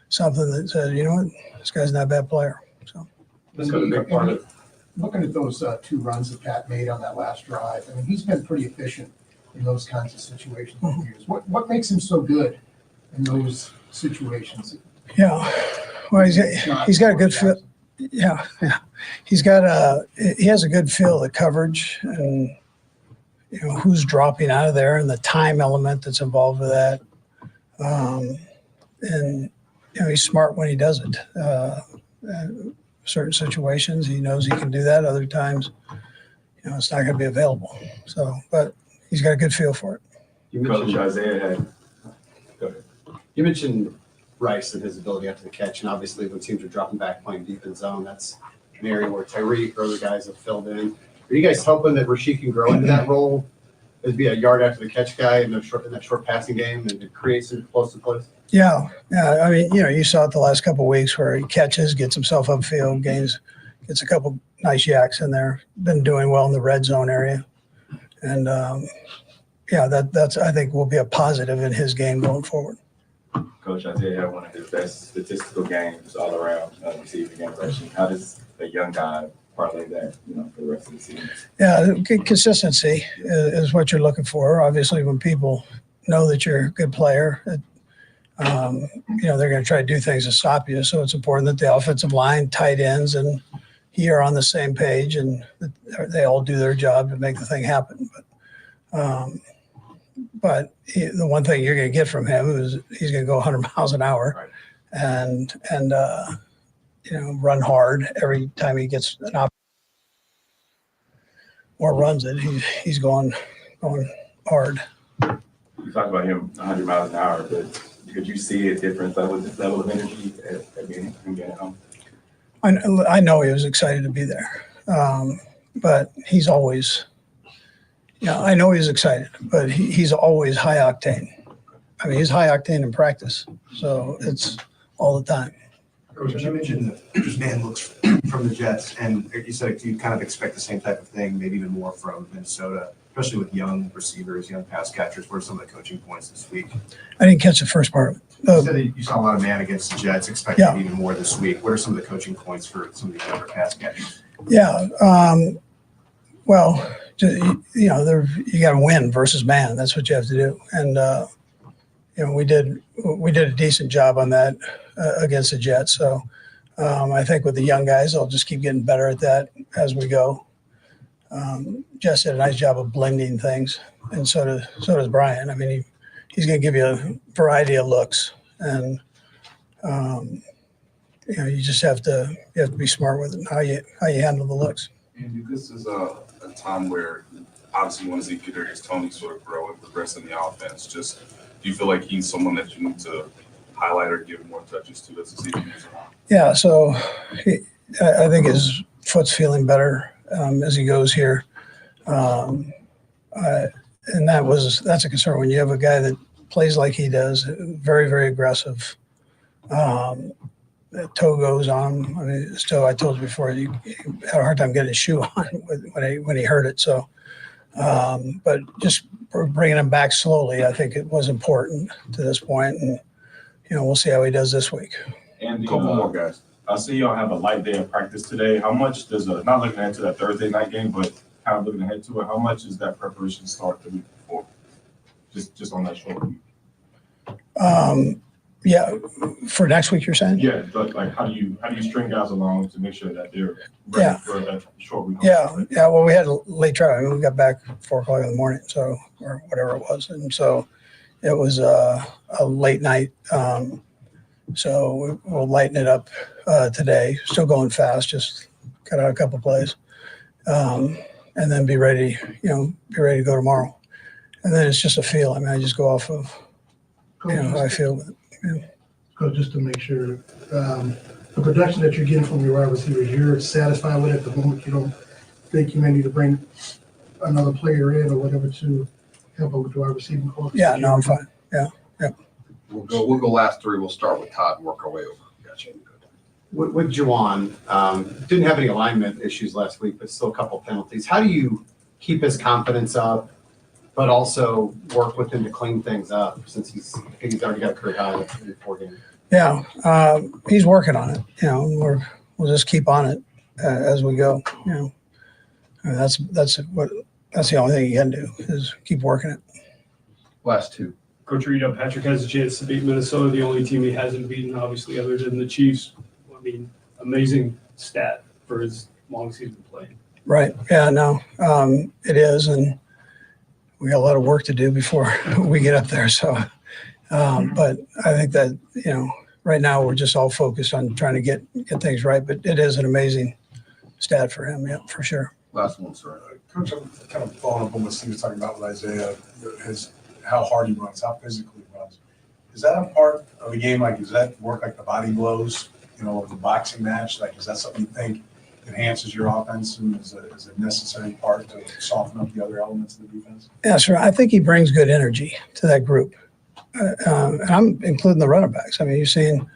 something that says, you know what, this guy's not a bad player. So That's going to be a part of it. Looking at those 2 runs that Pat made on that last drive, I mean, he's been pretty efficient in those kinds of situations over the years. What makes him so good in those situations? Yeah, well, he's got a good feel. Yeah, he has a good feel of the coverage and who's dropping out of there and the time element that's involved with that. And he's smart when he does it. Certain situations, he knows he can do that. Other times, it's not going to be available. So, but he's got a good feel for it. Coach Isaiah You mentioned Rice and his ability after the catch, and obviously when teams are dropping back playing deep in zone, that's an area where Tyreek or other guys have filled in. Are you guys hoping that Rasheed can grow into that role, as be a yard after the catch guy in that short passing game and to create some explosive plays? Yeah. I mean, you saw it the last couple of weeks where he catches, gets himself upfield, gets a couple nice yaks in there. Been doing well in the red zone area, and that's I think will be a positive in his game going forward. Coach Isaiah had one of his best statistical games all around receiving game rushing. How does a young guy parlay that, for the rest of the season? Yeah, consistency is what you're looking for. Obviously, when people know that you're a good player, they're going to try to do things to stop you. So it's important that the offensive line, tight ends, and he are on the same page, and they all do their job to make the thing happen. But the one thing you're going to get from him is he's going to go 100 miles an hour, right, and run hard every time he gets an opportunity or runs it. He's going hard. You talked about him 100 miles an hour, but could you see a difference with this level of energy at being at home? I know he was excited to be there, but he's always. Yeah, I know he's excited, but he's always high octane. I mean, he's high octane in practice, so it's all the time. Coach, you mentioned that his man looks from the Jets, and you said you kind of expect the same type of thing, maybe even more from Minnesota, especially with young receivers, young pass catchers. What are some of the coaching points this week? I didn't catch the first part. You said that you saw a lot of man against the Jets, expecting even more this week. What are some of the coaching points for some of these younger pass catchers? Yeah, well, you got to win versus man. That's what you have to do. And, we did a decent job on that against the Jets. So I think with the young guys, I'll just keep getting better at that as we go. Jess did a nice job of blending things, and so does Brian. I mean, he's going to give you a variety of looks, and you just have to be smart with it, how you handle the looks. Andy, this is a time where obviously you want to see Kadarius Toney sort of grow and progress in the offense. Just do you feel like he's someone that you need to highlight or give more touches to as the season goes on? Yeah, so I think his foot's feeling better as he goes here, and that's a concern when you have a guy that plays like he does, very, very aggressive. The toe goes on. I mean, his toe, I told you before, he had a hard time getting his shoe on when he hurt it. So, but just bringing him back slowly, I think it was important to this point, and we'll see how he does this week. And a couple more guys. I see y'all have a light day of practice today. How much does not looking ahead to that Thursday night game, but kind of looking ahead to it? How much does that preparation start the week before? Just on that short week. Yeah, for next week, you're saying? Yeah, but like how do you string guys along to make sure that they're ready for that short week? Yeah. Well, we had a late travel. I mean, we got back 4:00 in the morning, so or whatever it was, and so it was a late night. So we'll lighten it up today. Still going fast, just cut out a couple plays. And then be ready to go tomorrow. And then it's just a feel. I mean, I just go off of, how I feel with it. Yeah. Coach, just to make sure, the production that you're getting from your wide receivers, you're satisfied with it at the moment. You don't think you may need to bring another player in or whatever to help with the wide receiving core? Yeah, no, I'm fine. Yeah. We'll go last three. We'll start with Todd and work our way over. Gotcha. With Juwan, didn't have any alignment issues last week, but still a couple penalties. How do you keep his confidence up, but also work with him to clean things up since he's already got a career high in 4 games? Yeah, he's working on it. We'll just keep on it as we go. I mean, that's the only thing you can do is keep working it. Last two. Coach Reid, Patrick has a chance to beat Minnesota, the only team he hasn't beaten, obviously, other than the Chiefs. I mean, amazing stat for as long as he's been playing. Right. Yeah, no, it is. And we got a lot of work to do before we get up there. So, but I think that, right now we're just all focused on trying to get things right. But it is an amazing stat for him. Yeah, for sure. Last one, sir. Coach, I'm kind of following up on what Steve was talking about with Isaiah, how hard he runs, how physically he runs. Is that a part of the game? Like, does that work like the body blows, of the boxing match? Like, is that something you think enhances your offense and is a necessary part to soften up the other elements of the defense? Yeah, sure. I think he brings good energy to that group. And I'm including the running backs. I mean, you've seen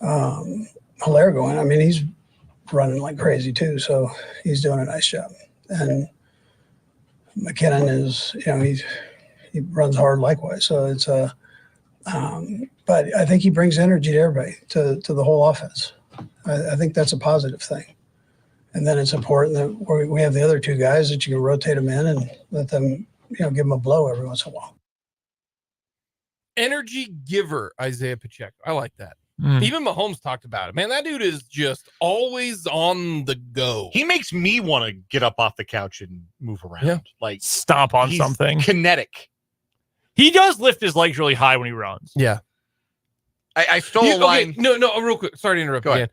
Hilaire going. I mean, he's running like crazy too, so he's doing a nice job. And McKinnon is, he runs hard likewise. So it's but I think he brings energy to everybody, to the whole offense. I think that's a positive thing. And then it's important that we have the other two guys that you can rotate them in and let them, give them a blow every once in a while. Energy giver, Isaiah Pacheco. I like that. Mm. Even Mahomes talked about it. Man, that dude is just always on the go. He makes me want to get up off the couch and move around. Yeah. Like stomp on he's something. Kinetic. He does lift his legs really high when he runs. Yeah. I stole a line. Okay, no, real quick. Sorry to interrupt Go again.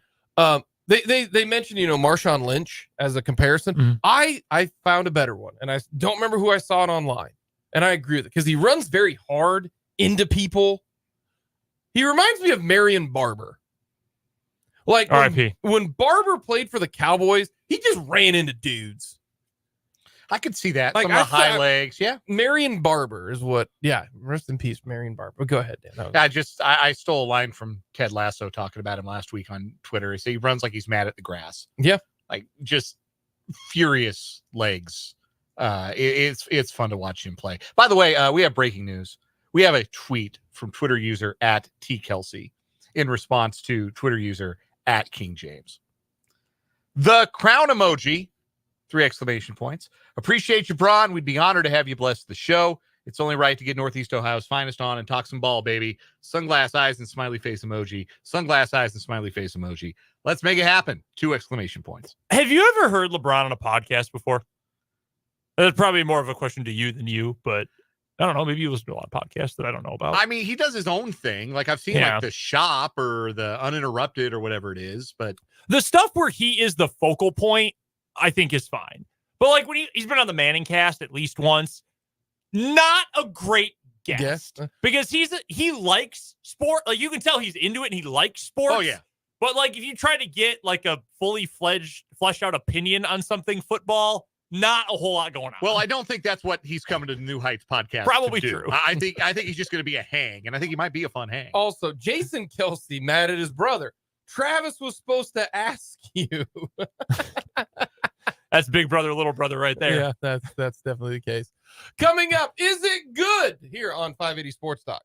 They mentioned, Marshawn Lynch as a comparison. Mhm. I found a better one, and I don't remember who I saw it online. And I agree with it because he runs very hard into people. He reminds me of Marion Barber. Like when Barber played for the Cowboys, he just ran into dudes. I could see that. Like Some of the high legs. Yeah. Marion Barber is what. Yeah. Rest in peace, Marion Barber. Go ahead, Dan. I stole a line from Ted Lasso talking about him last week on Twitter. He said he runs like he's mad at the grass. Yeah. Like just furious legs. It's fun to watch him play. By the way, we have breaking news. We have a tweet from Twitter user @TKelsey in response to Twitter user @KingJames. The crown emoji, 3 exclamation points. Appreciate you, Braun. We'd be honored to have you bless the show. It's only right to get Northeast Ohio's finest on and talk some ball, baby. Sunglass eyes and smiley face emoji. Sunglass eyes and smiley face emoji. Let's make it happen. 2 exclamation points. Have you ever heard LeBron on a podcast before? That's probably more of a question to you than you, but I don't know. Maybe you listen to a lot of podcasts that I don't know about. I mean, he does his own thing. Like I've seen like the shop or the uninterrupted or whatever it is, but the stuff where he is the focal point, I think is fine. But like when he's been on the Manning cast at least once, not a great guest because he likes sport. Like you can tell he's into it and he likes sports. Oh yeah. But like if you try to get like a fully fleshed out opinion on something football, not a whole lot going on. Well, I don't think that's what he's coming to the New Heights podcast. Probably to do. true. I think he's just going to be a hang, and I think he might be a fun hang. Also, Jason Kelsey mad at his brother. Travis was supposed to ask you. That's big brother, little brother right there. Yeah, that's definitely the case. Coming up, is it good here on 580 Sports Talk?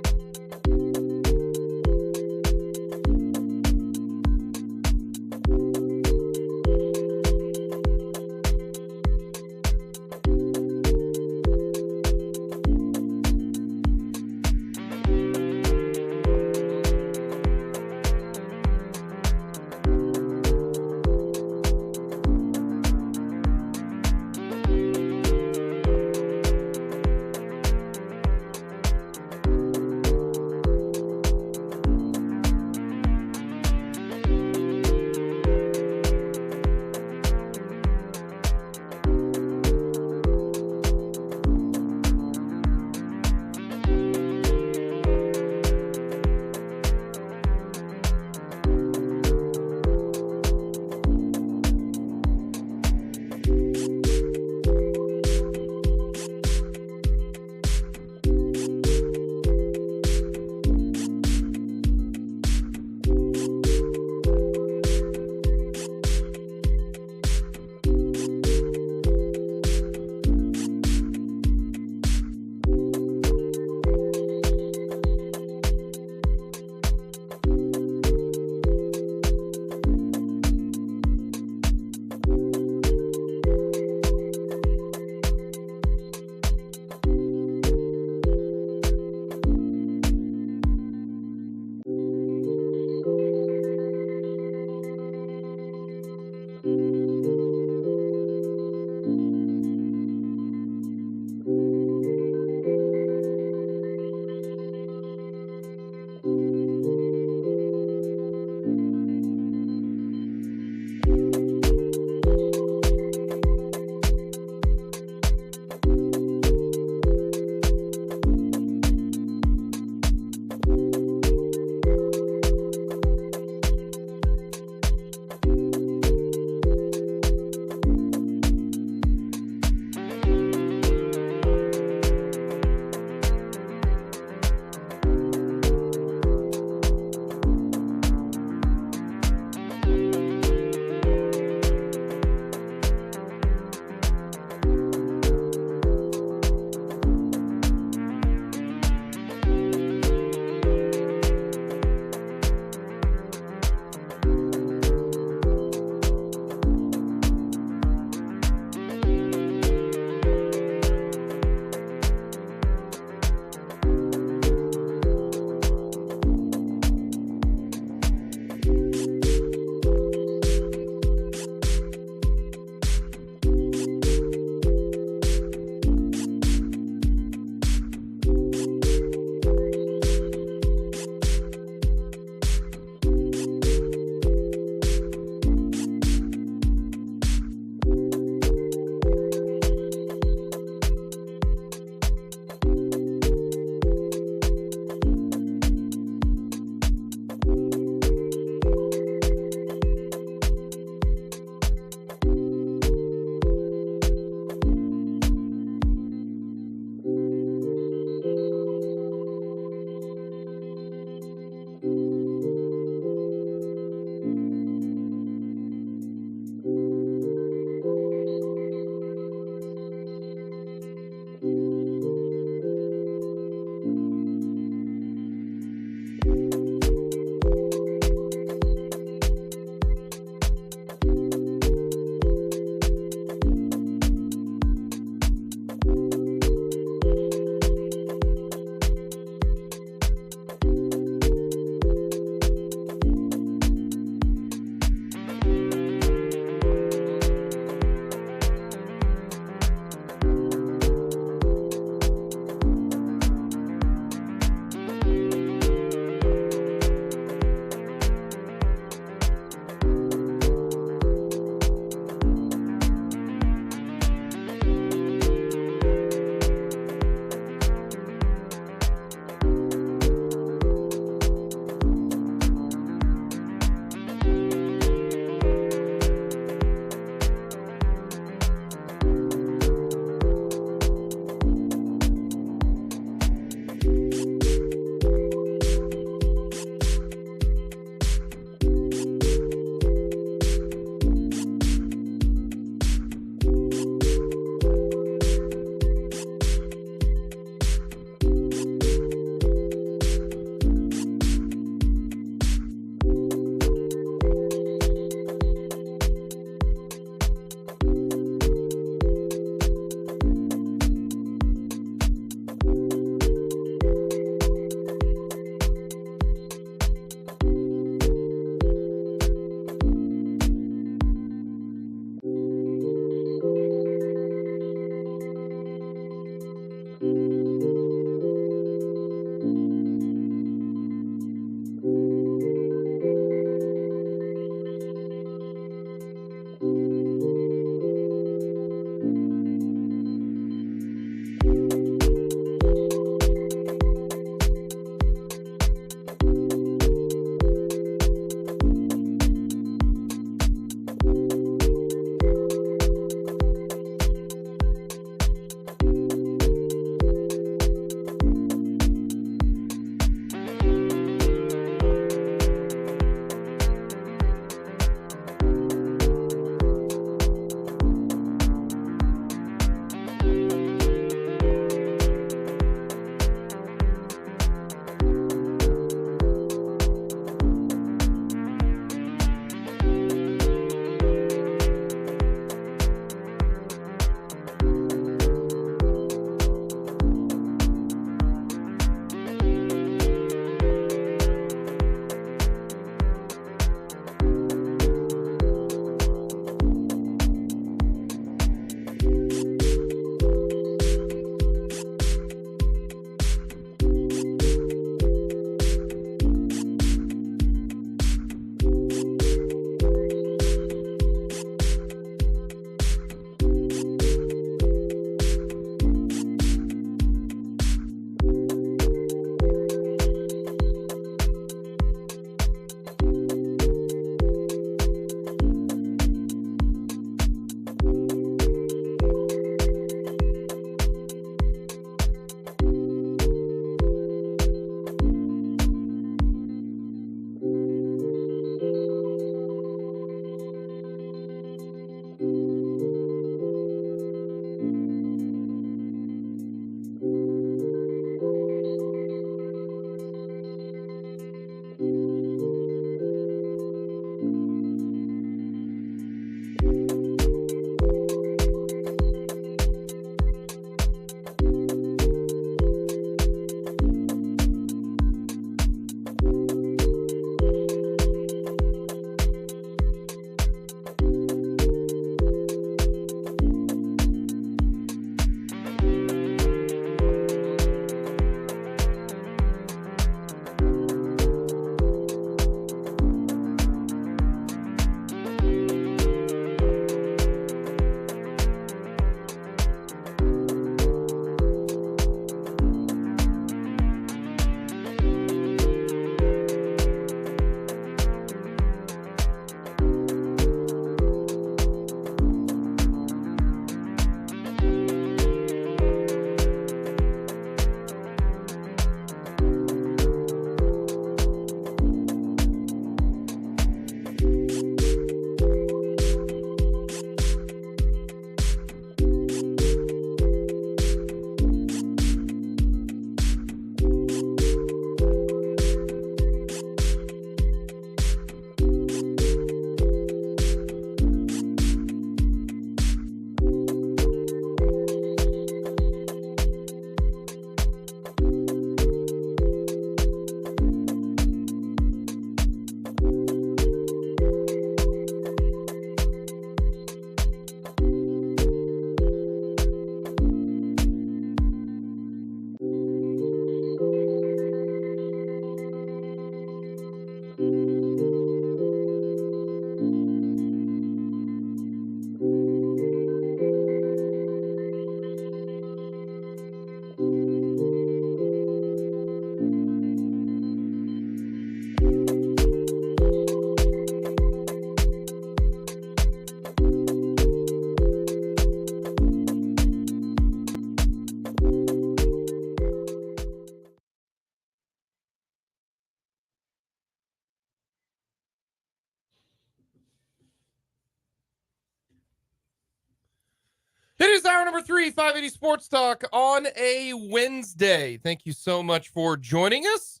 Hour 3, 580 Sports Talk on a Wednesday. Thank you so much for joining us.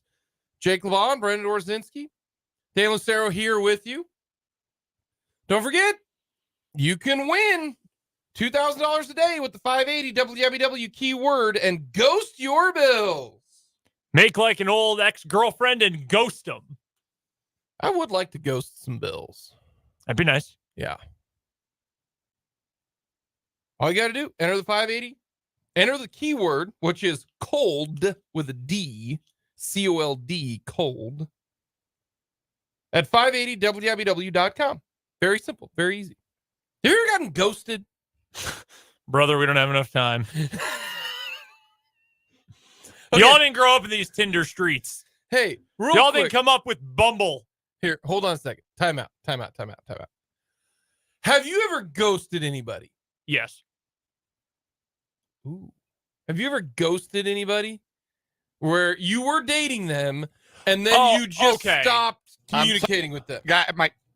Jake LeBon, Brendan Orzinski, Dan Lucero here with you. Don't forget, you can win $2,000 a day with the 580 WWW keyword and ghost your bills. Make like an old ex-girlfriend and ghost them. I would like to ghost some bills. That'd be nice. Yeah. All you got to do, enter the 580, enter the keyword, which is cold with a D, C-O-L-D, cold, at 580www.com. Very simple, very easy. Have you ever gotten ghosted? Brother, we don't have enough time. Okay. Y'all didn't grow up in these Tinder streets. Hey, y'all didn't come up with Bumble. Here, hold on a second. Time out. Have you ever ghosted anybody? Yes. Ooh. Have you ever ghosted anybody where you were dating them and then you just stopped communicating with them? Guy,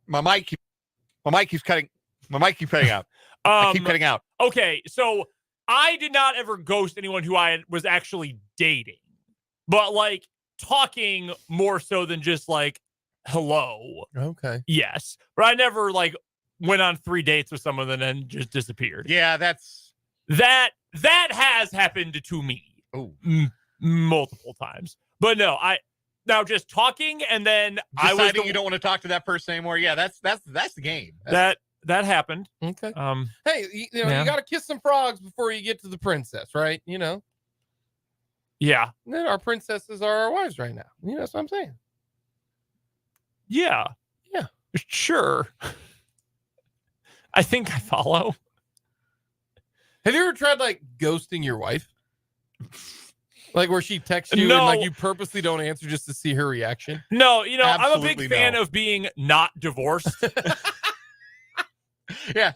my mic keeps cutting. My mic keeps cutting out. I keep cutting out. Okay, so I did not ever ghost anyone who I was actually dating, but like talking more so than just like hello. Okay. Yes, but I never like went on 3 dates with someone and then just disappeared. Yeah, that has happened to me. Oh, multiple times. But no, now just talking and then deciding you don't want to talk to that person anymore. Yeah, that's the game. That happened. Okay. Hey, you got to kiss some frogs before you get to the princess, right? You know. Yeah. And then our princesses are our wives right now. You know, that's what I'm saying. Yeah. Yeah. Sure. I think I follow. Have you ever tried like ghosting your wife? Like where she texts you No. and like you purposely don't answer just to see her reaction? No, I'm a Absolutely big fan no. of being not divorced. Yeah,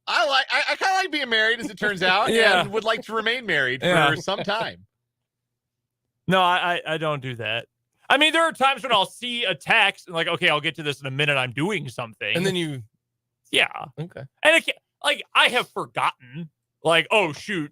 I kind of like being married, as it turns out, and would like to remain married for some time. No, I don't do that. I mean, there are times when I'll see a text and like, okay, I'll get to this in a minute. I'm doing something, And then you, yeah, okay. And I have forgotten. Like, oh shoot,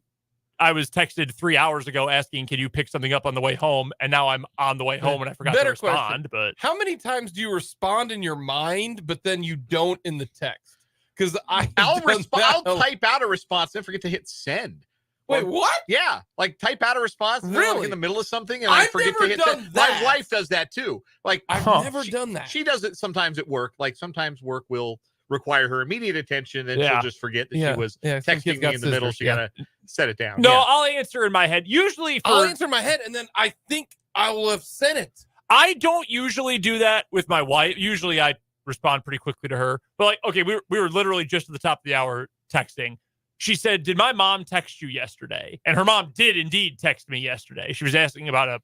I was texted 3 hours ago asking, can you pick something up on the way home? And now I'm on the way home and I forgot to respond. But how many times do you respond in your mind, but then you don't in the text? Because I'll type out a response and forget to hit send. Wait, what? Yeah, like type out a response and then, like, Really? in the middle of something and I forget to hit send. My wife does that too. Like I've never done that. She does it sometimes at work. Like sometimes work will require her immediate attention and she'll just forget that she was texting me in the middle. She gotta set it down. No, I'll answer in my head. Usually I'll answer in my head and then I think I will have sent it. I don't usually do that with my wife. Usually I respond pretty quickly to her. But like, okay, we were literally just at the top of the hour texting. She said, did my mom text you yesterday? And her mom did indeed text me yesterday. She was asking about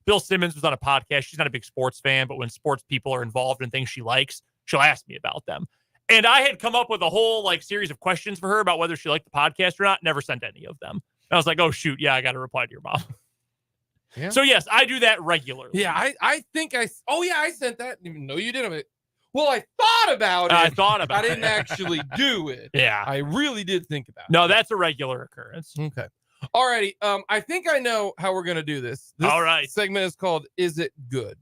Bill Simmons was on a podcast. She's not a big sports fan, but when sports people are involved in things she likes, she'll ask me about them. And I had come up with a whole like series of questions for her about whether she liked the podcast or not. Never sent any of them. And I was like, oh shoot, yeah, I got to reply to your mom. Yeah. So yes, I do that regularly. Yeah, I think I sent that. Even though you didn't. Well, I thought about it. I didn't actually do it. Yeah. I really did think about it. No, that's a regular occurrence. Okay. Alrighty. I think I know how we're gonna do this. All right. Segment is called Is It Good?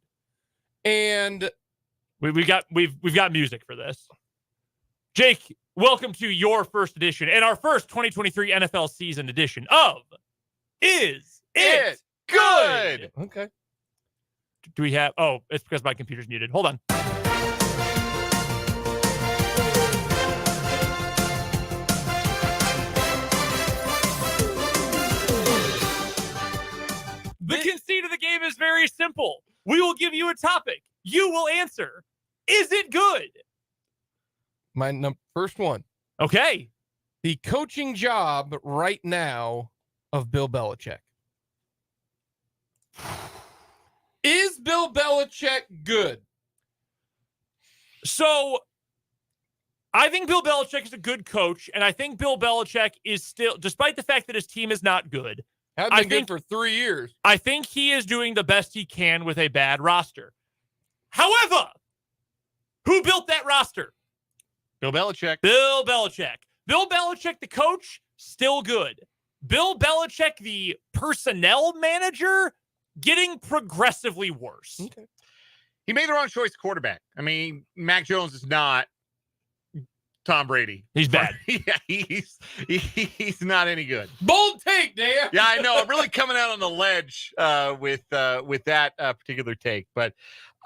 And we've got music for this. Jake, welcome to your first edition and our first 2023 NFL season edition of Is It Good? Okay. Do we have it's because my computer's muted. Hold on. The conceit of the game is very simple. We will give you a topic. You will answer. Is it good? My first one. Okay. The coaching job right now of Bill Belichick. Is Bill Belichick good? So I think Bill Belichick is a good coach, and I think Bill Belichick is still, despite the fact that his team is not good, Hasn't been good for 3 years. I think he is doing the best he can with a bad roster. However, who built that roster? Bill Belichick. Bill Belichick. Bill Belichick, the coach, still good. Bill Belichick, the personnel manager, getting progressively worse. Okay. He made the wrong choice quarterback. I mean, Mac Jones is not Tom Brady. He's bad. Yeah, he's not any good. Bold take, Dan. Yeah, I know. I'm really coming out on the ledge with that particular take. But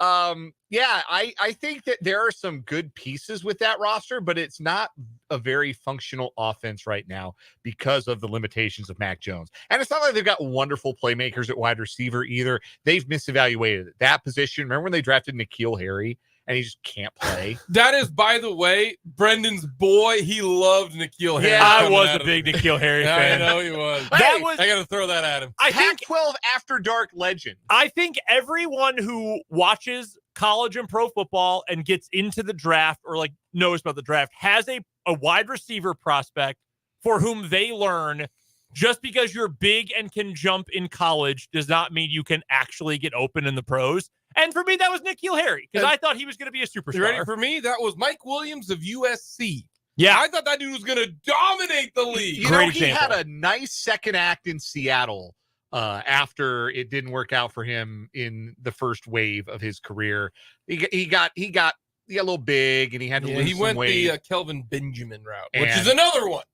yeah, I think that there are some good pieces with that roster, but it's not a very functional offense right now because of the limitations of Mac Jones. And it's not like they've got wonderful playmakers at wide receiver either. They've misevaluated that position. Remember when they drafted N'Keal Harry? And he just can't play. That is, by the way, Brendan's boy. He loved N'Keal Harry. Yeah, I was a big N'Keal Harry fan. I know he was. I got to throw that at him. I think Pac-12 After Dark legend. I think everyone who watches college and pro football and gets into the draft or like knows about the draft has a wide receiver prospect for whom they learn just because you're big and can jump in college does not mean you can actually get open in the pros. And for me, that was N'Keal Harry because I thought he was going to be a superstar. You ready for me? That was Mike Williams of USC. Yeah. I thought that dude was going to dominate the league. You know, he had a nice second act in Seattle after it didn't work out for him in the first wave of his career. He got a little big and he had to lose he some went weight. the Kelvin Benjamin route, which is another one.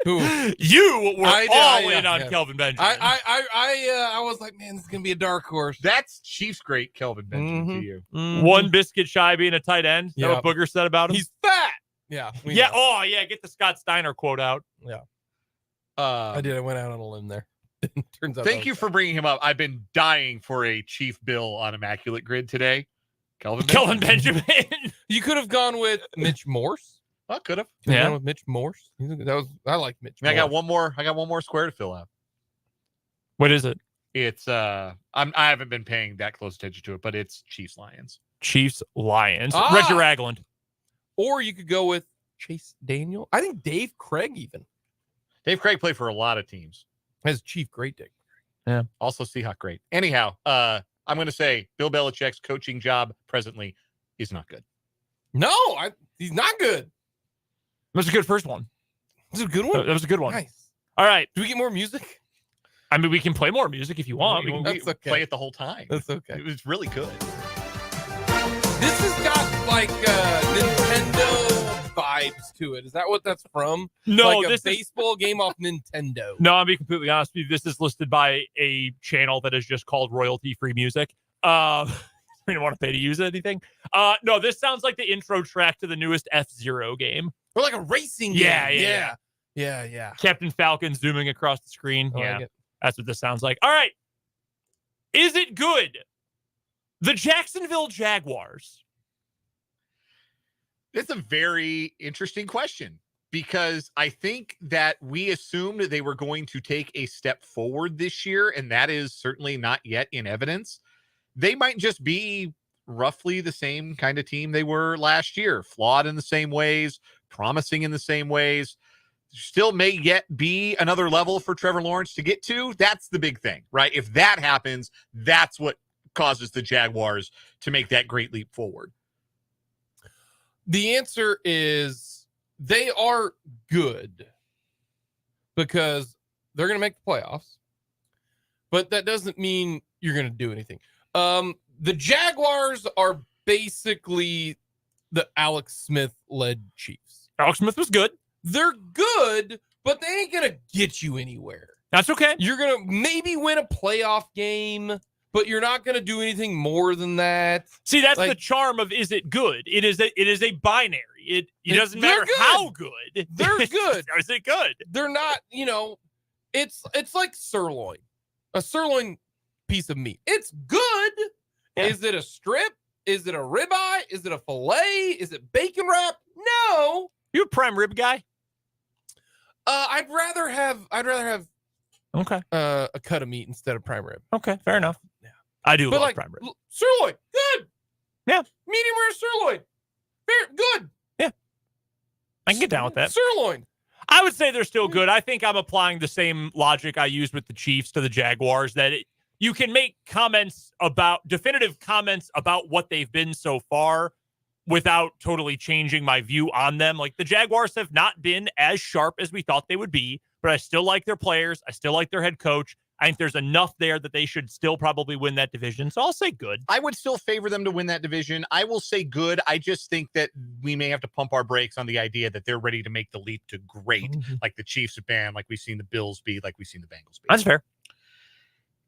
Who you were all in on Kelvin Benjamin. I was like, man, this is gonna be a dark horse. That's Chiefs great Kelvin Benjamin to you. One biscuit shy being a tight end. Is that what Booger said about him? He's fat. Yeah. Yeah. Oh, yeah. Get the Scott Steiner quote out. Yeah. I did. I went out on a limb there. Turns out. Thank you for bringing him up. I've been dying for a Chief Bill on Immaculate Grid today. Kelvin Benjamin. You could have gone with Mitch Morse. I could have. Yeah, with Mitch Morse. I like Mitch. I got one more square to fill out. What is it? It's I haven't been paying that close attention to it, but it's Chiefs Lions. Chiefs Lions. Reggie Ragland. Or you could go with Chase Daniel. I think Dave Craig even. Dave Craig played for a lot of teams. As Chief Great Dick. Yeah. Also Seahawk great. Anyhow, I'm going to say Bill Belichick's coaching job presently is not good. No, he's not good. That was a good first one. That was a good one. That was a good one. Nice. All right. Do we get more music? I mean, we can play more music if you want. We can play it the whole time. That's okay. It was really good. This has got like Nintendo vibes to it. Is that what that's from? No, like this a baseball game off Nintendo. No, I'll be completely honest with you. This is listed by a channel that is just called royalty-free music. We don't want to pay to use anything. No, this sounds like the intro track to the newest F-Zero game. Or like a racing game. Yeah. Captain Falcon zooming across the screen. Like it. That's what this sounds like. All right. Is it good? The Jacksonville Jaguars. It's a very interesting question because I think that we assumed they were going to take a step forward this year, and that is certainly not yet in evidence. They might just be roughly the same kind of team they were last year, flawed in the same ways, promising in the same ways. Still may yet be another level for Trevor Lawrence to get to. That's the big thing, right? If that happens, that's what causes the Jaguars to make that great leap forward. The answer is they are good because they're going to make the playoffs, but that doesn't mean you're going to do anything. The Jaguars are basically the Alex Smith-led Chiefs. Alex Smith was good. They're good, but they ain't going to get you anywhere. That's okay. You're going to maybe win a playoff game, but you're not going to do anything more than that. See, that's the charm of is it good? It is a binary. It doesn't matter how good. They're good. Is it good? They're not, it's like sirloin. A sirloin piece of meat. It's good. Yeah. Is it a strip? Is it a ribeye? Is it a fillet? Is it bacon wrap? No. You a prime rib guy? I'd rather have okay a cut of meat instead of prime rib. Okay, fair enough. Yeah, I do love prime rib. Sirloin, good. Yeah, medium rare sirloin, very good. Yeah, I can get down with that. Sirloin. I would say they're still good. I think I'm applying the same logic I used with the Chiefs to the Jaguars, that you can make definitive comments about what they've been so far without totally changing my view on them. Like, the Jaguars have not been as sharp as we thought they would be, but I still like their players. I still like their head coach. I think there's enough there that they should still probably win that division. So I'll say good. I would still favor them to win that division. I will say good. I just think that we may have to pump our brakes on the idea that they're ready to make the leap to great, like the Chiefs have been, like we've seen the Bills be, like we've seen the Bengals be. That's fair.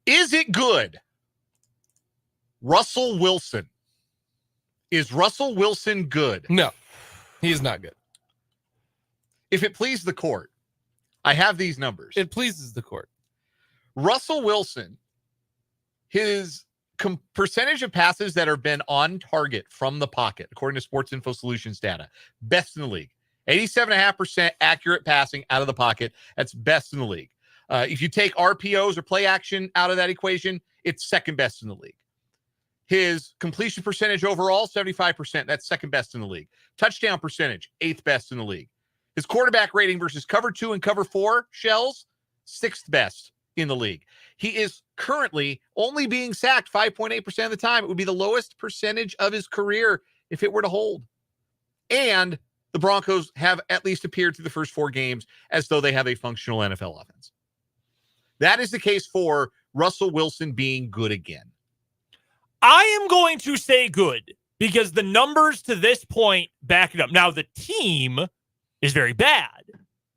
Is it good? Russell Wilson. Is Russell Wilson good? No, he is not good. If it pleases the court, I have these numbers. It pleases the court. Russell Wilson, his percentage of passes that have been on target from the pocket, according to Sports Info Solutions data, best in the league. 87.5% accurate passing out of the pocket. That's best in the league. If you take RPOs or play action out of that equation, it's second best in the league. His completion percentage overall, 75%. That's second best in the league. Touchdown percentage, 8th best in the league. His quarterback rating versus cover 2 and cover 4 shells, 6th best in the league. He is currently only being sacked 5.8% of the time. It would be the lowest percentage of his career if it were to hold. And the Broncos have at least appeared through the first 4 games as though they have a functional NFL offense. That is the case for Russell Wilson being good again. I am going to say good because the numbers to this point back it up. Now, the team is very bad.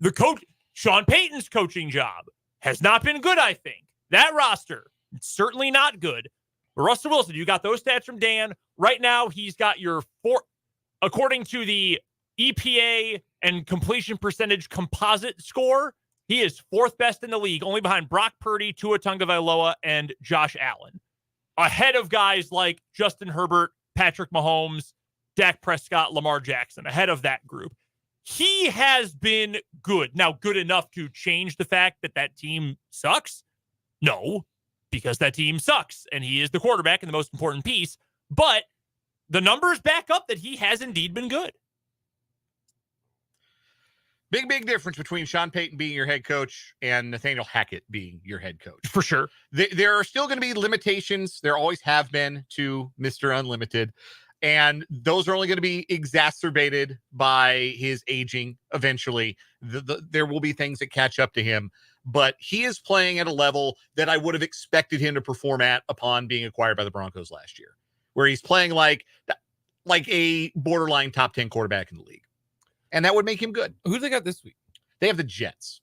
The coach, Sean Payton's coaching job has not been good, I think. That roster, certainly not good. But Russell Wilson, you got those stats from Dan. Right now, he's got your 4, according to the EPA and completion percentage composite score, he is 4th best in the league, only behind Brock Purdy, Tua Tagovailoa, and Josh Allen. Ahead of guys like Justin Herbert, Patrick Mahomes, Dak Prescott, Lamar Jackson, ahead of that group. He has been good. Now, good enough to change the fact that that team sucks? No, because that team sucks, and he is the quarterback and the most important piece. But the numbers back up that he has indeed been good. Big difference between Sean Payton being your head coach and Nathaniel Hackett being your head coach. For sure. There are still going to be limitations. There always have been to Mr. Unlimited. And those are only going to be exacerbated by his aging eventually. There will be things that catch up to him. But he is playing at a level that I would have expected him to perform at upon being acquired by the Broncos last year, where he's playing like a borderline top 10 quarterback in the league. And that would make him good. Who do they got this week? They have the Jets.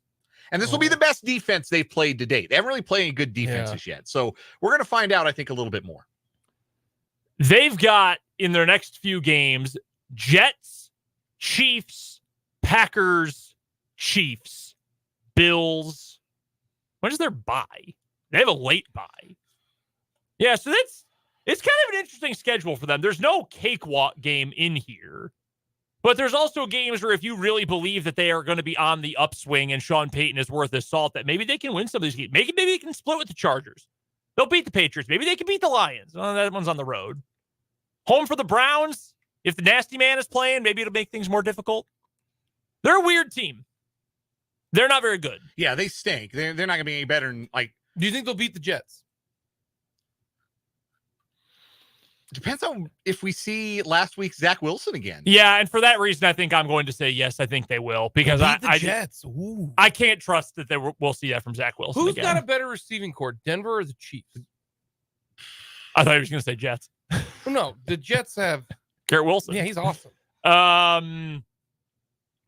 And this will be the best defense they've played to date. They haven't really played any good defenses yet. So we're going to find out, I think, a little bit more. They've got, in their next few games, Jets, Chiefs, Packers, Chiefs, Bills. When is their bye? They have a late bye. Yeah, so it's kind of an interesting schedule for them. There's no cakewalk game in here. But there's also games where if you really believe that they are going to be on the upswing and Sean Payton is worth his salt, that maybe they can win some of these games. Maybe they can split with the Chargers. They'll beat the Patriots. Maybe they can beat the Lions. Well, that one's on the road. Home for the Browns. If the nasty man is playing, maybe it'll make things more difficult. They're a weird team. They're not very good. Yeah, they stink. They're not going to be any better than, like... Do you think they'll beat the Jets? Depends on if we see last week's Zach Wilson again. Yeah, and for that reason, I think I'm going to say yes. I think they will because Jets. Ooh. I can't trust that we'll see that from Zach Wilson. Who's again. got a better receiving core, Denver or the Chiefs? I thought he was going to say Jets. No, the Jets have Garrett Wilson. Yeah, he's awesome. And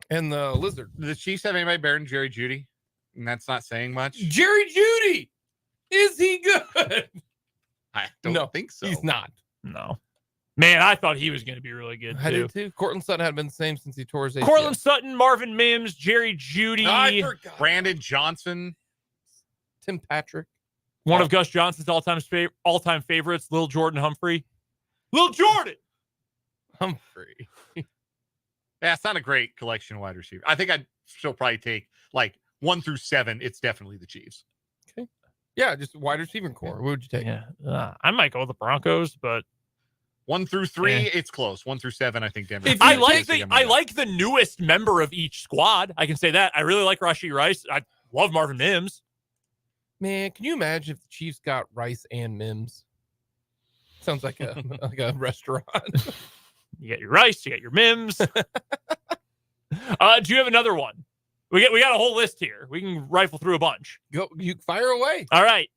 the Lizard. The Chiefs have anybody better than Jerry Jeudy? And that's not saying much. Jerry Jeudy, is he good? I don't think so. He's not. No. Man, I thought he was going to be really good, too. I did, too. Cortland Sutton had been the same since he tore his ACL. Cortland Sutton, Marvin Mims, Jerry Jeudy. I forgot. Brandon Johnson. Tim Patrick. One of Gus Johnson's all-time favorites, Lil Jordan Humphrey. Lil Jordan! Humphrey. Yeah, it's not a great collection of wide receiver. I think I'd still probably take, 1 through 7. It's definitely the Chiefs. Okay. Yeah, just wide receiving core. What would you take? Yeah. I might go with the Broncos, but 1 through 3, it's close. 1 through 7, I think Denver. I like the newest member of each squad. I can say that. I really like Rashee Rice. I love Marvin Mims. Man, can you imagine if the Chiefs got Rice and Mims? Sounds like a restaurant. You got your rice. You got your Mims. Do you have another one? We got a whole list here. We can rifle through a bunch. Go, you fire away. All right.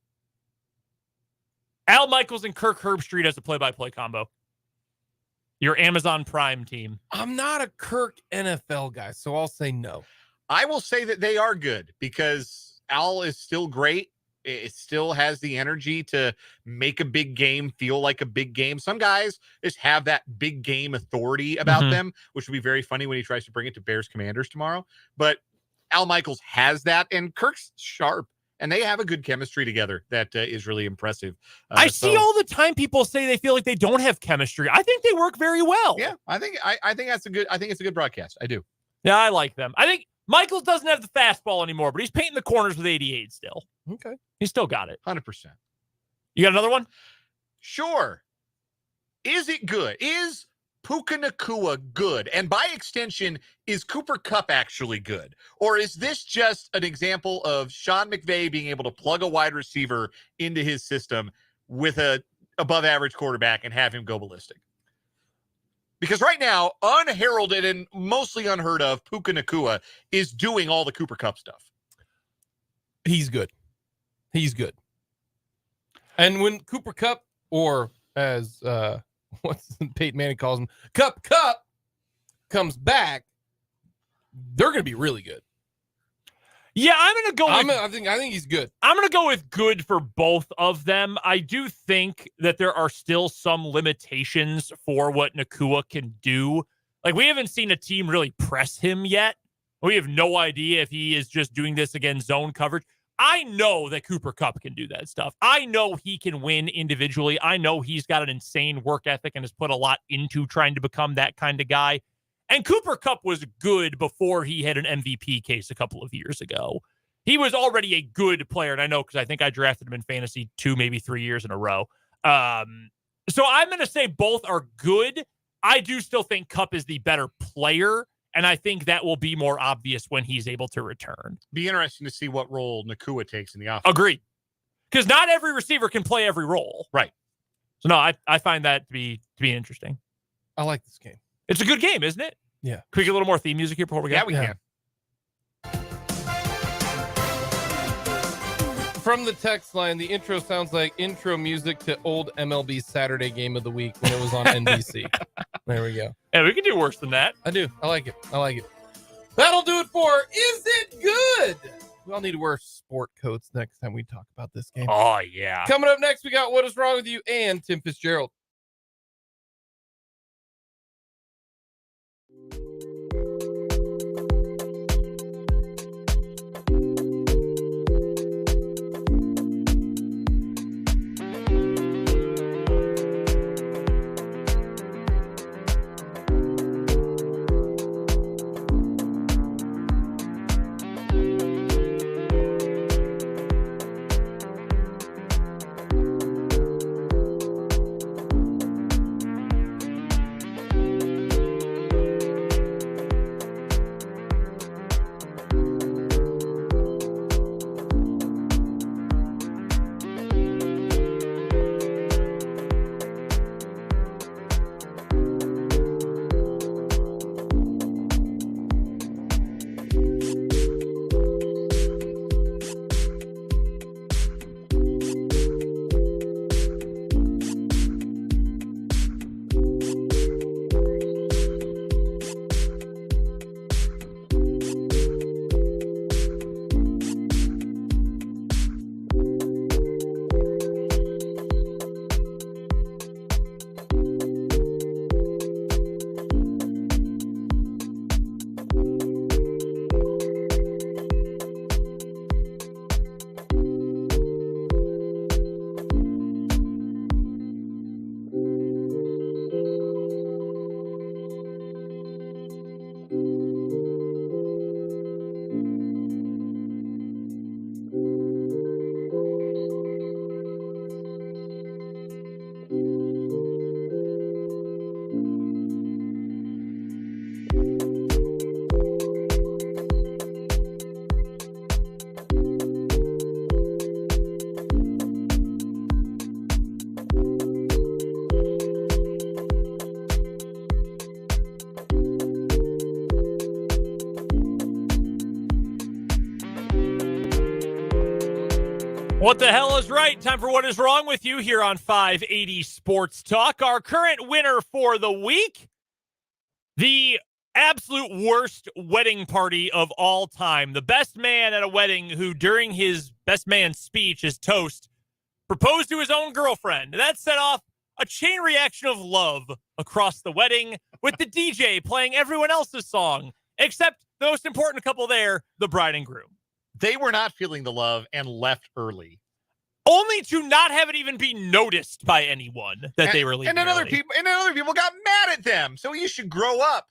Al Michaels and Kirk Herbstreit as a play-by-play combo. Your Amazon Prime team. I'm not a Kirk NFL guy, so I'll say no. I will say that they are good because Al is still great. It still has the energy to make a big game feel like a big game. Some guys just have that big game authority about them, which would be very funny when he tries to bring it to Bears Commanders tomorrow. But Al Michaels has that, and Kirk's sharp, and they have a good chemistry together that is really impressive. I see all the time people say they feel like they don't have chemistry. I think they work very well. Yeah, I think that's a good. I think it's a good broadcast. I do. Yeah, I like them. I think Michaels doesn't have the fastball anymore, but he's painting the corners with 88 still. Okay. He's still got it. 100%. You got another one? Sure. Is it good? Is Puka Nacua good? And by extension, is Cooper Kupp actually good? Or is this just an example of Sean McVay being able to plug a wide receiver into his system with a above average quarterback and have him go ballistic? Because right now, unheralded and mostly unheard of, Puka Nacua is doing all the Cooper Kupp stuff. He's good. He's good. And when Cooper Kupp, or as what's Peyton Manning calls him, Kupp comes back, they're going to be really good. Yeah, I'm going to go I think he's good. I'm going to go with good for both of them. I do think that there are still some limitations for what Nacua can do. Like, we haven't seen a team really press him yet. We have no idea if he is just doing this against zone coverage. I know that Cooper Kupp can do that stuff. I know he can win individually. I know he's got an insane work ethic and has put a lot into trying to become that kind of guy. And Cooper Kupp was good before he had an MVP case a couple of years ago. He was already a good player, and I know because I think I drafted him in fantasy 2, maybe 3 years in a row. So I'm going to say both are good. I do still think Kupp is the better player, and I think that will be more obvious when he's able to return. Be interesting to see what role Nacua takes in the offense. Agreed. Because not every receiver can play every role. Right. So, no, I find that to be interesting. I like this game. It's a good game, isn't it? Yeah. Can we get a little more theme music here before we go? Yeah, we can. From the text line, the intro sounds like intro music to old MLB Saturday Game of the Week when it was on NBC. There we go. Yeah, we can do worse than that. I do. I like it. That'll do it for Is It Good? We all need to wear sport coats next time we talk about this game. Oh, yeah. Coming up next, we got What Is Wrong With You and Tim Fitzgerald. What the hell is right? Time for What is Wrong with You here on 580 Sports Talk. Our current winner for the week, the absolute worst wedding party of all time. The best man at a wedding who, during his best man speech, his toast, proposed to his own girlfriend. That set off a chain reaction of love across the wedding, with the DJ playing everyone else's song, except the most important couple there, the bride and groom. They were not feeling the love and left early. Only to not have it even be noticed by anyone that they were leaving. And then other people got mad at them. So you should grow up.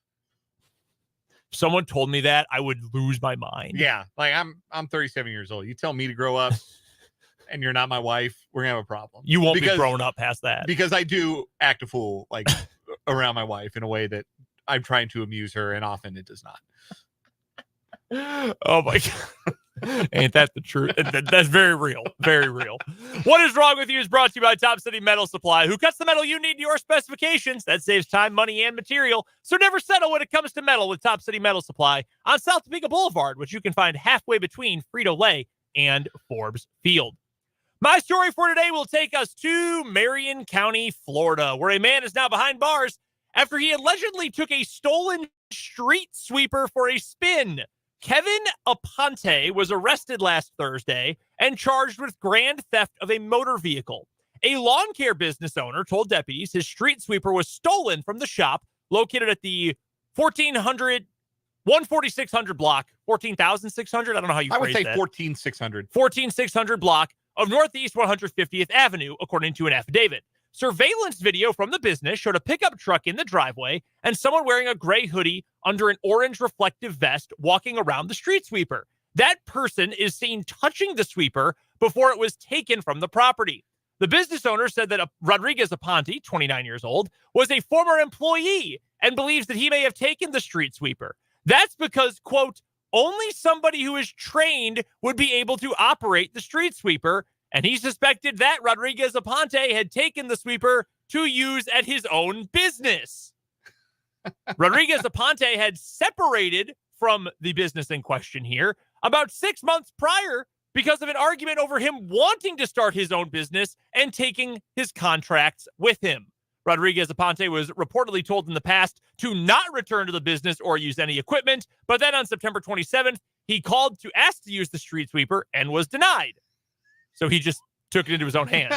If someone told me that, I would lose my mind. Yeah, like I'm 37 years old. You tell me to grow up and you're not my wife, we're gonna have a problem. You won't be grown up past that. Because I do act a fool like around my wife in a way that I'm trying to amuse her, and often it does not. Oh my God. Ain't that the truth? That's very real. Very real. What is Wrong with You is brought to you by Top City Metal Supply, who cuts the metal you need to your specifications. That saves time, money, and material. So never settle when it comes to metal with Top City Metal Supply on South Topeka Boulevard, which you can find halfway between Frito-Lay and Forbes Field. My story for today will take us to Marion County, Florida, where a man is now behind bars after he allegedly took a stolen street sweeper for a spin. Kevin Aponte was arrested last Thursday and charged with grand theft of a motor vehicle. A lawn care business owner told deputies his street sweeper was stolen from the shop located at the 14600 block, 14,600. I don't know how you phrase that. I would say 14,600. 14,600 block of Northeast 150th Avenue, according to an affidavit. Surveillance video from the business showed a pickup truck in the driveway and someone wearing a gray hoodie under an orange reflective vest walking around the street sweeper. That person is seen touching the sweeper before it was taken from the property. The business owner said that Rodriguez Aponte, 29 years old, was a former employee and believes that he may have taken the street sweeper. That's because, quote, only somebody who is trained would be able to operate the street sweeper. And he suspected that Rodriguez Aponte had taken the sweeper to use at his own business. Rodriguez Aponte had separated from the business in question here about 6 months prior because of an argument over him wanting to start his own business and taking his contracts with him. Rodriguez Aponte was reportedly told in the past to not return to the business or use any equipment, but then on September 27th, he called to ask to use the street sweeper and was denied. So he just took it into his own hands.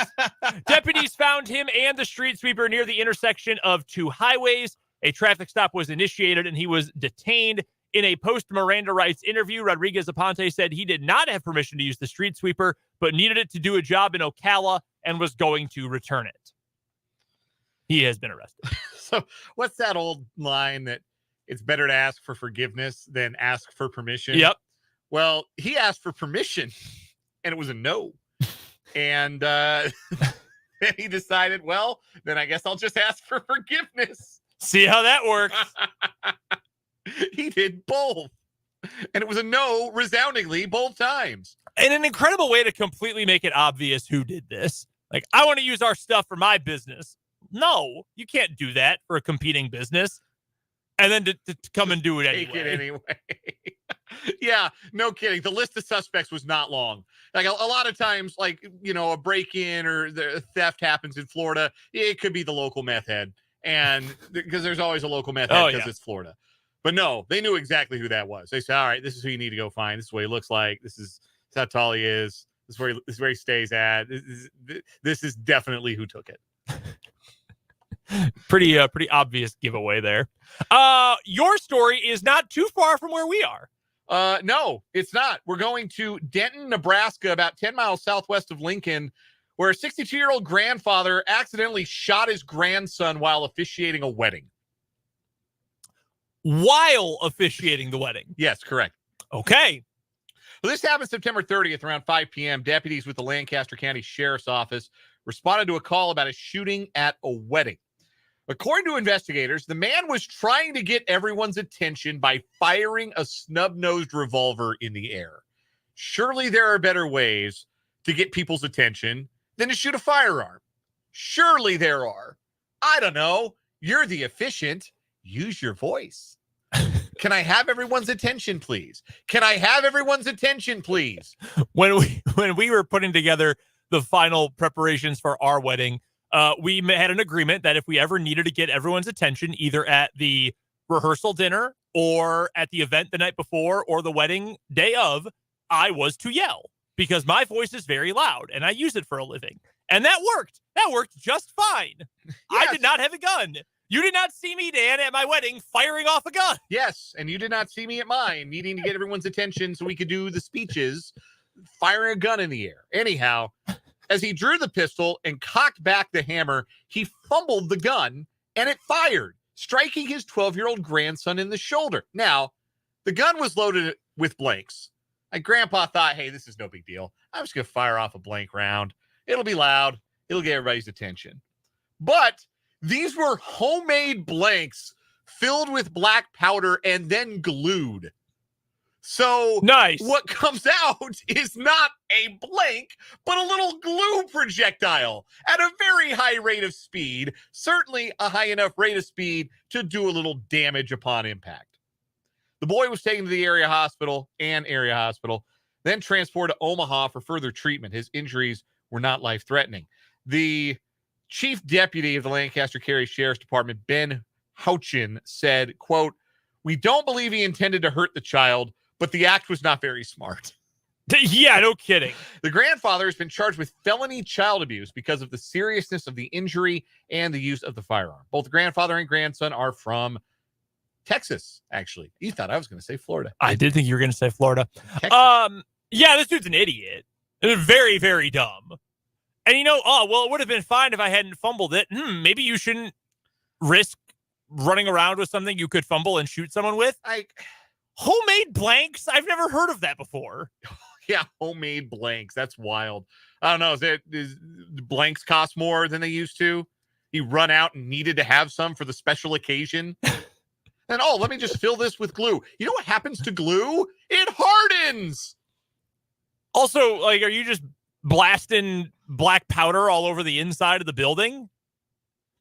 Deputies found him and the street sweeper near the intersection of two highways. A traffic stop was initiated and he was detained. In a post-Miranda rights interview, Rodriguez Aponte said he did not have permission to use the street sweeper, but needed it to do a job in Ocala and was going to return it. He has been arrested. So what's that old line that it's better to ask for forgiveness than ask for permission? Yep. Well, he asked for permission and it was a no. And he decided, well, then I guess I'll just ask for forgiveness. See how that works. He did both. And it was a no resoundingly both times. And an incredible way to completely make it obvious who did this. Like, I want to use our stuff for my business. No, you can't do that for a competing business. And then to come and do it anyway. Take it anyway. Yeah, no kidding. The list of suspects was not long. Like a lot of times, like, you know, a break-in or the theft happens in Florida. It could be the local meth head. And because there's always a local meth head because it's Florida. But no, they knew exactly who that was. They said, all right, this is who you need to go find. This is what he looks like. This is how tall he is. This is where he stays at. This is definitely who took it. Pretty obvious giveaway there. Your story is not too far from where we are. No, it's not. We're going to Denton, Nebraska, about 10 miles southwest of Lincoln, where a 62-year-old grandfather accidentally shot his grandson while officiating a wedding. While officiating the wedding? Yes, correct. Okay. Well, this happened September 30th around 5 p.m. Deputies with the Lancaster County Sheriff's Office responded to a call about a shooting at a wedding. According to investigators, the man was trying to get everyone's attention by firing a snub-nosed revolver in the air. Surely there are better ways to get people's attention than to shoot a firearm. Surely there are. I don't know. You're the efficient. Use your voice. Can I have everyone's attention, please? Can I have everyone's attention, please? When we were putting together the final preparations for our wedding, we had an agreement that if we ever needed to get everyone's attention, either at the rehearsal dinner or at the event the night before or the wedding day of, I was to yell because my voice is very loud and I use it for a living. And that worked. That worked just fine. Yes. I did not have a gun. You did not see me, Dan, at my wedding firing off a gun. Yes, and you did not see me at mine needing to get everyone's attention so we could do the speeches, firing a gun in the air. Anyhow, as he drew the pistol and cocked back the hammer, he fumbled the gun and it fired, striking his 12-year-old grandson in the shoulder. Now, the gun was loaded with blanks. My grandpa thought, hey, this is no big deal. I'm just going to fire off a blank round. It'll be loud. It'll get everybody's attention. But these were homemade blanks filled with black powder and then glued. So nice. What comes out is not a blank, but a little glue projectile at a very high rate of speed, certainly a high enough rate of speed to do a little damage upon impact. The boy was taken to the area hospital, then transported to Omaha for further treatment. His injuries were not life-threatening. The chief deputy of the Lancaster County Sheriff's Department, Ben Houchin, said, quote, "We don't believe he intended to hurt the child, but the act was not very smart." Yeah, no kidding. The grandfather has been charged with felony child abuse because of the seriousness of the injury and the use of the firearm. Both the grandfather and grandson are from Texas, actually. You thought I was going to say Florida. I did think you were going to say Florida. Yeah, this dude's an idiot. Very, very dumb. And it would have been fine if I hadn't fumbled it. Maybe you shouldn't risk running around with something you could fumble and shoot someone with. Homemade blanks? I've never heard of that before. Yeah, homemade blanks. That's wild. I don't know. Is blanks cost more than they used to? You run out and needed to have some for the special occasion. And let me just fill this with glue. You know what happens to glue? It hardens. Also, are you just blasting black powder all over the inside of the building?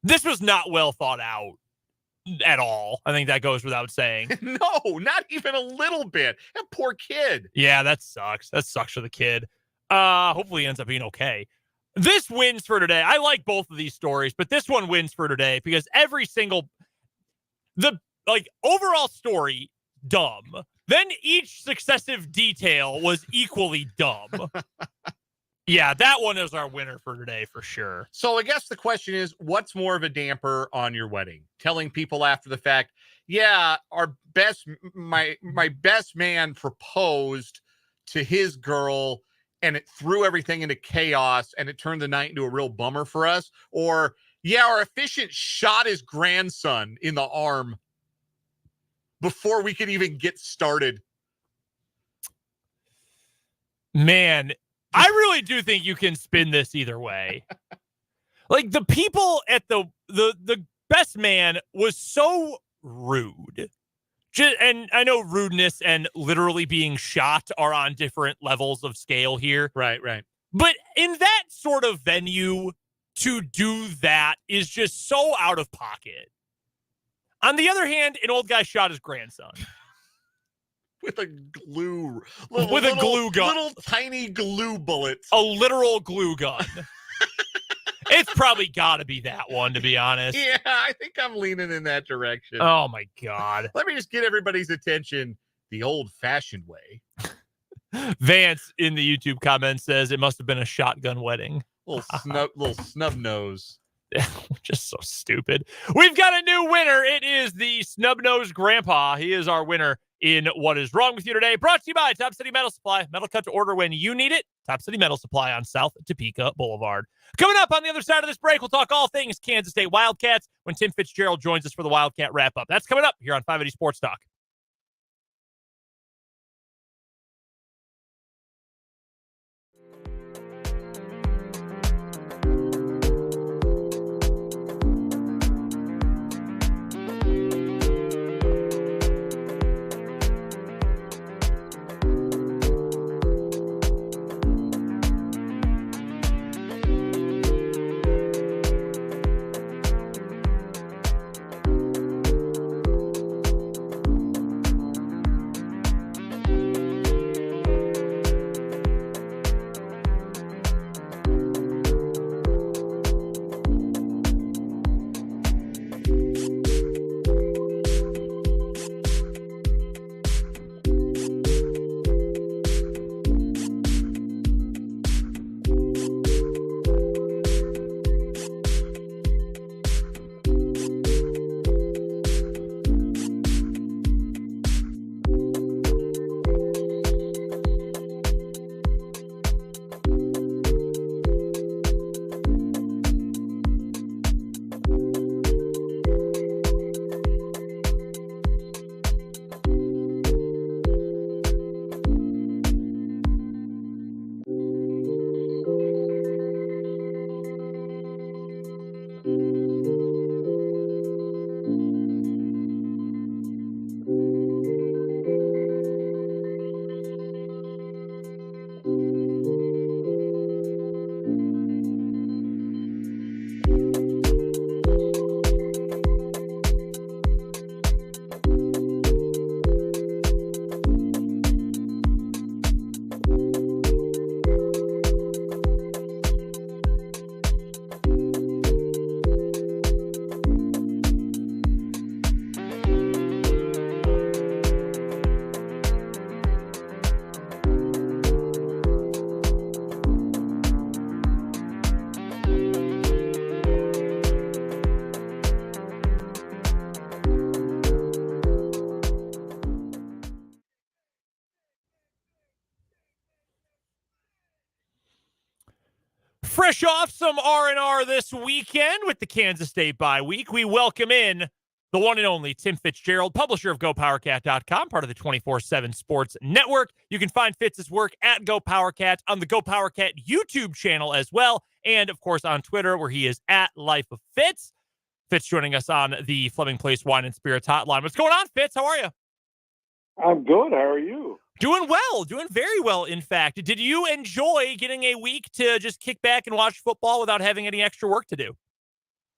This was not well thought out at all. I think that goes without saying. No, not even a little bit. That poor kid. Yeah, that sucks. That sucks for the kid. Hopefully he ends up being okay. This wins for today. I like both of these stories, but this one wins for today because overall story, dumb. Then each successive detail was equally dumb. Yeah, that one is our winner for today for sure. So I guess the question is, what's more of a damper on your wedding? Telling people after the fact, yeah, my best man proposed to his girl and it threw everything into chaos and it turned the night into a real bummer for us. Or, yeah, our officiant shot his grandson in the arm before we could even get started. Man, I really do think you can spin this either way. The people at the best man was so rude. And I know rudeness and literally being shot are on different levels of scale here. Right. But in that sort of venue, to do that is just so out of pocket. On the other hand, an old guy shot his grandson. With a glue gun. Little tiny glue bullets. A literal glue gun. It's probably got to be that one, to be honest. Yeah, I think I'm leaning in that direction. Oh, my God. Let me just get everybody's attention the old-fashioned way. Vance in the YouTube comments says it must have been a shotgun wedding. Little snub nose. Just so stupid. We've got a new winner. It is the snub-nosed grandpa. He is our winner in What Is Wrong With You Today. Brought to you by Top City Metal Supply. Metal cut to order when you need it. Top City Metal Supply on South Topeka Boulevard. Coming up on the other side of this break, we'll talk all things Kansas State Wildcats when Tim Fitzgerald joins us for the Wildcat Wrap-up. That's coming up here on 580 Sports Talk. Fresh off some R&R this weekend with the Kansas State bye week, we welcome in the one and only Tim Fitzgerald, publisher of GoPowerCat.com, part of the 24/7 Sports Network. You can find Fitz's work at GoPowerCat on the GoPowerCat YouTube channel as well, and of course on Twitter where he is at Life of Fitz. Fitz joining us on the Fleming Place Wine and Spirits hotline. What's going on, Fitz? How are you? I'm good. How are you? Doing well. Doing very well, in fact. Did you enjoy getting a week to just kick back and watch football without having any extra work to do?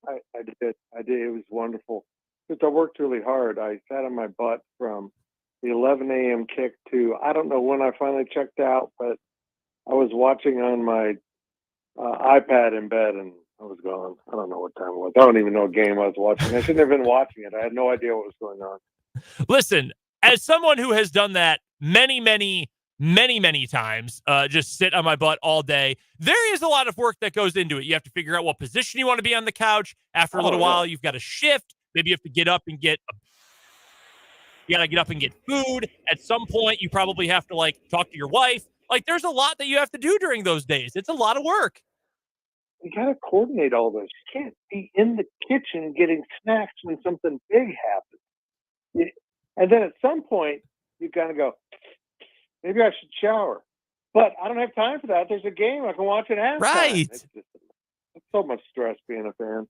I did. It was wonderful. Just I worked really hard. I sat on my butt from the 11 a.m. kick to, I don't know when I finally checked out, but I was watching on my iPad in bed and I was gone. I don't know what time it was. I don't even know what game I was watching. I shouldn't have been watching it. I had no idea what was going on. Listen, as someone who has done that many times, just sit on my butt all day, there is a lot of work that goes into it. You have to figure out what position you want to be on the couch. After a little while, you've got to shift. Maybe you have to get up and get food. At some point, you probably have to talk to your wife. There's a lot that you have to do during those days. It's a lot of work. You got to coordinate all this. You can't be in the kitchen getting snacks when something big happens. And then at some point, you kind of go, maybe I should shower. But I don't have time for that. There's a game. I can watch it halftime. Right. It's so much stress being a fan.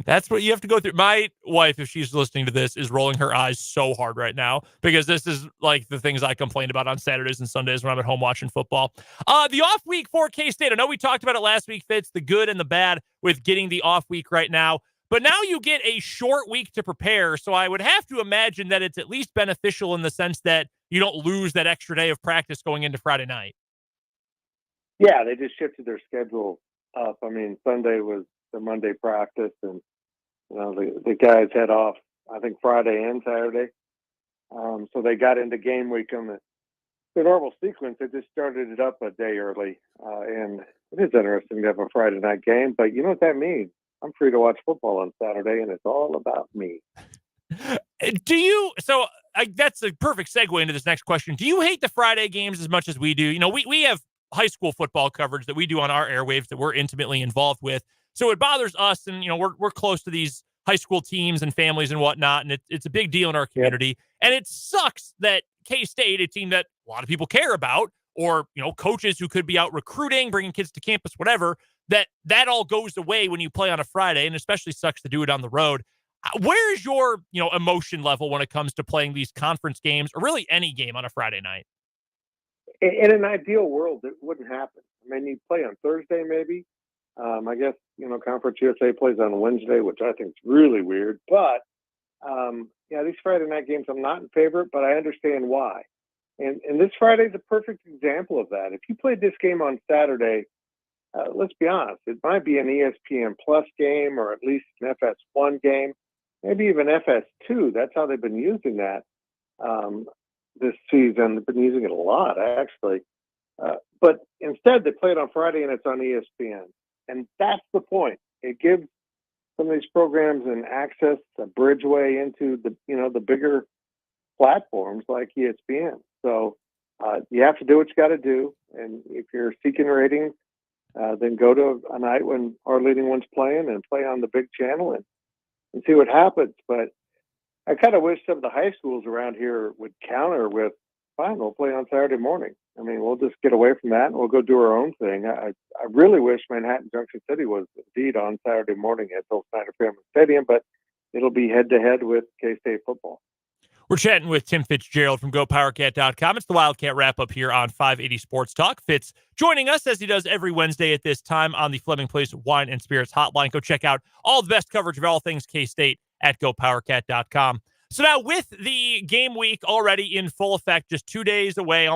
That's what you have to go through. My wife, if she's listening to this, is rolling her eyes so hard right now because this is the things I complained about on Saturdays and Sundays when I'm at home watching football. The off week for K-State. I know we talked about it last week, Fitz, the good and the bad with getting the off week right now. But now you get a short week to prepare, so I would have to imagine that it's at least beneficial in the sense that you don't lose that extra day of practice going into Friday night. Yeah, they just shifted their schedule up. I mean, Sunday was the Monday practice, and the guys head off, I think, Friday and Saturday. So they got into game week on the normal sequence. They just started it up a day early, and it is interesting to have a Friday night game, but you know what that means? I'm free to watch football on Saturday, and it's all about me. That's a perfect segue into this next question. Do you hate the Friday games as much as we do? We have high school football coverage that we do on our airwaves that we're intimately involved with. So it bothers us, and we're close to these high school teams and families and whatnot, and it's a big deal in our community. Yep. And it sucks that K-State, a team that a lot of people care about, or coaches who could be out recruiting, bringing kids to campus, whatever, that all goes away when you play on a Friday, and especially sucks to do it on the road. Where is your emotion level when it comes to playing these conference games or really any game on a Friday night? In an ideal world, it wouldn't happen. I mean, you play on Thursday maybe. I guess, Conference USA plays on Wednesday, which I think is really weird. But, these Friday night games, I'm not in favor, but I understand why. And this Friday is a perfect example of that. If you played this game on Saturday, let's be honest, it might be an ESPN Plus game or at least an FS1 game, maybe even FS2. That's how they've been using that this season. They've been using it a lot, actually. But instead, they play it on Friday and it's on ESPN. And that's the point. It gives some of these programs an access, a bridgeway into the bigger platforms like ESPN. So you have to do what you got to do. And if you're seeking ratings, then go to a night when our leading one's playing and play on the big channel and see what happens. But I kind of wish some of the high schools around here would counter with, fine, we'll play on Saturday morning. I mean, we'll just get away from that and we'll go do our own thing. I really wish Manhattan Junction City was indeed on Saturday morning at Bill Snyder Family Stadium, but it'll be head-to-head with K-State football. We're chatting with Tim Fitzgerald from GoPowerCat.com. It's the Wildcat Wrap-up here on 580 Sports Talk. Fitz joining us as he does every Wednesday at this time on the Fleming Place Wine and Spirits Hotline. Go check out all the best coverage of all things K-State at GoPowerCat.com. So now with the game week already in full effect, just 2 days away,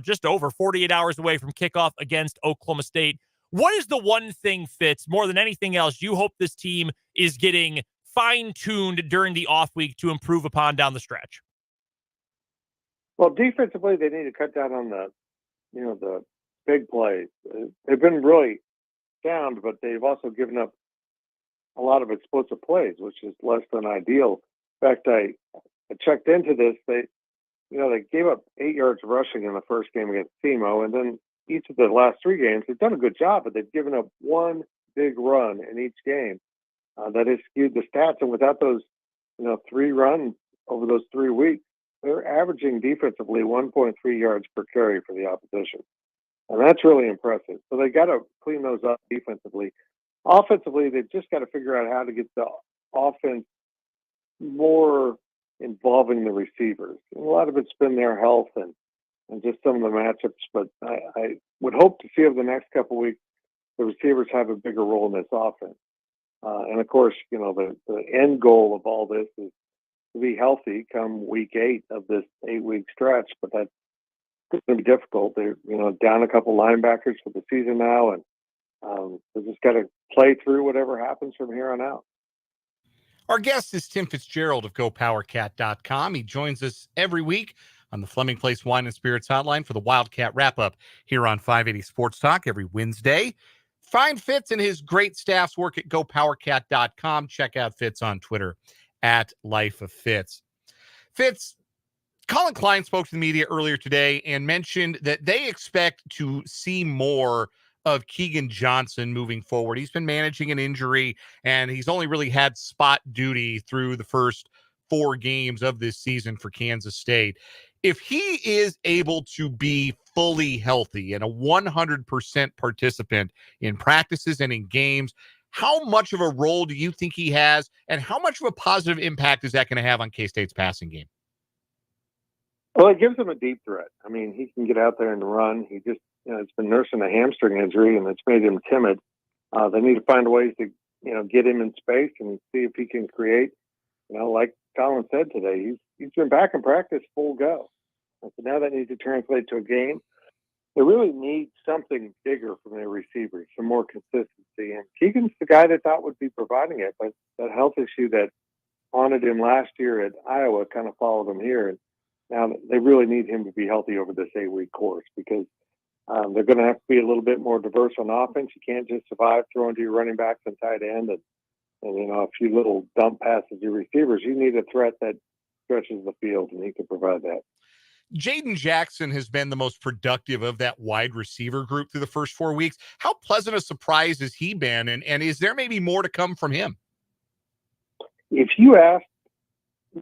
just over 48 hours away from kickoff against Oklahoma State, what is the one thing, Fitz, more than anything else, you hope this team is getting fine-tuned during the off week to improve upon down the stretch? Well, defensively, they need to cut down on the big plays. They've been really sound, but they've also given up a lot of explosive plays, which is less than ideal. In fact, I checked into this. They gave up 8 yards rushing in the first game against SEMO, and then each of the last 3 games, they've done a good job, but they've given up one big run in each game that has skewed the stats. And without those, 3 runs over those 3 weeks, they're averaging defensively 1.3 yards per carry for the opposition. And that's really impressive. So they got to clean those up defensively. Offensively, they've just got to figure out how to get the offense more involving the receivers. And a lot of it's been their health and just some of the matchups. But I would hope to see over the next couple of weeks the receivers have a bigger role in this offense. And of course, the end goal of all this is to be healthy come week 8 of this 8-week stretch. But that's going to be difficult. They're down a couple linebackers for the season now, and they just got to play through whatever happens from here on out. Our guest is Tim Fitzgerald of GoPowerCat.com. He joins us every week on the Fleming Place Wine and Spirits Hotline for the Wildcat Wrap-up here on 580 Sports Talk every Wednesday. Find Fitz and his great staff's work at GoPowerCat.com. Check out Fitz on Twitter at Life of Fitz. Fitz, Colin Klein spoke to the media earlier today and mentioned that they expect to see more of Keegan Johnson moving forward. He's been managing an injury, and he's only really had spot duty through the first 4 games of this season for Kansas State. If he is able to be fully healthy and a 100% participant in practices and in games, how much of a role do you think he has, and how much of a positive impact is that going to have on K-State's passing game? Well, it gives him a deep threat. I mean, he can get out there and run. He just, has been nursing a hamstring injury, and it's made him timid. They need to find ways to, get him in space and see if he can create, like Colin said today, he's been back in practice full go. And so now that needs to translate to a game. They really need something bigger from their receivers, some more consistency. And Keegan's the guy they thought would be providing it, but that health issue that haunted him last year at Iowa kind of followed him here. And now they really need him to be healthy over this 8-week course because they're going to have to be a little bit more diverse on offense. You can't just survive throwing to your running backs and tight end and a few little dump passes to your receivers. You need a threat that stretches the field, and he can provide that. Jaden Jackson has been the most productive of that wide receiver group through the first 4 weeks. How pleasant a surprise has he been, and is there maybe more to come from him? If you ask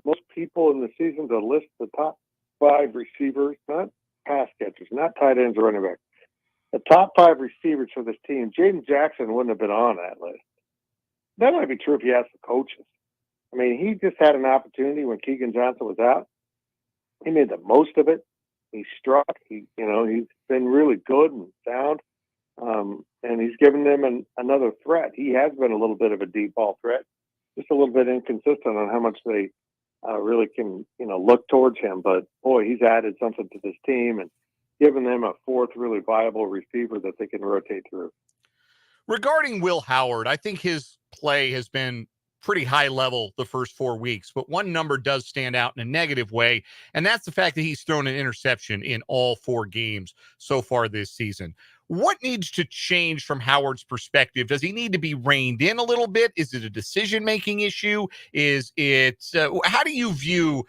most people in the season to list the top 5 receivers, not pass catchers, not tight ends or running backs, the top 5 receivers for this team, Jaden Jackson wouldn't have been on that list. That might be true if you ask the coaches. I mean, he just had an opportunity when Keegan Johnson was out. He made the most of it. He struck. He's been really good and sound, and he's given them another threat. He has been a little bit of a deep ball threat, just a little bit inconsistent on how much they really can, look towards him. But boy, he's added something to this team and given them a 4th really viable receiver that they can rotate through. Regarding Will Howard, I think his play has been pretty high level the first 4 weeks, but one number does stand out in a negative way, and that's the fact that he's thrown an interception in all 4 games so far this season. What needs to change from Howard's perspective? Does he need to be reined in a little bit? Is it a decision-making issue? Is it how do you view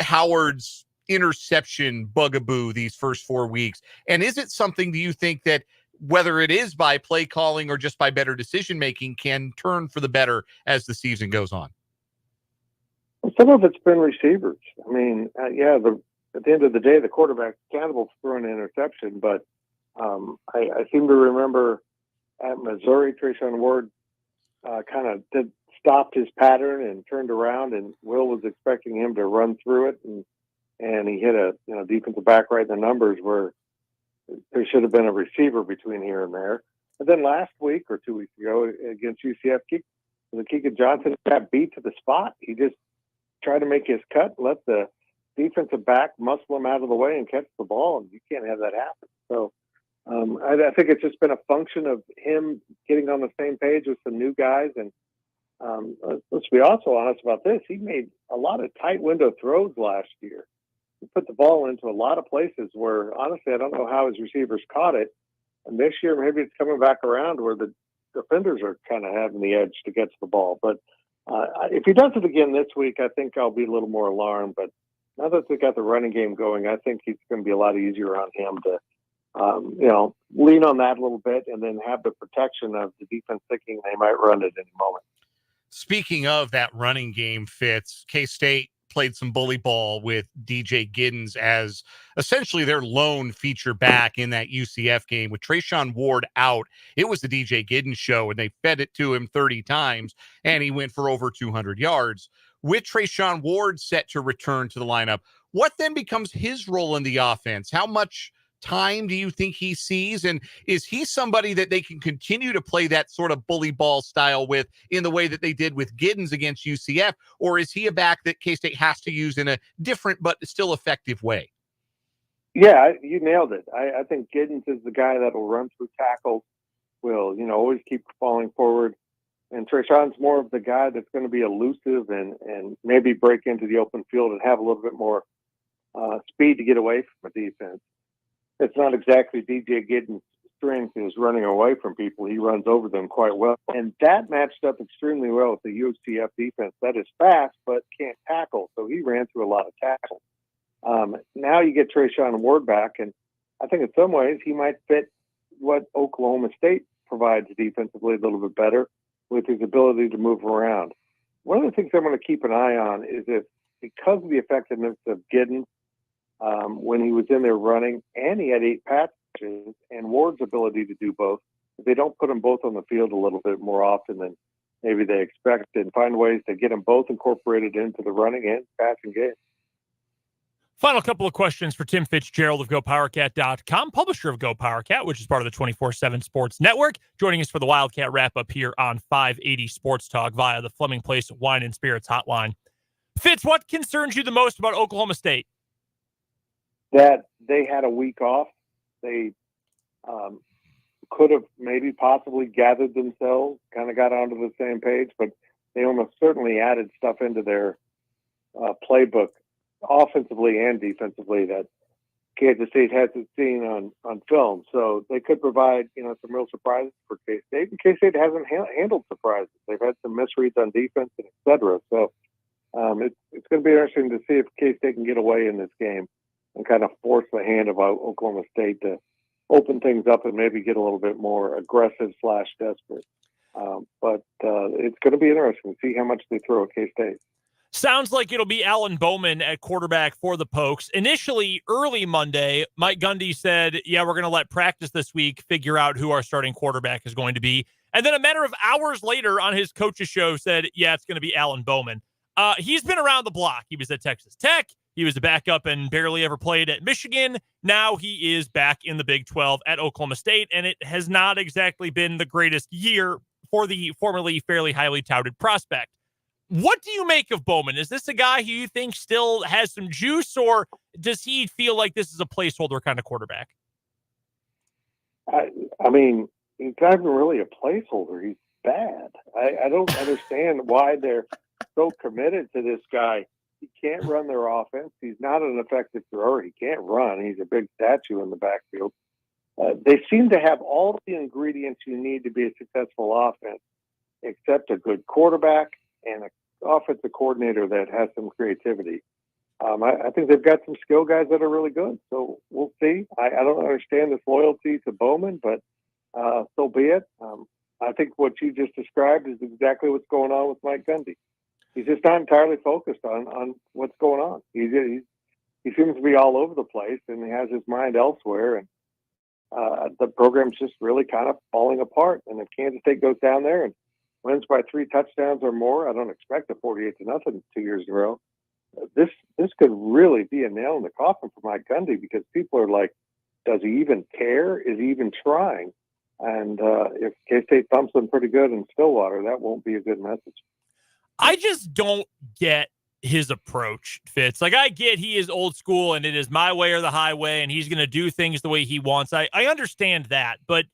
Howard's interception bugaboo these first 4 weeks? And is it something, do you think, that whether it is by play calling or just by better decision making, can turn for the better as the season goes on? Some of it's been receivers. I mean, at the end of the day, the quarterback's accountable for throwing an interception, but I seem to remember at Missouri, Trayshawn Ward kind of stopped his pattern and turned around, and Will was expecting him to run through it, and he hit a defensive back right in the numbers where there should have been a receiver between here and there. And then last week or 2 weeks ago against UCF, Keegan Johnson got beat to the spot. He just tried to make his cut, let the defensive back muscle him out of the way and catch the ball, and you can't have that happen. So I think it's just been a function of him getting on the same page with some new guys. And let's be also honest about this. He made a lot of tight window throws last year. He put the ball into a lot of places where, honestly, I don't know how his receivers caught it. And this year, maybe it's coming back around where the defenders are kind of having the edge to get to the ball. But if he does it again this week, I think I'll be a little more alarmed. But now that they got the running game going, I think it's going to be a lot easier on him to lean on that a little bit and then have the protection of the defense thinking they might run at any moment. Speaking of that running game, Fitz, K-State played some bully ball with DJ Giddens as essentially their lone feature back in that UCF game. With Trayshawn Ward out, it was the DJ Giddens show, and they fed it to him 30 times, and he went for over 200 yards. With Trayshawn Ward set to return to the lineup, what then becomes his role in the offense? How much time do you think he sees? And is he somebody that they can continue to play that sort of bully ball style with in the way that they did with Giddens against UCF? Or is he a back that K-State has to use in a different but still effective way? Yeah, you nailed it. I think Giddens is the guy that will run through tackles, will, always keep falling forward. And Trayshawn's more of the guy that's going to be elusive and maybe break into the open field and have a little bit more speed to get away from a defense. It's not exactly DJ Giddens' strength is running away from people. He runs over them quite well. And that matched up extremely well with the UCF defense. That is fast, but can't tackle. So he ran through a lot of tackles. Now you get Trayshawn Ward back, and I think in some ways he might fit what Oklahoma State provides defensively a little bit better with his ability to move around. One of the things I'm going to keep an eye on is if, because of the effectiveness of Giddens, when he was in there running, and he had 8 patches, and Ward's ability to do both, if they don't put them both on the field a little bit more often than maybe they expect, and find ways to get them both incorporated into the running and passing game. Final couple of questions for Tim Fitzgerald of GoPowerCat.com, publisher of Go PowerCat, which is part of the 24/7 Sports Network, joining us for the Wildcat Wrap-up here on 580 Sports Talk via the Fleming Place Wine and Spirits hotline. Fitz, what concerns you the most about Oklahoma State? That they had a week off. They could have maybe possibly gathered themselves, kind of got onto the same page, but they almost certainly added stuff into their playbook, offensively and defensively, that Kansas State hasn't seen on film. So they could provide, some real surprises for K-State. And K-State hasn't handled surprises. They've had some misreads on defense, and et cetera. So it's going to be interesting to see if K-State can get away in this game and kind of force the hand of Oklahoma State to open things up and maybe get a little bit more aggressive / desperate. But it's going to be interesting to see how much they throw at K-State. Sounds like it'll be Alan Bowman at quarterback for the Pokes. Initially, early Monday, Mike Gundy said, we're going to let practice this week figure out who our starting quarterback is going to be. And then a matter of hours later on his coach's show said, it's going to be Alan Bowman. He's been around the block. He was at Texas Tech. He was a backup and barely ever played at Michigan. Now he is back in the Big 12 at Oklahoma State, and it has not exactly been the greatest year for the formerly fairly highly touted prospect. What do you make of Bowman? Is this a guy who you think still has some juice, or does he feel like this is a placeholder kind of quarterback? I mean, he's not even really a placeholder. He's bad. I don't understand why they're so committed to this guy. He can't run their offense. He's not an effective thrower. He can't run. He's a big statue in the backfield. They seem to have all the ingredients you need to be a successful offense, except a good quarterback and an offensive coordinator that has some creativity. I think they've got some skill guys that are really good. So we'll see. I don't understand this loyalty to Bowman, but so be it. I think what you just described is exactly what's going on with Mike Gundy. He's just not entirely focused on what's going on. He seems to be all over the place, and he has his mind elsewhere. And the program's just really kind of falling apart. And if Kansas State goes down there and wins by 3 touchdowns or more, I don't expect a 48-0 2 years in a row. This could really be a nail in the coffin for Mike Gundy, because people are like, does he even care? Is he even trying? And if K-State thumps them pretty good in Stillwater, that won't be a good message. I just don't get his approach, Fitz. Like, I get he is old school and it is my way or the highway, and he's going to do things the way he wants. I understand that, but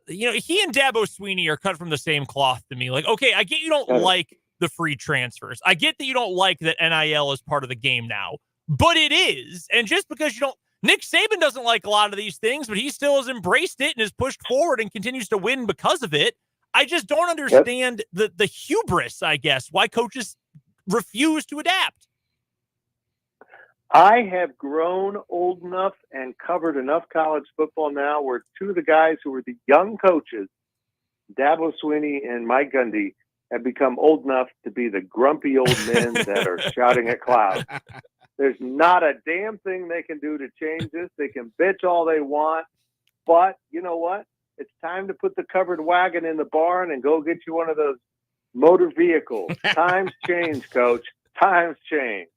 he and Dabo Swinney are cut from the same cloth to me. Like, okay, I get you don't like the free transfers. I get that you don't like that NIL is part of the game now, but it is. And just because you don't, Nick Saban doesn't like a lot of these things, but he still has embraced it and has pushed forward and continues to win because of it. I just don't understand the hubris, I guess, why coaches refuse to adapt. I have grown old enough and covered enough college football now where two of the guys who were the young coaches, Dabo Swinney and Mike Gundy, have become old enough to be the grumpy old men that are shouting at clouds. There's not a damn thing they can do to change this. They can bitch all they want, but you know what? It's time to put the covered wagon in the barn and go get you one of those motor vehicles. Times change, Coach. Times change.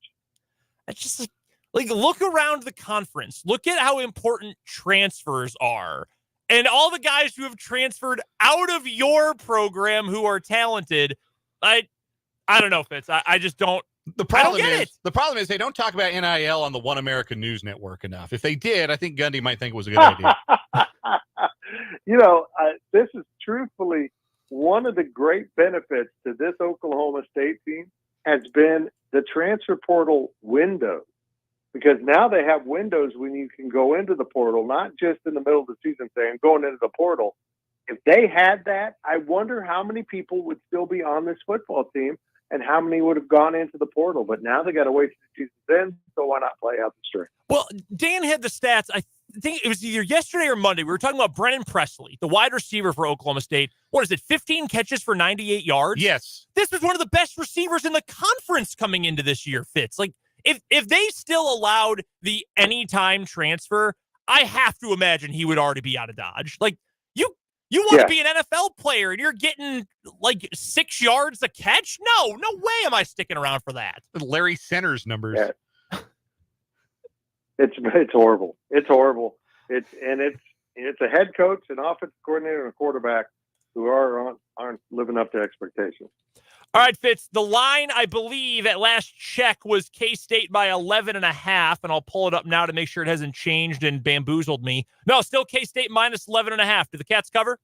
It's just like look around the conference. Look at how important transfers are. And all the guys who have transferred out of your program who are talented, I don't know, Fitz. I just don't. The problem is they don't talk about NIL on the One American News Network enough. If they did, I think Gundy might think it was a good idea. This is truthfully one of the great benefits to this Oklahoma State team has been the transfer portal window. Because now they have windows when you can go into the portal, not just in the middle of the season saying going into the portal. If they had that, I wonder how many people would still be on this football team and how many would have gone into the portal. But now they got to wait till the season's end, so why not play out the string? Well, Dan had the stats. I think it was either yesterday or Monday. We were talking about Brennan Presley, the wide receiver for Oklahoma State. What is it, 15 catches for 98 yards? Yes. This was one of the best receivers in the conference coming into this year, Fitz. Like, if they still allowed the anytime transfer, I have to imagine he would already be out of Dodge. Like, you want to be an NFL player and you're getting like 6 yards a catch? No way am I sticking around for that. Larry Centers numbers. Yeah. It's horrible. It's horrible. It's a head coach, an offensive coordinator, and a quarterback who aren't living up to expectations. All right, Fitz, the line, I believe, at last check was K-State by 11.5, and I'll pull it up now to make sure it hasn't changed and bamboozled me. No, still K-State minus 11.5. Do the Cats cover?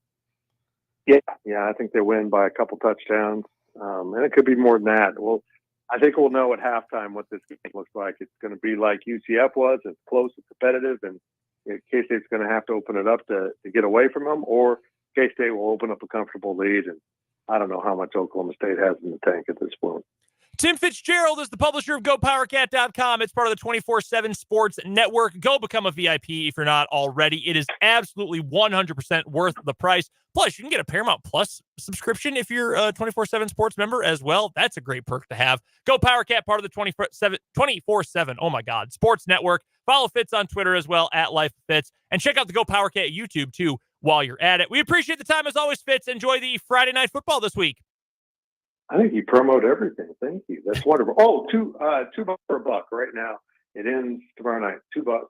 Yeah, I think they win by a couple touchdowns, and it could be more than that. Well, I think we'll know at halftime what this game looks like. It's going to be like UCF was. It's close, it's competitive, and K-State's going to have to open it up to get away from them, or K-State will open up a comfortable lead, and I don't know how much Oklahoma State has in the tank at this point. Tim Fitzgerald is the publisher of GoPowerCat.com. It's part of the 24/7 Sports Network. Go become a VIP if you're not already. It is absolutely 100% worth the price. Plus, you can get a Paramount Plus subscription if you're a 24/7 Sports member as well. That's a great perk to have. GoPowerCat, part of the 24/7, oh my God, Sports Network. Follow Fitz on Twitter as well, @LifeFitz. And check out the GoPowerCat YouTube, too, while you're at it. We appreciate the time, as always, Fitz. Enjoy the Friday Night Football this week. I think you promote everything. Thank you. That's wonderful. Oh, $2 for $1 right now. It ends tomorrow night. $2.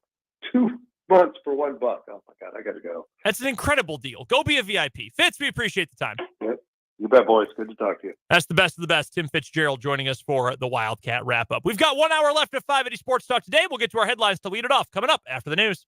2 months for $1. Oh my God, I got to go. That's an incredible deal. Go be a VIP. Fitz, we appreciate the time. Yep. You bet, boys. Good to talk to you. That's the best of the best. Tim Fitzgerald joining us for the Wildcat Wrap-up. We've got 1 hour left of 580 Sports Talk today. We'll get to our headlines to lead it off coming up after the news.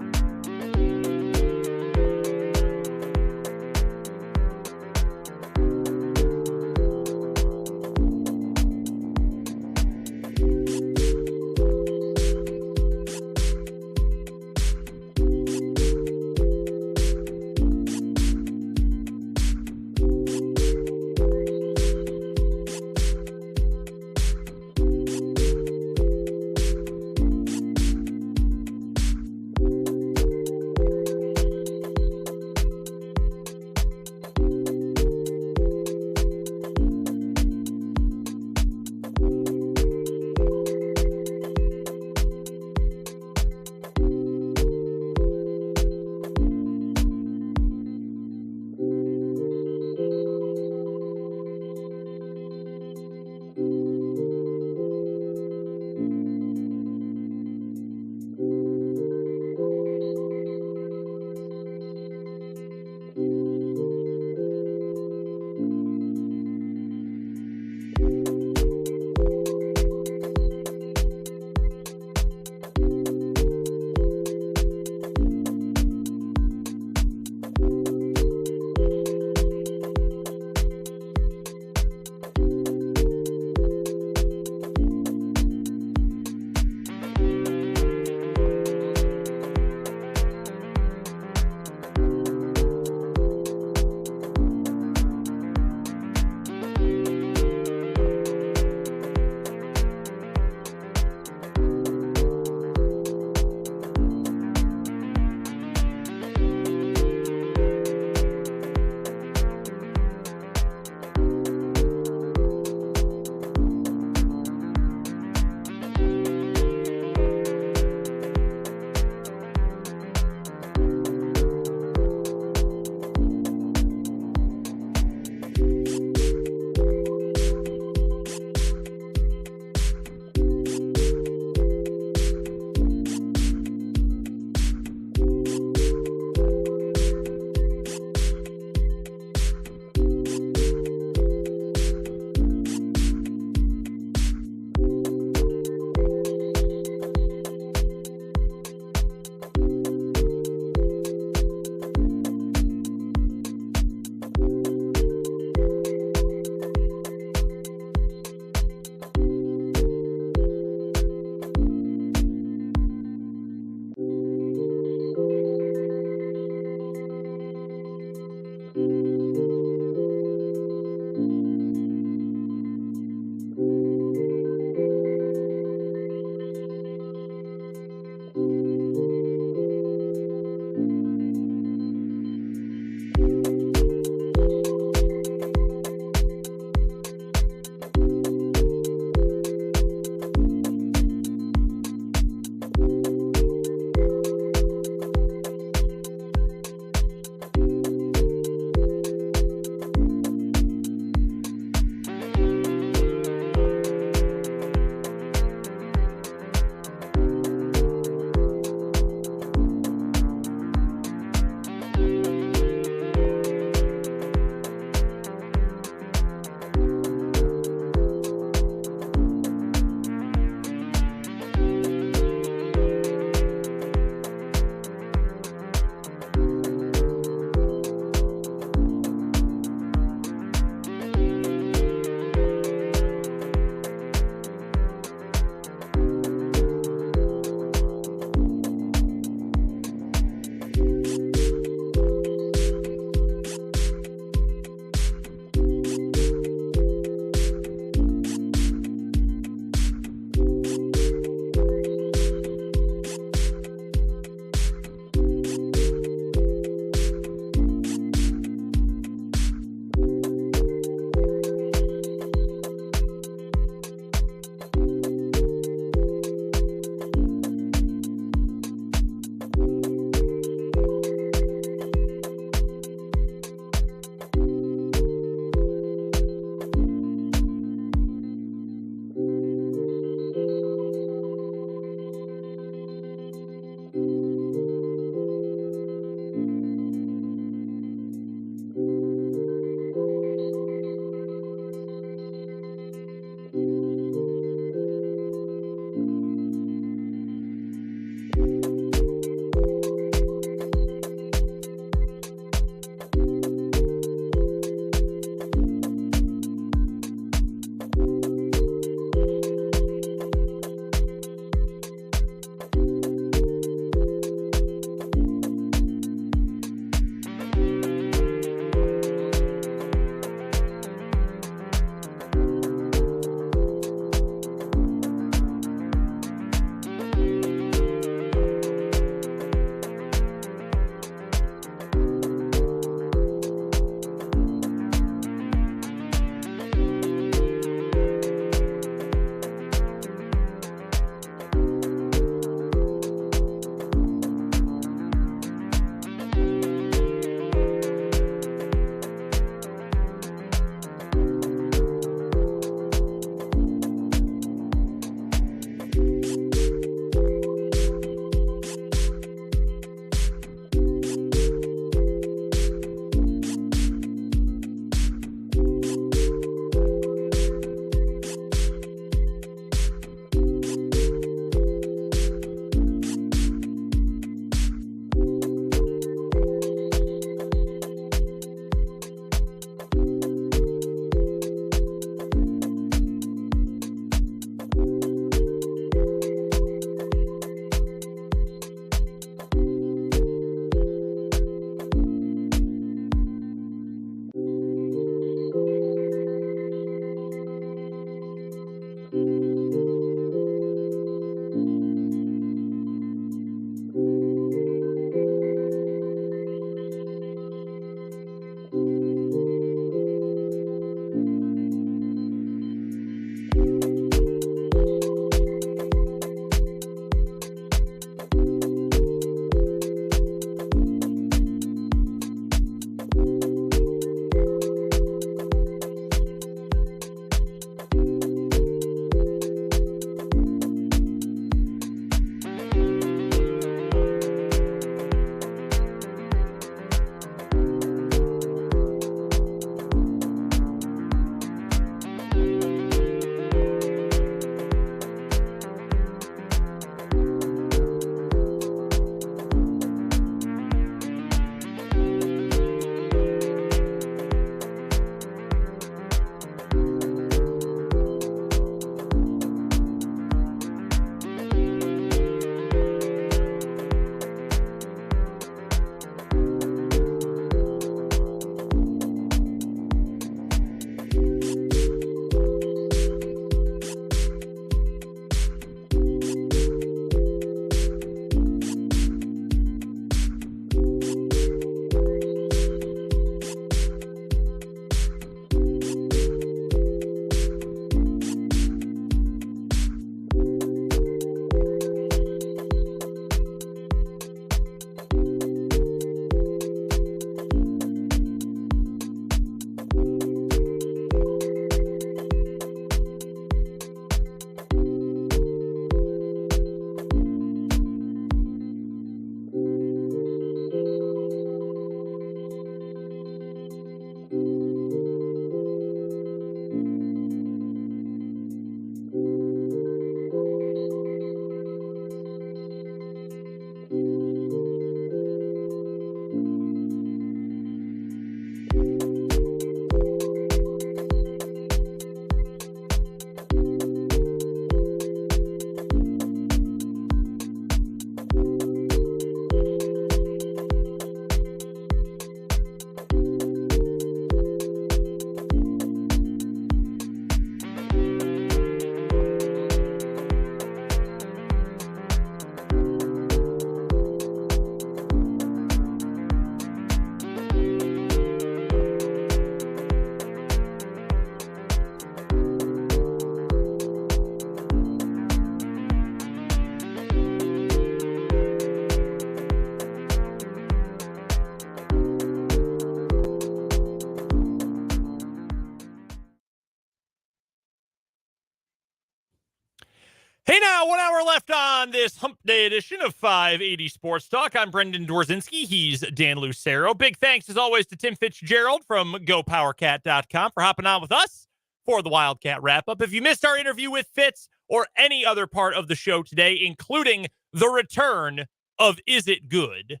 1 hour left on this Hump Day edition of 580 Sports Talk. I'm Brendan Dorzinski. He's Dan Lucero. Big thanks, as always, to Tim Fitzgerald from GoPowerCat.com for hopping on with us for the Wildcat Wrap-up. If you missed our interview with Fitz or any other part of the show today, including the return of Is It Good?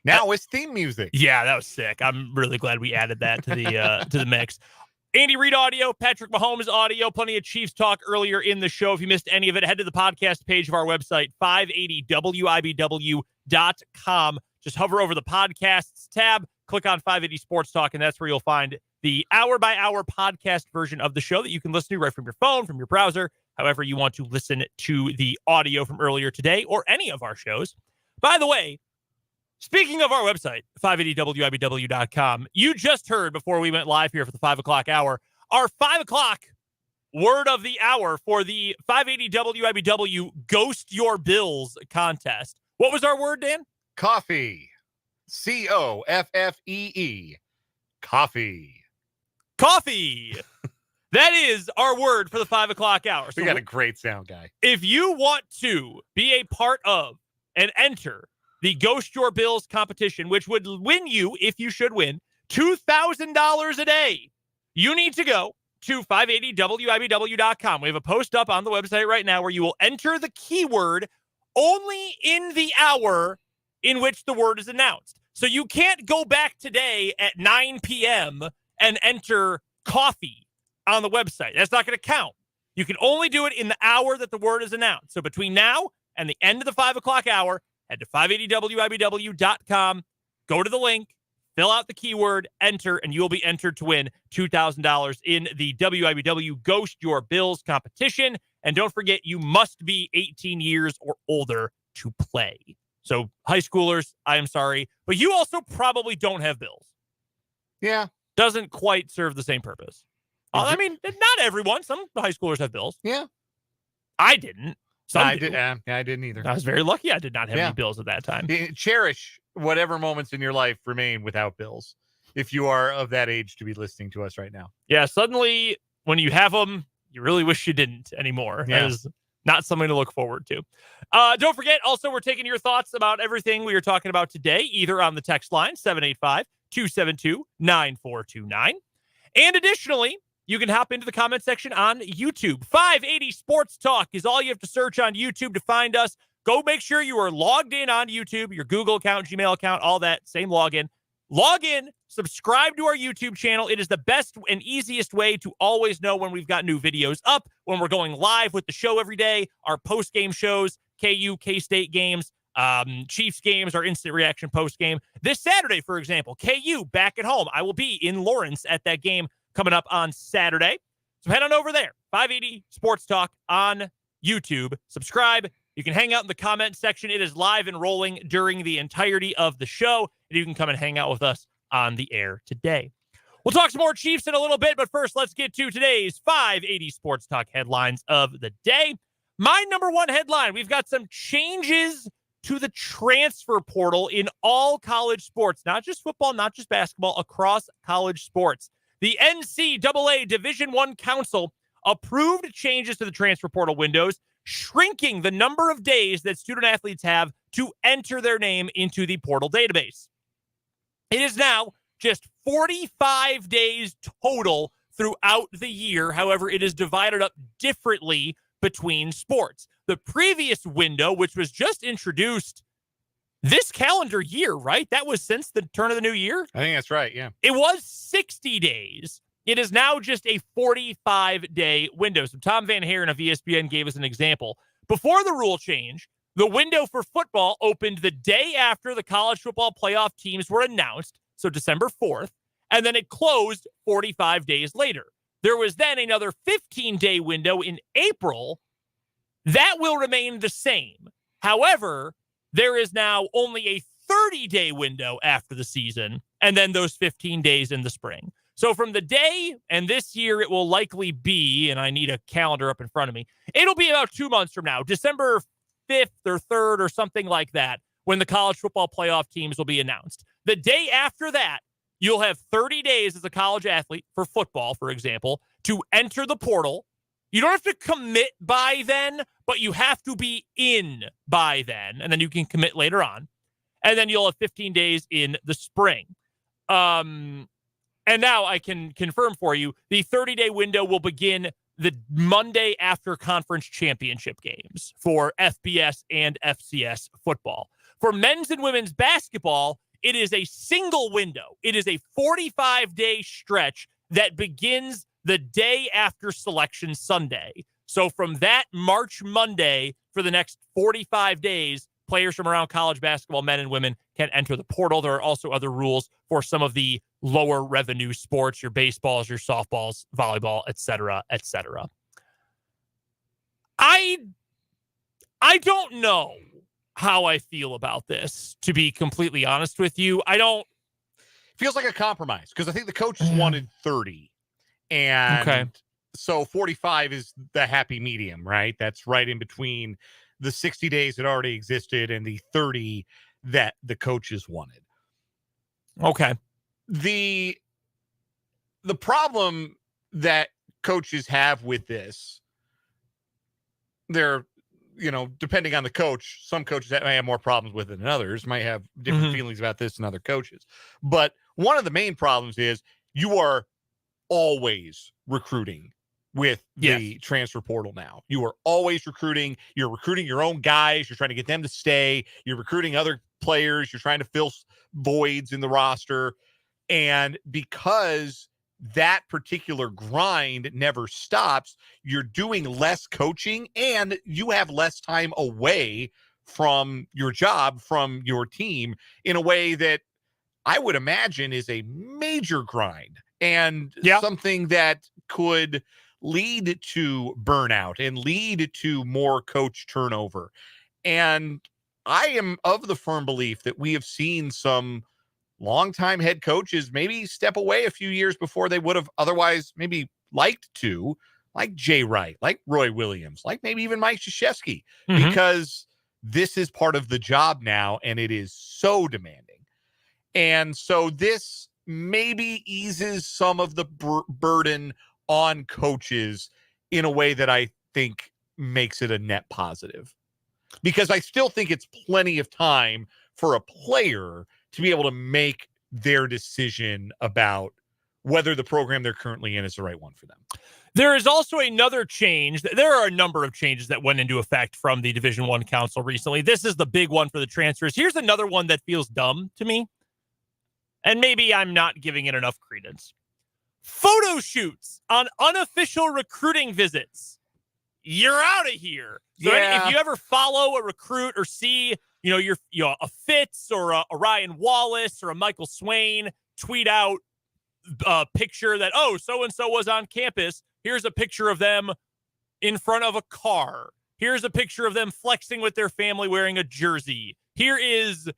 Now it's theme music. Yeah, that was sick. I'm really glad we added that to the mix. Andy Reid audio, Patrick Mahomes audio, plenty of Chiefs talk earlier in the show. If you missed any of it, head to the podcast page of our website, 580wibw.com. Just hover over the podcasts tab, click on 580 Sports Talk, and that's where you'll find the hour-by-hour podcast version of the show that you can listen to right from your phone, from your browser, however you want to listen to the audio from earlier today or any of our shows. By the way, speaking of our website, 580wibw.com, you just heard before we went live here for the 5 o'clock hour, our 5 o'clock word of the hour for the 580wibw Ghost Your Bills contest. What was our word, Dan? Coffee. Coffee. Coffee. Coffee. That is our word for the 5 o'clock hour. So we got a great sound guy. If you want to be a part of and enter the Ghost Your Bills competition, which would win you, if you should win, $2,000 a day, you need to go to 580wibw.com. We have a post up on the website right now where you will enter the keyword only in the hour in which the word is announced. So you can't go back today at 9 p.m. and enter coffee on the website. That's not going to count. You can only do it in the hour that the word is announced. So between now and the end of the 5 o'clock hour, head to 580wibw.com, go to the link, fill out the keyword, enter, and you'll be entered to win $2,000 in the WIBW Ghost Your Bills competition. And don't forget, you must be 18 years or older to play. So high schoolers, I am sorry, but you also probably don't have bills. Yeah. Doesn't quite serve the same purpose. I mean, not everyone. Some high schoolers have bills. Yeah. I didn't. I didn't either. I was very lucky I did not have any bills at that time. Cherish whatever moments in your life remain without bills, if you are of that age to be listening to us right now. Yeah, suddenly when you have them, you really wish you didn't anymore. Yeah. That is not something to look forward to. Don't forget, also, we're taking your thoughts about everything we are talking about today, either on the text line, 785-272-9429. And additionally, you can hop into the comment section on YouTube. 580 Sports Talk is all you have to search on YouTube to find us. Go make sure you are logged in on YouTube, your Google account, Gmail account, all that, same login. Log in, subscribe to our YouTube channel. It is the best and easiest way to always know when we've got new videos up, when we're going live with the show every day, our post-game shows, KU, K-State games, Chiefs games, our instant reaction post-game. This Saturday, for example, KU back at home. I will be in Lawrence at that game coming up on Saturday. So head on over there, 580 Sports Talk on YouTube. Subscribe. You can hang out in the comment section. It is live and rolling during the entirety of the show, and you can come and hang out with us on the air today. We'll talk some more Chiefs in a little bit, but first, let's get to today's 580 Sports Talk headlines of the day. My number one headline, we've got some changes to the transfer portal in all college sports, not just football, not just basketball, across college sports. The NCAA Division I Council approved changes to the transfer portal windows, shrinking the number of days that student athletes have to enter their name into the portal database. It is now just 45 days total throughout the year. However, it is divided up differently between sports. The previous window, which was just introduced this calendar year, right? That was since the turn of the new year? I think that's right, yeah. It was 60 days. It is now just a 45-day window. So Tom Van Haren of ESPN gave us an example. Before the rule change, the window for football opened the day after the college football playoff teams were announced, so December 4th, and then it closed 45 days later. There was then another 15-day window in April. That will remain the same. However, there is now only a 30-day window after the season, and then those 15 days in the spring. So from the day, and this year it will likely be, and I need a calendar up in front of me, it'll be about 2 months from now, December 5th or 3rd or something like that, when the college football playoff teams will be announced. The day after that, you'll have 30 days as a college athlete for football, for example, to enter the portal You don't have to commit by then, but you have to be in by then, and then you can commit later on. And then you'll have 15 days in the spring. And now I can confirm for you, the 30-day window will begin the Monday after conference championship games for FBS and FCS football. For men's and women's basketball, it is a single window. It is a 45-day stretch that begins the day after Selection Sunday. So from that March Monday for the next 45 days, players from around college basketball, men and women, can enter the portal. There are also other rules for some of the lower revenue sports, your baseballs, your softballs, volleyball, et cetera, et cetera. I don't know how I feel about this, to be completely honest with you. Feels like a compromise because I think the coaches wanted 30. And so 45 is the happy medium, right? That's right in between the 60 days that already existed and the 30 that the coaches wanted. Okay. The problem that coaches have with this, they're, depending on the coach, some coaches that may have more problems with it than others, might have different feelings about this than other coaches. But one of the main problems is you are always recruiting with the transfer portal now. You are always recruiting. You're recruiting your own guys. You're trying to get them to stay. You're recruiting other players. You're trying to fill voids in the roster. And because that particular grind never stops, you're doing less coaching and you have less time away from your job, from your team, in a way that I would imagine is a major grind and something that could lead to burnout and lead to more coach turnover. And I am of the firm belief that we have seen some longtime head coaches maybe step away a few years before they would have otherwise maybe liked to, like Jay Wright, like Roy Williams, like maybe even Mike Krzyzewski, because this is part of the job now and it is so demanding. And so this maybe eases some of the burden on coaches in a way that I think makes it a net positive. Because I still think it's plenty of time for a player to be able to make their decision about whether the program they're currently in is the right one for them. There is also another change. There are a number of changes that went into effect from the Division I Council recently. This is the big one for the transfers. Here's another one that feels dumb to me, and maybe I'm not giving it enough credence. Photo shoots on unofficial recruiting visits. You're out of here. So if you ever follow a recruit or see, a Fitz or a Ryan Wallace or a Michael Swain tweet out a picture that, so-and-so was on campus. Here's a picture of them in front of a car. Here's a picture of them flexing with their family wearing a jersey. Here is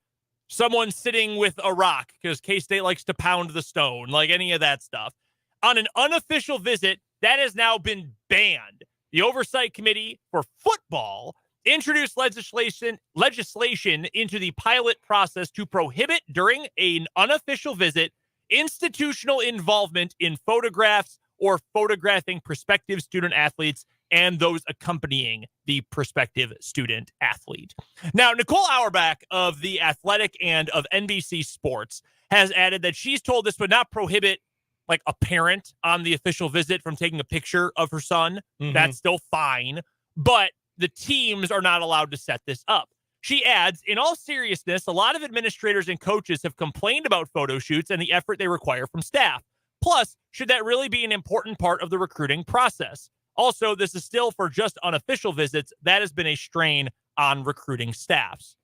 someone sitting with a rock because K-State likes to pound the stone, like any of that stuff. On an unofficial visit, that has now been banned. The Oversight Committee for Football introduced legislation into the pilot process to prohibit, during an unofficial visit, institutional involvement in photographs or photographing prospective student athletes and those accompanying the prospective student athlete. Now, Nicole Auerbach of The Athletic and of NBC Sports has added that she's told this would not prohibit like a parent on the official visit from taking a picture of her son. That's still fine, but the teams are not allowed to set this up. She adds, in all seriousness, a lot of administrators and coaches have complained about photo shoots and the effort they require from staff. Plus, should that really be an important part of the recruiting process? Also, this is still for just unofficial visits. That has been a strain on recruiting staffs.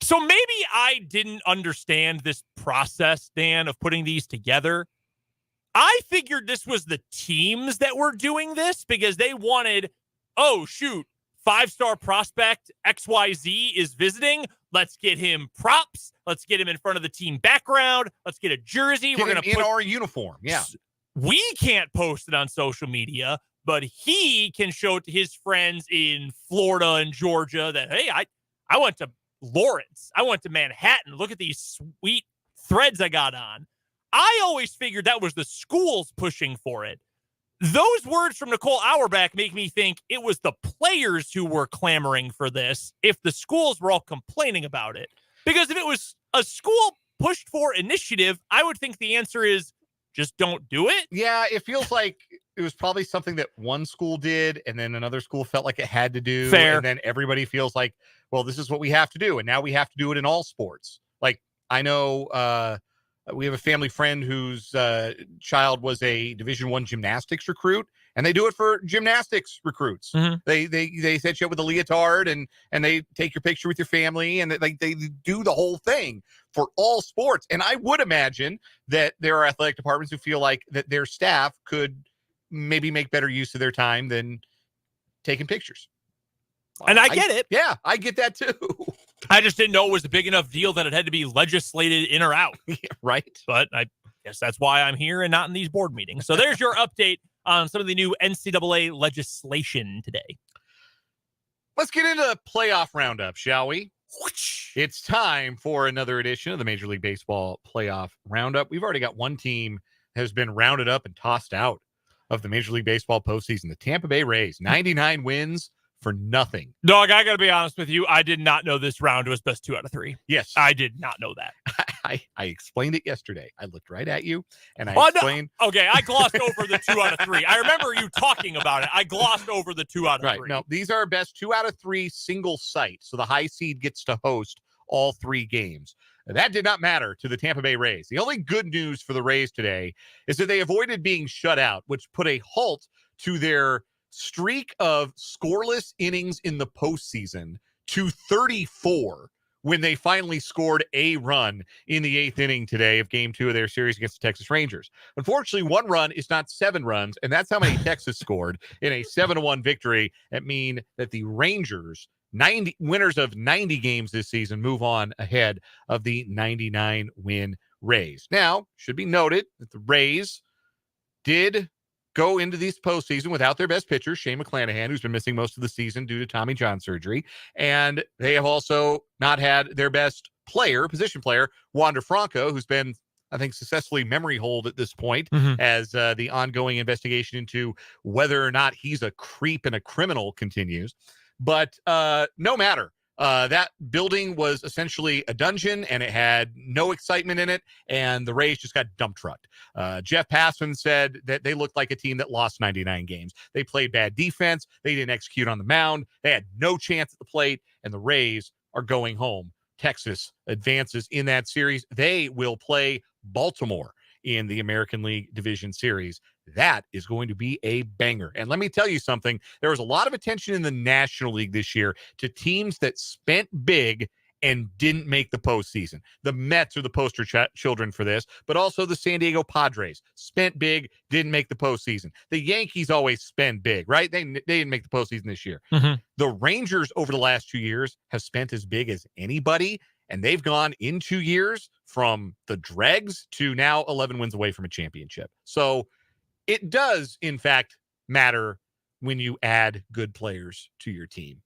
So maybe I didn't understand this process, Dan, of putting these together. I figured this was the teams that were doing this because they wanted, 5-star prospect XYZ is visiting. Let's get him props. Let's get him in front of the team background. Let's get a jersey. We're going to put our uniform. Yeah. We can't post it on social media, but he can show it to his friends in Florida and Georgia that, hey, I went to Lawrence. I went to Manhattan. Look at these sweet threads I got on. I always figured that was the schools pushing for it. Those words from Nicole Auerbach make me think it was the players who were clamoring for this if the schools were all complaining about it. Because if it was a school pushed for initiative, I would think the answer is just don't do it. Yeah, it feels like it was probably something that one school did and then another school felt like it had to do. Fair. And then everybody feels like, well, this is what we have to do. And now we have to do it in all sports. Like, I know we have a family friend whose child was a Division I gymnastics recruit, and they do it for gymnastics recruits. Mm-hmm. They set you up with a leotard and they take your picture with your family, and they do the whole thing for all sports. And I would imagine that there are athletic departments who feel like that their staff could maybe make better use of their time than taking pictures. And I get it. Yeah, I get that too. I just didn't know it was a big enough deal that it had to be legislated in or out. Yeah, right. But I guess that's why I'm here and not in these board meetings. So there's your update on some of the new NCAA legislation today. Let's get into the playoff roundup, shall we? It's time for another edition of the Major League Baseball playoff roundup. We've already got one team that has been rounded up and tossed out of the Major League Baseball postseason, the Tampa Bay Rays. 99 wins for nothing. Dog, I got to be honest with you. I did not know this round was best 2 out of 3. Yes. I did not know that. I explained it yesterday. I looked right at you and I explained. No. Okay, I glossed over the 2 out of 3. I remember you talking about it. I glossed over the 2 out of 3. Right. No, these are best 2 out of 3 single site. So the high seed gets to host all 3 games. That did not matter to the Tampa Bay Rays. The only good news for the Rays today is that they avoided being shut out, which put a halt to their streak of scoreless innings in the postseason to 34 when they finally scored a run in the 8th inning today of game 2 of their series against the Texas Rangers. Unfortunately, 1 run is not 7 runs, and that's how many Texas scored in a 7-1 victory. That mean that the Rangers, winners of 90 games this season, move on ahead of the 99 win Rays. Now, should be noted that the Rays did go into this postseason without their best pitcher, Shane McClanahan, who's been missing most of the season due to Tommy John surgery. And they have also not had their best player, position player, Wander Franco, who's been, I think, successfully memory hold at this point as the ongoing investigation into whether or not he's a creep and a criminal continues. But no matter. That building was essentially a dungeon, and it had no excitement in it, and the Rays just got dump trucked. Jeff Passman said that they looked like a team that lost 99 games. They played bad defense. They didn't execute on the mound. They had no chance at the plate, and the Rays are going home. Texas advances in that series. They will play Baltimore in the American League Division Series. That is going to be a banger. And let me tell you something. There was a lot of attention in the National League this year to teams that spent big and didn't make the postseason. The Mets are the poster children for this, but also the San Diego Padres spent big, didn't make the postseason. The Yankees always spend big, right? They didn't make the postseason this year. The Rangers over the last 2 years have spent as big as anybody, and they've gone in 2 years from the dregs to now 11 wins away from a championship. So it does, in fact, matter when you add good players to your team,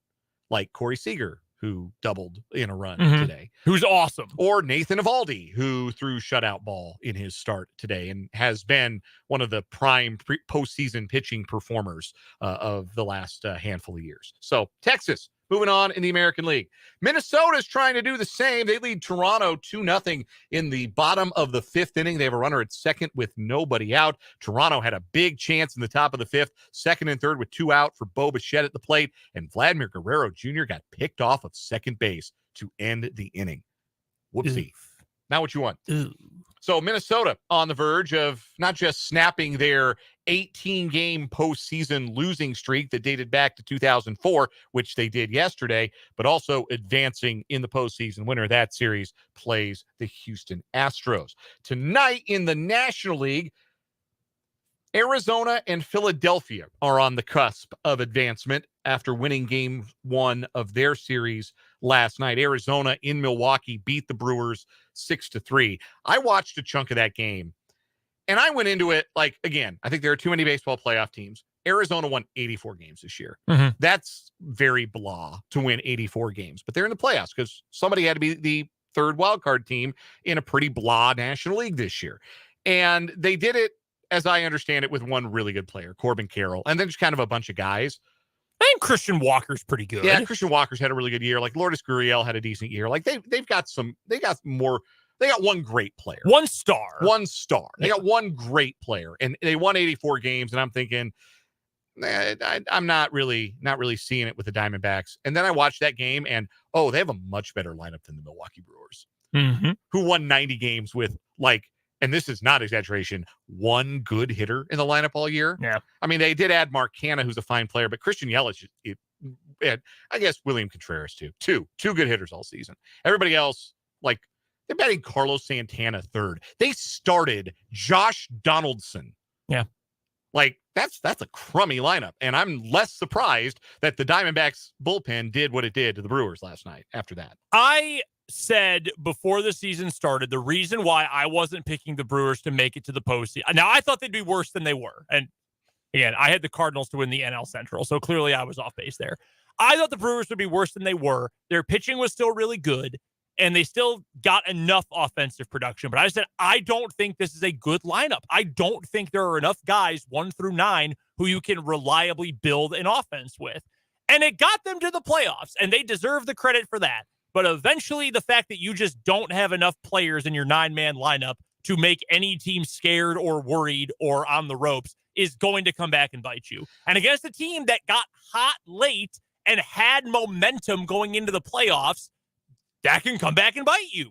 like Corey Seager, who doubled in a run today. Who's awesome. Or Nathan Eovaldi, who threw shutout ball in his start today and has been one of the prime postseason pitching performers of the last handful of years. So Texas, moving on in the American League. Minnesota is trying to do the same. They lead Toronto 2-0 in the bottom of the 5th inning. They have a runner at second with nobody out. Toronto had a big chance in the top of the 5th, second and third with 2 out for Bo Bichette at the plate, and Vladimir Guerrero Jr. got picked off of second base to end the inning. Whoopsie. Not what you want. So Minnesota on the verge of not just snapping their 18-game postseason losing streak that dated back to 2004, which they did yesterday, but also advancing in the postseason. Winner of that series plays the Houston Astros. Tonight in the National League, Arizona and Philadelphia are on the cusp of advancement after winning game 1 of their series last night. Arizona in Milwaukee beat the Brewers 6-3. I watched a chunk of that game, and I went into it like, again, I think there are too many baseball playoff teams. Arizona won 84 games this year. That's very blah to win 84 games, but they're in the playoffs because somebody had to be the third wildcard team in a pretty blah National League this year. And they did it as I understand it, with one really good player, Corbin Carroll, and then just kind of a bunch of guys. I think Christian Walker's pretty good. Yeah, Christian Walker's had a really good year. Like Lourdes Gurriel had a decent year. Like they got one great player. One star. They got one great player, and they won 84 games. And I'm thinking, I'm not really seeing it with the Diamondbacks. And then I watched that game, and they have a much better lineup than the Milwaukee Brewers, who won 90 games with and this is not exaggeration, one good hitter in the lineup all year. Yeah. I mean, they did add Mark Canha, who's a fine player, but Christian Yelich, and I guess William Contreras too. Two good hitters all season. Everybody else, they're batting Carlos Santana third. They started Josh Donaldson. Yeah. That's a crummy lineup. And I'm less surprised that the Diamondbacks bullpen did what it did to the Brewers last night after that. I said before the season started, the reason why I wasn't picking the Brewers to make it to the postseason. Now, I thought they'd be worse than they were. And again, I had the Cardinals to win the NL Central, so clearly I was off base there. I thought the Brewers would be worse than they were. Their pitching was still really good, and they still got enough offensive production. But I said, I don't think this is a good lineup. I don't think there are enough guys 1 through 9 who you can reliably build an offense with. And it got them to the playoffs, and they deserve the credit for that. But eventually, the fact that you just don't have enough players in your 9-man lineup to make any team scared or worried or on the ropes is going to come back and bite you. And against a team that got hot late and had momentum going into the playoffs, that can come back and bite you.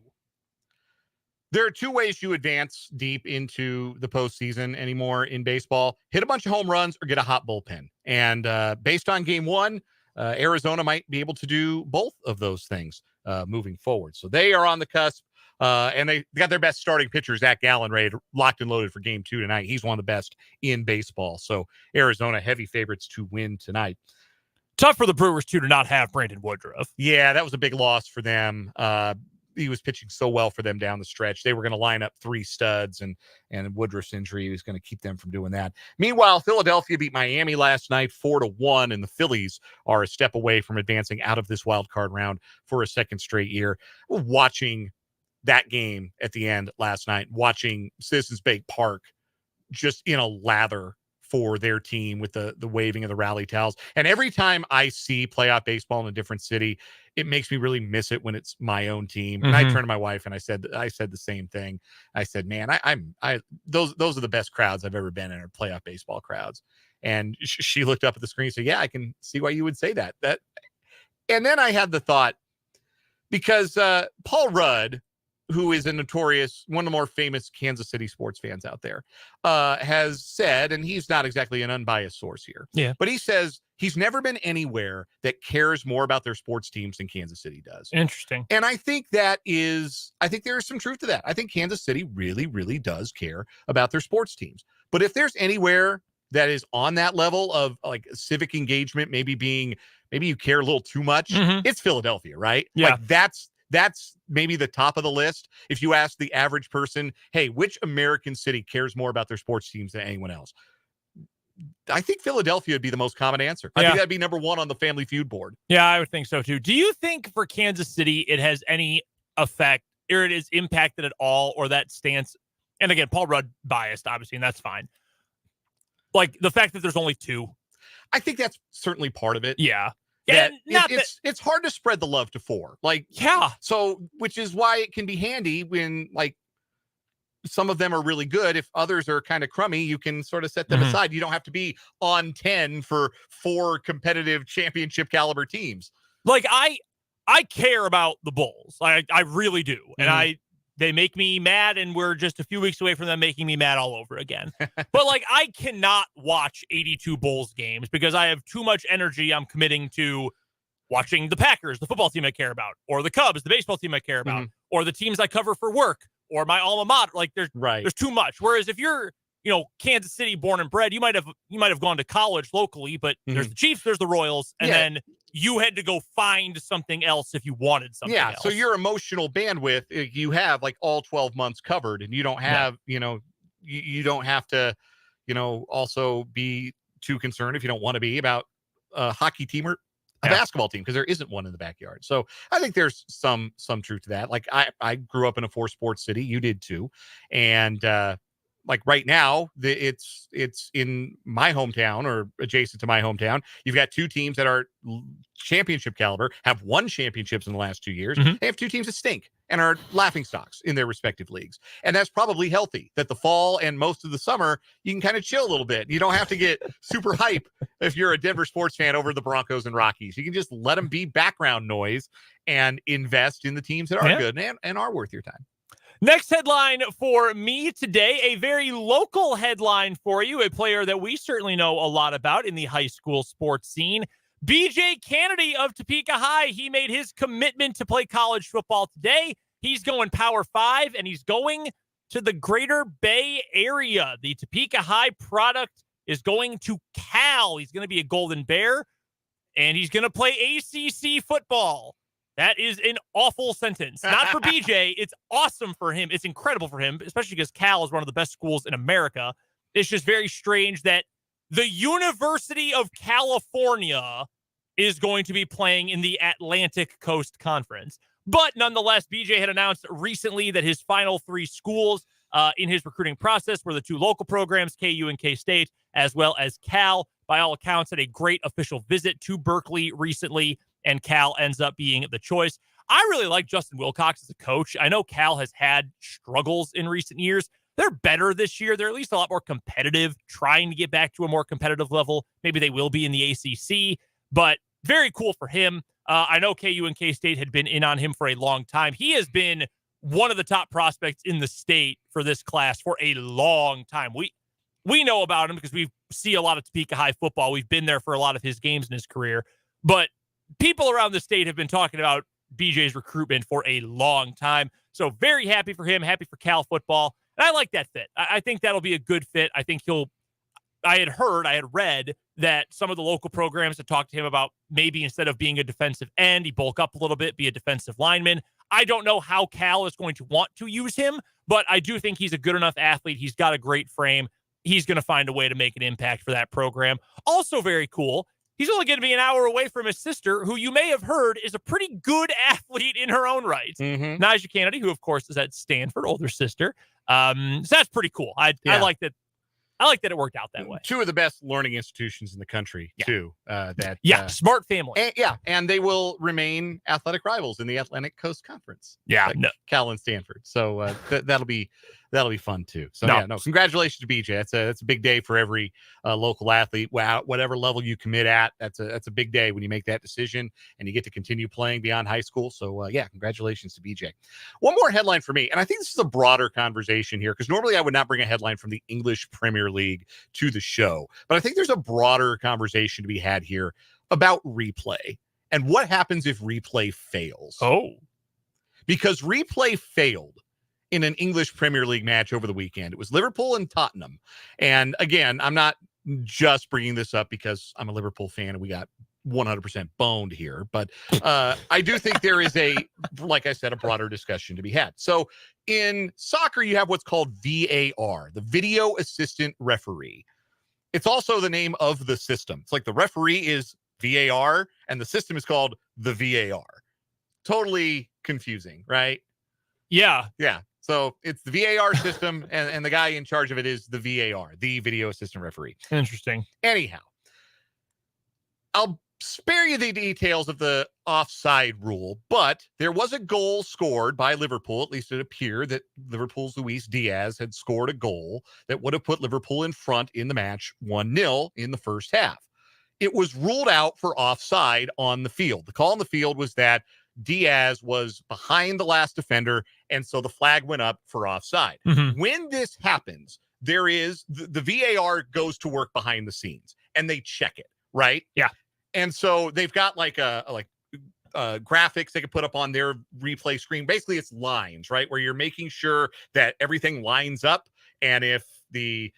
There are two ways you advance deep into the postseason anymore in baseball. Hit a bunch of home runs or get a hot bullpen. And based on game one, Arizona might be able to do both of those things moving forward. So they are on the cusp, and they got their best starting pitcher, Zach Gallen, locked and loaded for game 2 tonight. He's one of the best in baseball. So Arizona, heavy favorites to win tonight. Tough for the Brewers, too, to not have Brandon Woodruff. Yeah, that was a big loss for them. He was pitching so well for them down the stretch. They were going to line up 3 studs, and Woodruff's injury was going to keep them from doing that. Meanwhile, Philadelphia beat Miami last night 4-1, and the Phillies are a step away from advancing out of this wild card round for a second straight year. Watching that game at the end last night, watching Citizens Bank Park just in a lather for their team with the waving of the rally towels. And every time I see playoff baseball in a different city, it makes me really miss it when it's my own team. And I turned to my wife and I said the same thing. I said, man, those are the best crowds I've ever been in, are playoff baseball crowds. And she looked up at the screen and said, yeah, I can see why you would say that. And then I had the thought, because Paul Rudd, who is one of the more famous Kansas City sports fans out there, has said, and he's not exactly an unbiased source here, but he says he's never been anywhere that cares more about their sports teams than Kansas City does. Interesting. And I think there is some truth to that. I think Kansas City really, really does care about their sports teams. But if there's anywhere that is on that level of civic engagement, maybe you care a little too much, it's Philadelphia, right? Yeah. That's maybe the top of the list. If you ask the average person, hey, which American city cares more about their sports teams than anyone else? I think Philadelphia would be the most common answer. I think that'd be number 1 on the Family Feud board. Yeah, I would think so too. Do you think for Kansas City it has any effect, or it is impacted at all, or that stance? And again, Paul Rudd biased, obviously, and that's fine. The fact that there's only 2. I think that's certainly part of it. Yeah. It's hard to spread the love to 4. So, which is why it can be handy when some of them are really good. If others are kind of crummy, you can sort of set them aside. You don't have to be on 10 for 4 competitive championship caliber teams. I care about the Bulls. I really do. And they make me mad, and we're just a few weeks away from them making me mad all over again. But I cannot watch 82 Bulls games because I have too much energy I'm committing to watching the Packers, the football team I care about, or the Cubs, the baseball team I care about, or the teams I cover for work, or my alma mater. There's too much. Whereas if you're, Kansas City born and bred, you might have gone to college locally, but there's the Chiefs, there's the Royals, and then you had to go find something else if you wanted something else. So your emotional bandwidth, you have all 12 months covered, and you don't have, you don't have to, also be too concerned, if you don't want to be, about a hockey team or a basketball team, because there isn't one in the backyard. So I think there's some truth to that. I grew up in a 4-sport city. You did too. And like right now, it's in my hometown or adjacent to my hometown. You've got two teams that are championship caliber, have won championships in the last 2 years. They have two teams that stink and are laughing stocks in their respective leagues. And that's probably healthy, that the fall and most of the summer, you can kind of chill a little bit. You don't have to get super hype if you're a Denver sports fan over the Broncos and Rockies. You can just let them be background noise and invest in the teams that are good and are worth your time. Next headline for me today, a very local headline for you, a player that we certainly know a lot about in the high school sports scene. BJ Kennedy of Topeka High, he made his commitment to play college football today. He's going Power 5, and he's going to the Greater Bay Area. The Topeka High product is going to Cal. He's going to be a Golden Bear, and he's going to play ACC football. That is an awful sentence. Not for BJ. It's awesome for him. It's incredible for him, especially because Cal is one of the best schools in America. It's just very strange that the University of California is going to be playing in the Atlantic Coast Conference. But nonetheless, BJ had announced recently that his final 3 schools in his recruiting process were the 2 local programs, KU and K-State, as well as Cal. By all accounts, had a great official visit to Berkeley recently, and Cal ends up being the choice. I really like Justin Wilcox as a coach. I know Cal has had struggles in recent years. They're better this year. They're at least a lot more competitive, trying to get back to a more competitive level. Maybe they will be in the ACC, but very cool for him. I know KU and K-State had been in on him for a long time. He has been one of the top prospects in the state for this class for a long time. We know about him because we see a lot of Topeka High football. We've been there for a lot of his games in his career, but people around the state have been talking about BJ's recruitment for a long time. So very happy for him, happy for Cal football. And I like that fit. I think that'll be a good fit. I think I had read that some of the local programs had talked to him about maybe instead of being a defensive end, he bulk up a little bit, be a defensive lineman. I don't know how Cal is going to want to use him, but I do think he's a good enough athlete. He's got a great frame. He's going to find a way to make an impact for that program. Also very cool. He's only going to be an hour away from his sister, who you may have heard is a pretty good athlete in her own right. Najee Kennedy, who, of course, is at Stanford, older sister. So that's pretty cool. I like that. I like that it worked out that way. 2 of the best learning institutions in the country, too. Smart family. And they will remain athletic rivals in the Atlantic Coast Conference. Cal and Stanford. So that'll be fun too. So congratulations to BJ. That's a big day for every local athlete. Wow, whatever level you commit at, that's a big day when you make that decision and you get to continue playing beyond high school. So congratulations to BJ. One more headline for me, and I think this is a broader conversation here because normally I would not bring a headline from the English Premier League to the show, but I think there's a broader conversation to be had here about replay and what happens if replay fails. Because replay failed in an English Premier League match over the weekend. It was Liverpool and Tottenham. And again, I'm not just bringing this up because I'm a Liverpool fan and we got 100% boned here, but I do think there is like I said, a broader discussion to be had. So in soccer, you have what's called VAR, the video assistant referee. It's also the name of the system. It's like the referee is VAR and the system is called the VAR. Totally confusing, right? Yeah. So it's the VAR system, and the guy in charge of it is the VAR, the video assistant referee. Interesting. Anyhow, I'll spare you the details of the offside rule, but there was a goal scored by Liverpool. At least it appeared that Liverpool's Luis Diaz had scored a goal that would have put Liverpool in front in the match 1-0 in the first half. It was ruled out for offside on the field. The call on the field was that Diaz was behind the last defender, and so the flag went up for offside. When this happens, there is the VAR goes to work behind the scenes, and they check it, right? Yeah. And so they've got graphics they could put up on their replay screen. Basically, it's lines, right, where you're making sure that everything lines up, and if you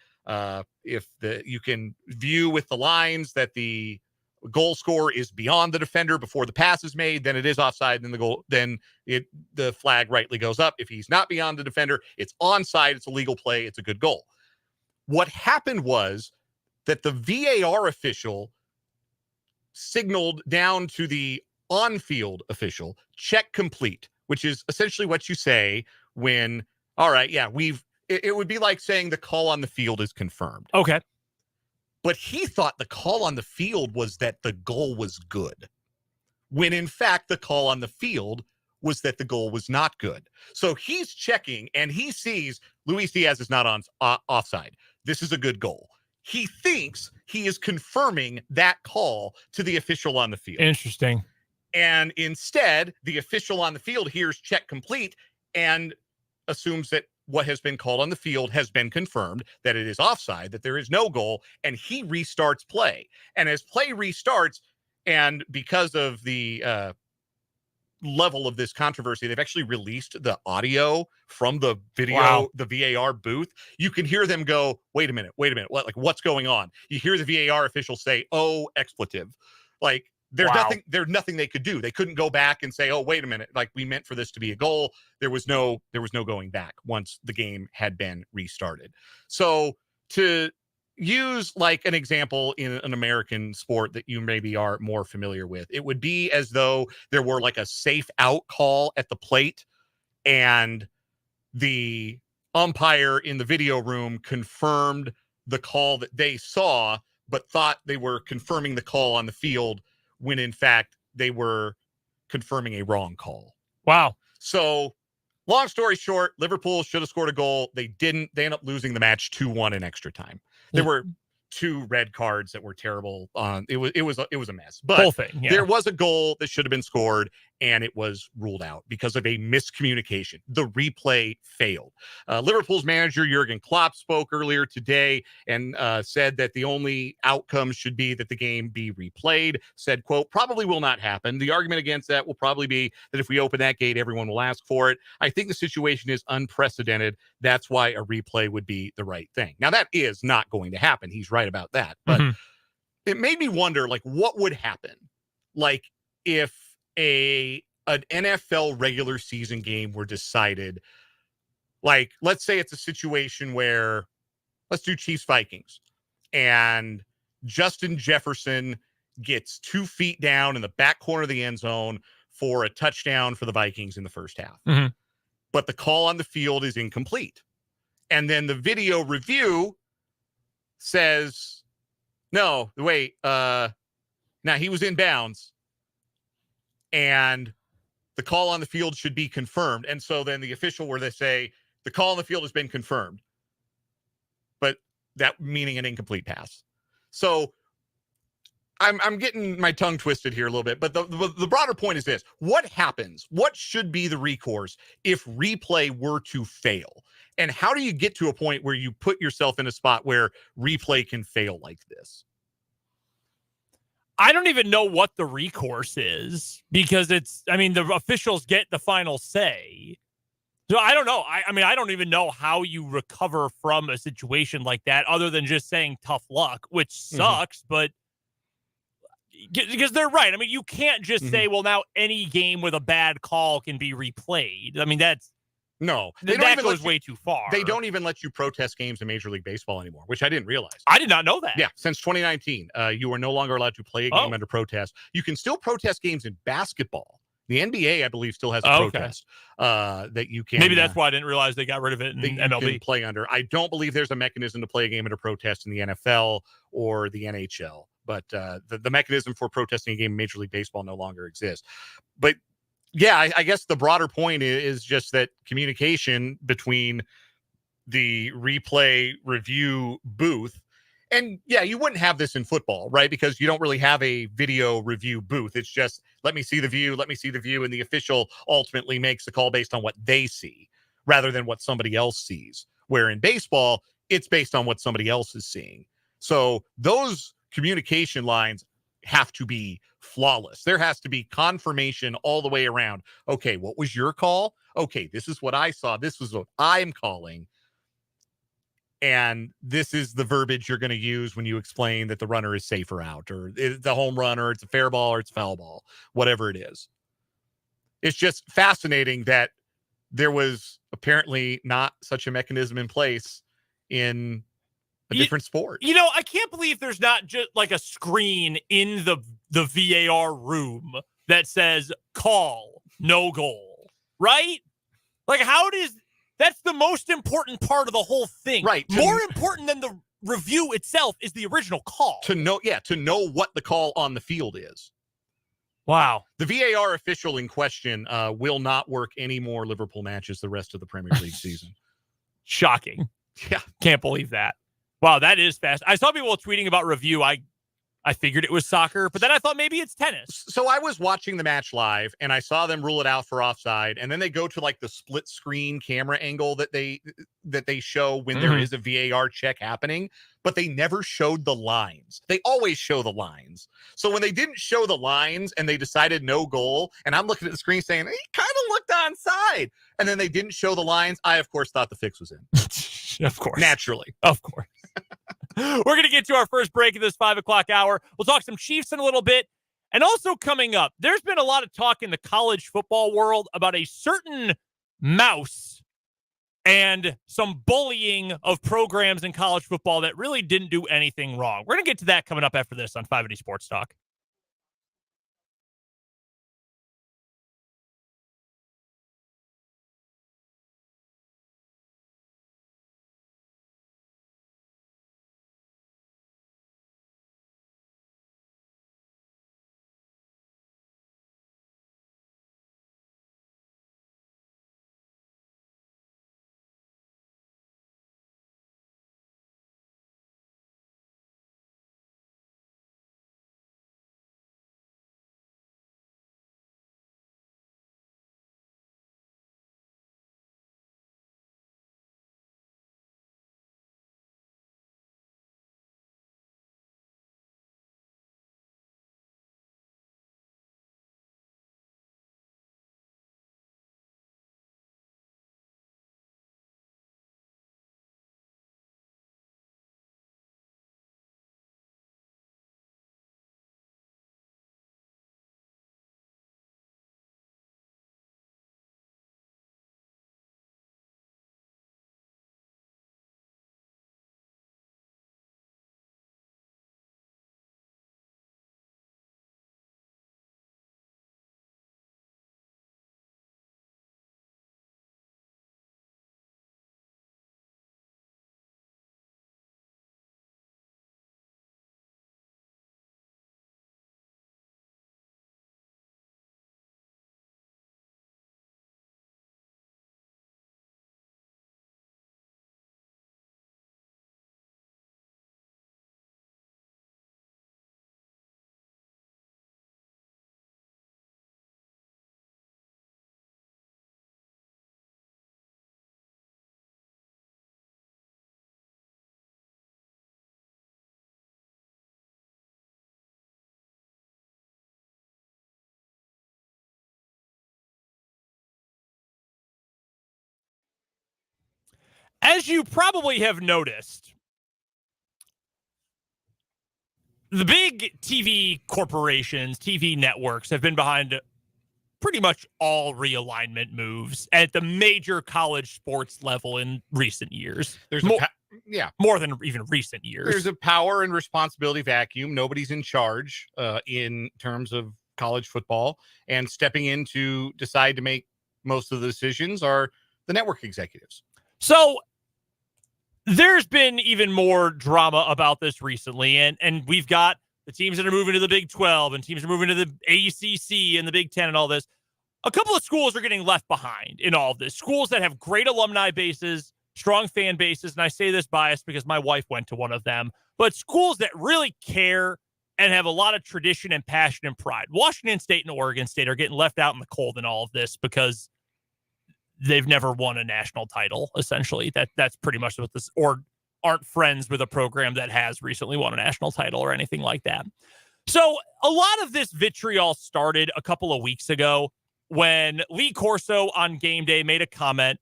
can view with the lines that the goal scorer is beyond the defender before the pass is made, then it is offside, then the flag rightly goes up. If he's not beyond the defender, it's onside, it's a legal play, it's a good goal. What happened was that the VAR official signaled down to the on-field official, check complete, which is essentially what you say when, all right, it would be like saying the call on the field is confirmed. Okay. But he thought the call on the field was that the goal was good, when in fact the call on the field was that the goal was not good. So he's checking and he sees Luis Diaz is not on offside. This is a good goal. He thinks he is confirming that call to the official on the field. Interesting. And instead, the official on the field hears check complete and assumes that what has been called on the field has been confirmed, that it is offside, that there is no goal, and he restarts play. And as play restarts, and because of the level of this controversy, they've actually released the audio from the video, the VAR booth. You can hear them go, wait a minute, what's going on? You hear the VAR official say, oh, expletive. Like, there's nothing they could do. They couldn't go back and say, oh, wait a minute, like we meant for this to be a goal. There was no going back once the game had been restarted. So to use like an example in an American sport that you maybe are more familiar with, it would be as though there were like a safe out call at the plate and the umpire in the video room confirmed the call that they saw, but thought they were confirming the call on the field when in fact they were confirming a wrong call. Wow. So long story short, Liverpool should have scored a goal. They didn't. They ended up losing the match 2-1 in extra time. There were 2 red cards that were terrible. It was a mess. But whole thing, yeah. There was a goal that should have been scored, and it was ruled out because of a miscommunication. The replay failed. Liverpool's manager Jurgen Klopp spoke earlier today and said that the only outcome should be that the game be replayed. Said, quote, probably will not happen. The argument against that will probably be that if we open that gate, everyone will ask for it. I think the situation is unprecedented. That's why a replay would be the right thing. Now, that is not going to happen. He's right about that. But it made me wonder, like, what would happen? Like, if an NFL regular season game were decided, like, let's say it's a situation where, let's do Chiefs Vikings, and Justin Jefferson gets 2 feet down in the back corner of the end zone for a touchdown for the Vikings in the first half. But the call on the field is incomplete. And then the video review says, no, wait, now he was in bounds and the call on the field should be confirmed. And so then the official where they say the call on the field has been confirmed, but that meaning an incomplete pass. So I'm getting my tongue twisted here a little bit, but the broader point is this. What happens? What should be the recourse if replay were to fail? And how do you get to a point where you put yourself in a spot where replay can fail like this? I don't even know what the recourse is because the officials get the final say. So I don't know. I don't even know how you recover from a situation like that other than just saying tough luck, which sucks, but because they're right. I mean, you can't just say, well, now any game with a bad call can be replayed. I mean, that goes way too far. They don't even let you protest games in Major League Baseball anymore, which I didn't realize. I did not know that. Yeah, since 2019, you are no longer allowed to play a game under protest. You can still protest games in basketball. The NBA, I believe, still has a protest that you can. Maybe that's why I didn't realize they got rid of it in MLB. Can play under. I don't believe there's a mechanism to play a game under protest in the NFL or the NHL. But the mechanism for protesting a game in Major League Baseball no longer exists. But yeah, I guess the broader point is just that communication between the replay review booth, and yeah, you wouldn't have this in football, right? Because you don't really have a video review booth. It's just, let me see the view, and the official ultimately makes the call based on what they see rather than what somebody else sees. Where in baseball, it's based on what somebody else is seeing. So those communication lines have to be flawless. There has to be confirmation all the way around. Okay, what was your call? Okay, this is what I saw. This is what I'm calling. And this is the verbiage you're going to use when you explain that the runner is safer out, or it's a home run, or it's a fair ball, or it's a foul ball, whatever it is. It's just fascinating that there was apparently not such a mechanism in place in a different sport. I can't believe there's not just like a screen in the VAR room that says call, no goal, right? Like, how does That's the most important part of the whole thing. Right. More important than the review itself is the original call. To know what the call on the field is. Wow. The VAR official in question will not work any more Liverpool matches the rest of the Premier League season. Shocking. Yeah. Can't believe that. Wow, that is fast. I saw people tweeting about review. I figured it was soccer, but then I thought maybe it's tennis. So I was watching the match live, and I saw them rule it out for offside, and then they go to like the split screen camera angle that they show when there is a VAR check happening, but they never showed the lines. They always show the lines. So when they didn't show the lines and they decided no goal, and I'm looking at the screen saying, he kind of looked onside, and then they didn't show the lines, I, of course, thought the fix was in. Of course. Naturally. Of course. We're going to get to our first break of this 5 o'clock hour. We'll talk some Chiefs in a little bit. And also coming up, there's been a lot of talk in the college football world about a certain mouse and some bullying of programs in college football that really didn't do anything wrong. We're going to get to that coming up after this on 580 Sports Talk. As you probably have noticed, the big TV corporations, TV networks have been behind pretty much all realignment moves at the major college sports level in recent years. There's more than even recent years. There's a power and responsibility vacuum. Nobody's in charge in terms of college football, and stepping in to decide to make most of the decisions are the network executives. So there's been even more drama about this recently, and we've got the teams that are moving to the Big 12 and teams are moving to the ACC and the Big 10 and all this. A couple of schools are getting left behind in all of this. Schools that have great alumni bases, strong fan bases, and I say this biased because my wife went to one of them, but schools that really care and have a lot of tradition and passion and pride. Washington State and Oregon State are getting left out in the cold in all of this because they've never won a national title, essentially. That's pretty much what this, or aren't friends with a program that has recently won a national title or anything like that. So a lot of this vitriol started a couple of weeks ago when Lee Corso on game day made a comment.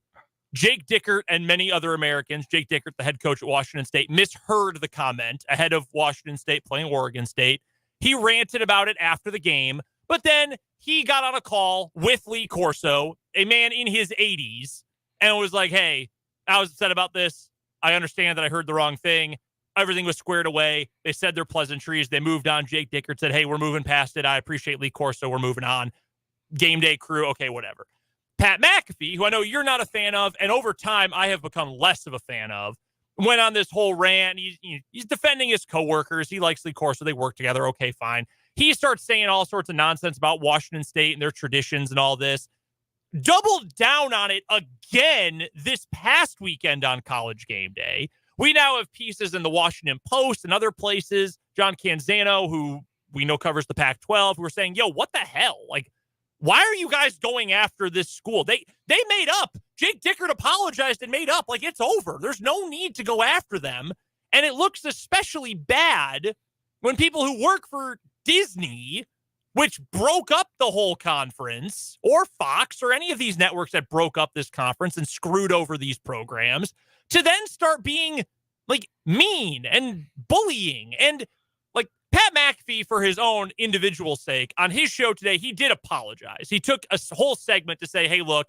Jake Dickert and many other Americans, Jake Dickert, the head coach at Washington State, misheard the comment ahead of Washington State playing Oregon State. He ranted about it after the game, but then he got on a call with Lee Corso, a man in his 80s, and was like, hey, I was upset about this. I understand that I heard the wrong thing. Everything was squared away. They said their pleasantries. They moved on. Jake Dickert said, hey, we're moving past it. I appreciate Lee Corso. We're moving on. Game day crew. Okay, whatever. Pat McAfee, who I know you're not a fan of, and over time I have become less of a fan of, went on this whole rant. He's defending his coworkers. He likes Lee Corso. They work together. Okay, fine. He starts saying all sorts of nonsense about Washington State and their traditions and all this. Doubled down on it again this past weekend on College Game Day. We now have pieces in the Washington Post and other places. John Canzano, who we know covers the Pac-12, who are saying, yo, what the hell? Like, why are you guys going after this school? They made up. Jake Dickert apologized and made up. Like, it's over. There's no need to go after them. And it looks especially bad when people who work for Disney, which broke up the whole conference, or Fox, or any of these networks that broke up this conference and screwed over these programs, to then start being, like, mean and bullying. And, like, Pat McAfee, for his own individual sake, on his show today, he did apologize. He took a whole segment to say, hey, look,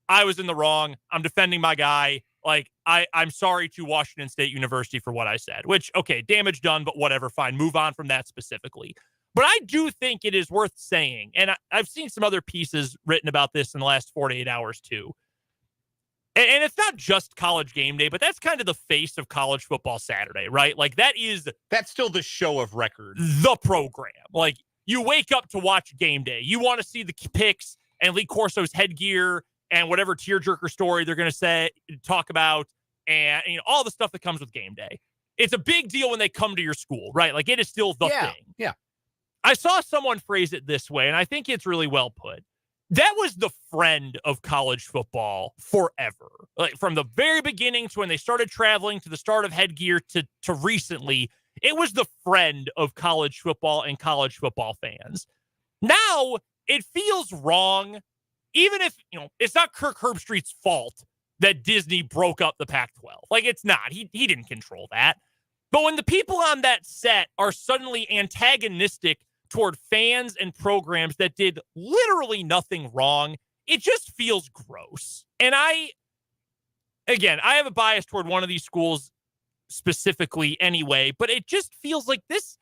I was in the wrong. I'm defending my guy. Like, I'm sorry to Washington State University for what I said, which, okay, damage done, but whatever, fine. Move on from that specifically. But I do think it is worth saying, and I've seen some other pieces written about this in the last 48 hours too. And it's not just College Game Day, but that's kind of the face of college football Saturday, right? Like, that's still the show of record. The program. Like, you wake up to watch Game Day. You want to see the picks and Lee Corso's headgear and whatever tearjerker story they're going to talk about, and all the stuff that comes with Game Day. It's a big deal when they come to your school, right? Like, it is still the thing. Yeah. I saw someone phrase it this way, and I think it's really well put. That was the friend of college football forever. Like, from the very beginning to when they started traveling to the start of headgear to recently, it was the friend of college football and college football fans. Now, it feels wrong, even if, it's not Kirk Herbstreit's fault that Disney broke up the Pac-12. Like, it's not. He didn't control that. But when the people on that set are suddenly antagonistic toward fans and programs that did literally nothing wrong, it just feels gross. And I have a bias toward one of these schools specifically anyway, but it just feels like this.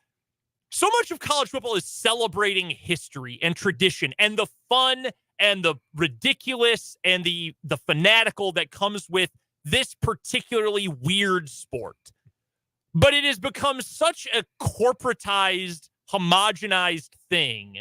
So much of college football is celebrating history and tradition and the fun and the ridiculous and the fanatical that comes with this particularly weird sport. But it has become such a corporatized, homogenized thing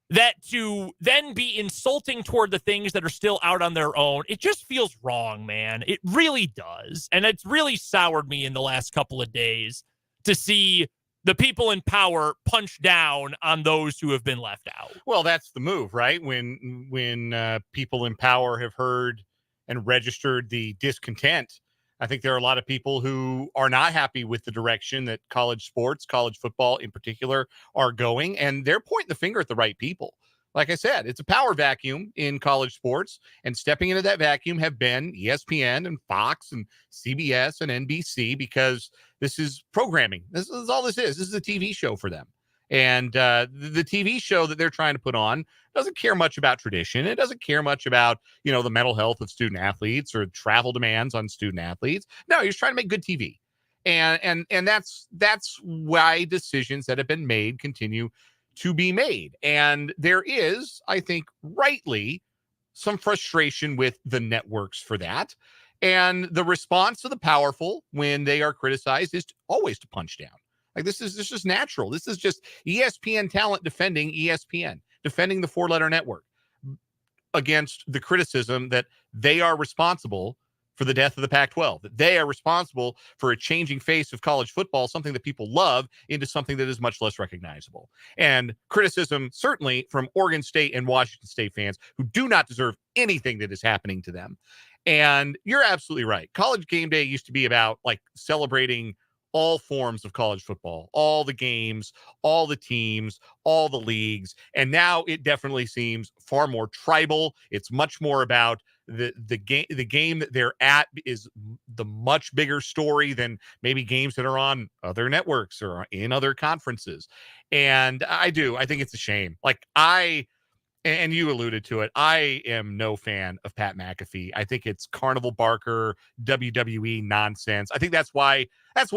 that to then be insulting toward the things that are still out on their own, it just feels wrong, man. It really does. And it's really soured me in the last couple of days to see the people in power punch down on those who have been left out. Well, that's the move, right? When people in power have heard and registered the discontent, I think there are a lot of people who are not happy with the direction that college sports, college football in particular, are going, and they're pointing the finger at the right people. Like I said, it's a power vacuum in college sports, and stepping into that vacuum have been ESPN and Fox and CBS and NBC, because this is programming. This is all this is. This is a TV show for them. And the TV show that they're trying to put on doesn't care much about tradition. It doesn't care much about, the mental health of student athletes or travel demands on student athletes. No, he's trying to make good TV. And that's why decisions that have been made continue to be made. And there is, I think, rightly, some frustration with the networks for that. And the response to the powerful when they are criticized is always to punch down. Like, this is just natural. This is just ESPN talent defending ESPN, defending the four-letter network against the criticism that they are responsible for the death of the Pac-12, that they are responsible for a changing face of college football, something that people love, into something that is much less recognizable. And criticism, certainly, from Oregon State and Washington State fans who do not deserve anything that is happening to them. And you're absolutely right. College Game Day used to be about, like, celebrating all forms of college football, all the games, all the teams, all the leagues. And now it definitely seems far more tribal. It's much more about the game that they're at is the much bigger story than maybe games that are on other networks or in other conferences. And I think it's a shame. Like, and you alluded to it, I am no fan of Pat McAfee. I think it's Carnival Barker, WWE nonsense. I think that's what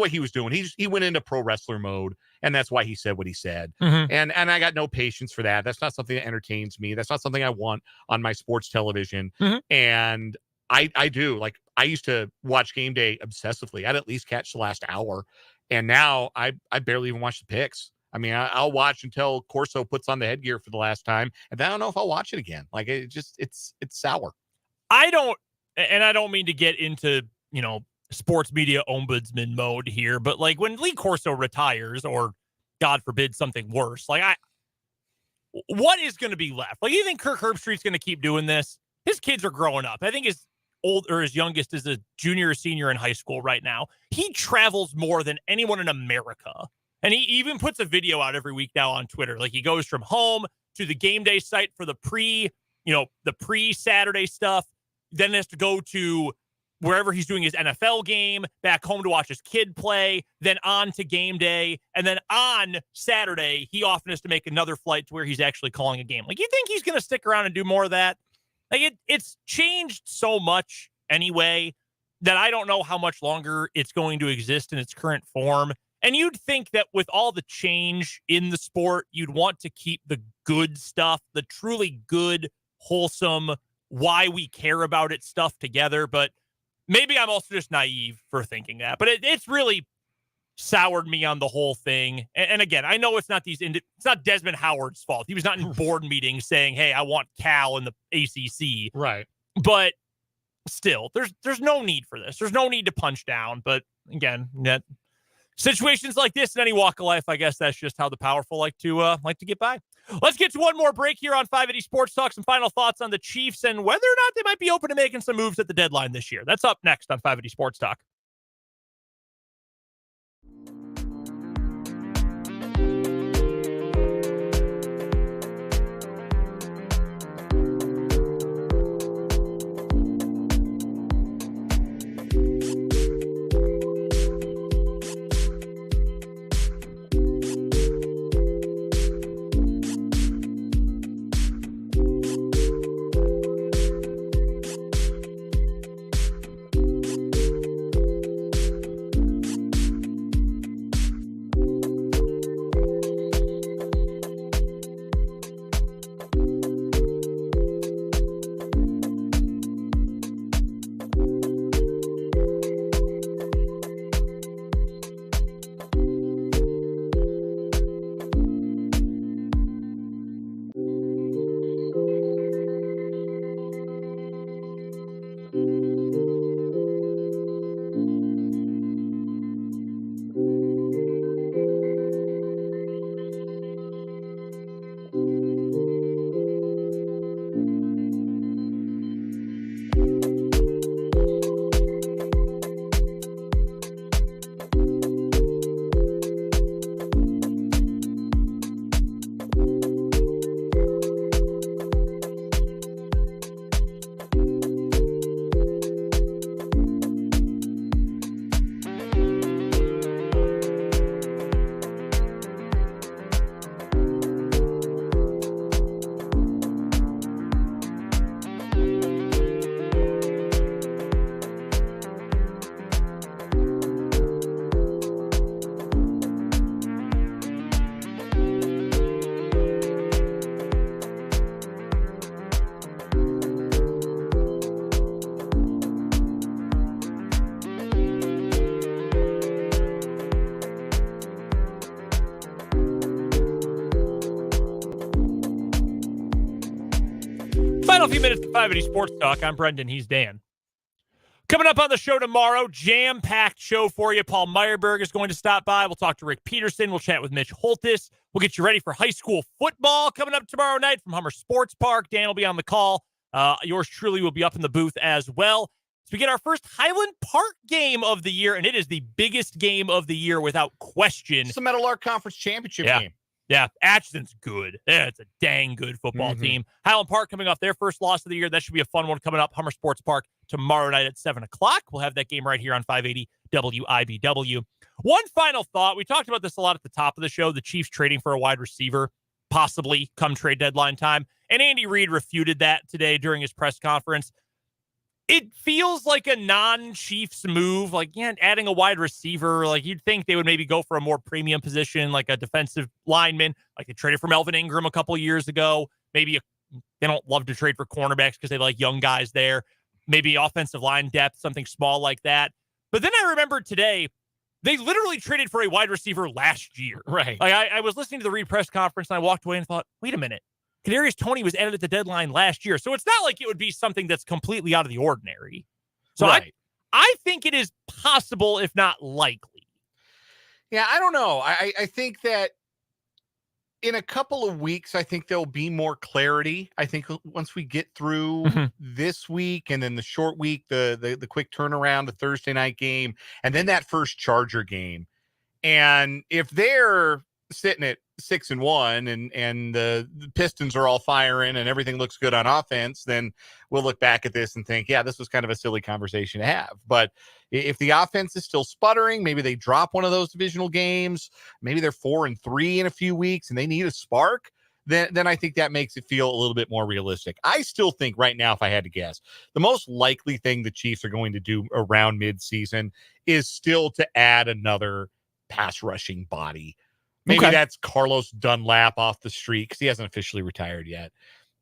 he was doing. He went into pro wrestler mode, And that's why he said what he said. Mm-hmm. And I got no patience for that. That's not something that entertains me. That's not something I want on my sports television. Mm-hmm. And I do. Like, I used to watch game day obsessively. I'd at least catch the last hour. And now I barely even watch the picks. I mean, I'll watch until Corso puts on the headgear for the last time, and then I don't know if I'll watch it again. Like, it's sour. I don't mean to get into, sports media ombudsman mode here, but like when Lee Corso retires, or God forbid something worse, like what is going to be left? Like, you think Kirk Herbstreit's going to keep doing this? His kids are growing up. I think his youngest is a junior or senior in high school right now. He travels more than anyone in America. And he even puts a video out every week now on Twitter. Like, he goes from home to the game day site for the pre-Saturday stuff, then has to go to wherever he's doing his NFL game, back home to watch his kid play, then on to game day. And then on Saturday, he often has to make another flight to where he's actually calling a game. Like, you think he's going to stick around and do more of that? Like, it's changed so much anyway that I don't know how much longer it's going to exist in its current form. And you'd think that with all the change in the sport, you'd want to keep the good stuff, the truly good, wholesome, why we care about it stuff together. But maybe I'm also just naive for thinking that. But it's really soured me on the whole thing. And again, I know it's not Desmond Howard's fault. He was not in board meetings saying, hey, I want Cal in the ACC. Right. But still, there's no need for this. There's no need to punch down. But again, situations like this in any walk of life, I guess that's just how the powerful like to get by. Let's get to one more break here on 580 Sports Talk. Some final thoughts on the Chiefs and whether or not they might be open to making some moves at the deadline this year. That's up next on 580 Sports Talk. Final few minutes to 580 Sports Talk. I'm Brendan. He's Dan. Coming up on the show tomorrow, jam-packed show for you. Paul Meyerberg is going to stop by. We'll talk to Rick Peterson. We'll chat with Mitch Holtis. We'll get you ready for high school football coming up tomorrow night from Hummer Sports Park. Dan will be on the call. Yours truly will be up in the booth as well. So we get our first Highland Park game of the year, and it is the biggest game of the year without question. It's the Meadowlark Conference Championship game. Yeah, Atchison's good. Yeah, it's a dang good football team. Highland Park coming off their first loss of the year. That should be a fun one coming up. Hummer Sports Park tomorrow night at 7 o'clock. We'll have that game right here on 580 WIBW. One final thought. We talked about this a lot at the top of the show. The Chiefs trading for a wide receiver, possibly come trade deadline time. And Andy Reid refuted that today during his press conference. It feels like a non-Chiefs move, like adding a wide receiver. Like you'd think they would maybe go for a more premium position, like a defensive lineman, like they traded for Melvin Ingram a couple years ago. Maybe they don't love to trade for cornerbacks because they like young guys there. Maybe offensive line depth, something small like that. But then I remembered today, they literally traded for a wide receiver last year. Right. Like I was listening to the Reid press conference and I walked away and thought, wait a minute. Kadarius Toney was added at the deadline last year. So it's not like it would be something that's completely out of the ordinary. So right. I think it is possible, if not likely. Yeah, I don't know. I think that in a couple of weeks, I think there'll be more clarity. I think once we get through this week and then the short week, the quick turnaround, the Thursday night game, and then that first Charger game. And if they're sitting at 6-1 and the Pistons are all firing and everything looks good on offense, then we'll look back at this and think, yeah, this was kind of a silly conversation to have. But if the offense is still sputtering, maybe they drop one of those divisional games, maybe they're 4-3 in a few weeks and they need a spark, then I think that makes it feel a little bit more realistic. I still think right now, if I had to guess, the most likely thing the Chiefs are going to do around midseason is still to add another pass rushing body. Maybe that's Carlos Dunlap off the street because he hasn't officially retired yet.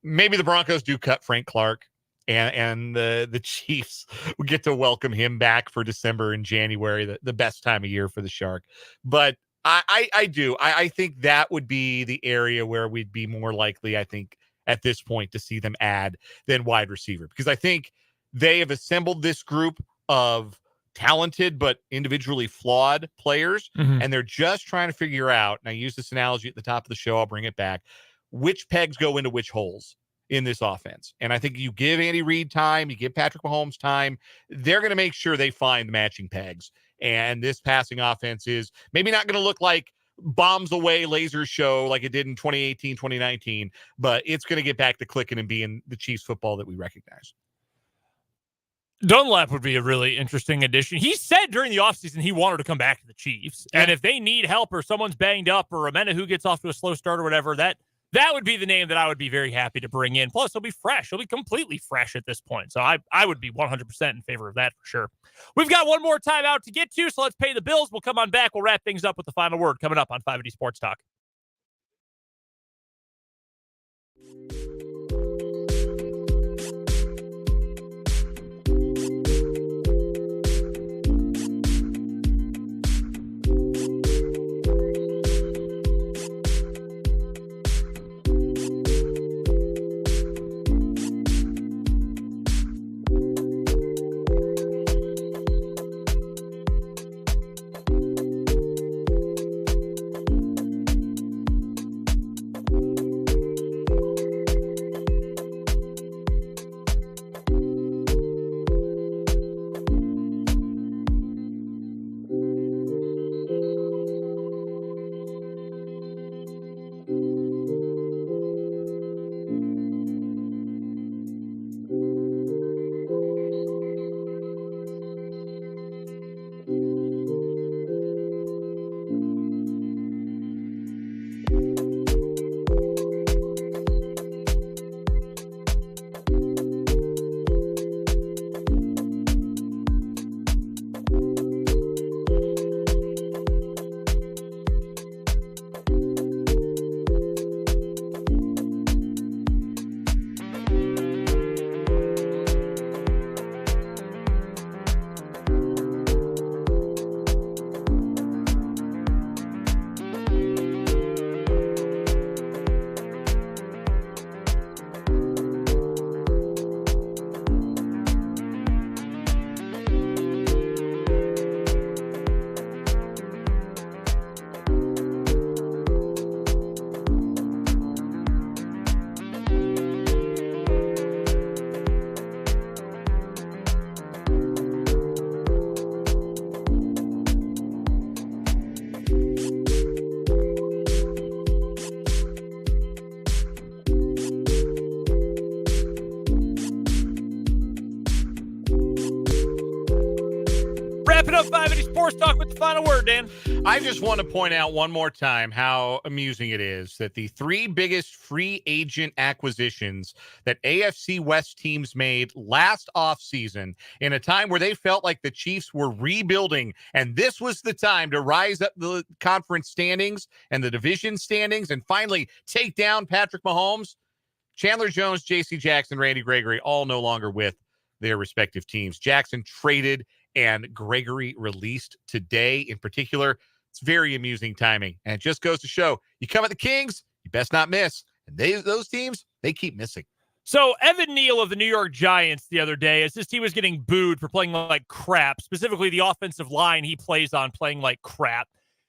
Maybe the Broncos do cut Frank Clark and the Chiefs will get to welcome him back for December and January, the best time of year for the Shark. But I think that would be the area where we'd be more likely, I think, at this point to see them add than wide receiver, because I think they have assembled this group of talented but individually flawed players, and they're just trying to figure out, and I use this analogy at the top of the show, I'll bring it back, which pegs go into which holes in this offense. And I think you give Andy Reid time, you give Patrick Mahomes time, they're going to make sure they find the matching pegs. And this passing offense is maybe not going to look like bombs away laser show like it did in 2018, 2019, but it's going to get back to clicking and being the Chiefs football that we recognize. Dunlap would be a really interesting addition. He said during the offseason he wanted to come back to the Chiefs. Yeah. And if they need help or someone's banged up or Amena who gets off to a slow start or whatever, that would be the name that I would be very happy to bring in. Plus, he'll be fresh. He'll be completely fresh at this point. So I would be 100% in favor of that for sure. We've got one more timeout to get to, so let's pay the bills. We'll come on back. We'll wrap things up with the final word coming up on 580 Sports Talk. Wrapping up 580 Sports Talk with the final word, Dan. I just want to point out one more time how amusing it is that the three biggest free agent acquisitions that AFC West teams made last offseason in a time where they felt like the Chiefs were rebuilding, and this was the time to rise up the conference standings and the division standings and finally take down Patrick Mahomes. Chandler Jones, J.C. Jackson, Randy Gregory, all no longer with their respective teams. Jackson traded and Gregory released today in particular. It's very amusing timing. And it just goes to show, you come at the Kings, you best not miss. And those teams, they keep missing. So Evan Neal of the New York Giants the other day, as his team was getting booed for playing like crap, specifically the offensive line he plays on playing like crap.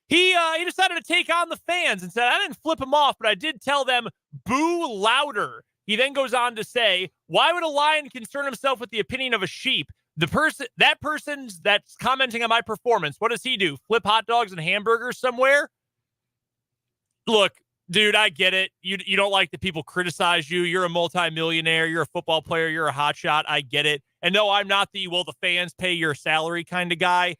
He decided to take on the fans and said, I didn't flip them off, but I did tell them, boo louder. He then goes on to say, why would a lion concern himself with the opinion of a sheep? That person's that's commenting on my performance, what does he do? Flip hot dogs and hamburgers somewhere? Look, dude, I get it. You don't like that people criticize you. You're a multimillionaire. You're a football player. You're a hotshot. I get it. And no, I'm not the fans pay your salary kind of guy.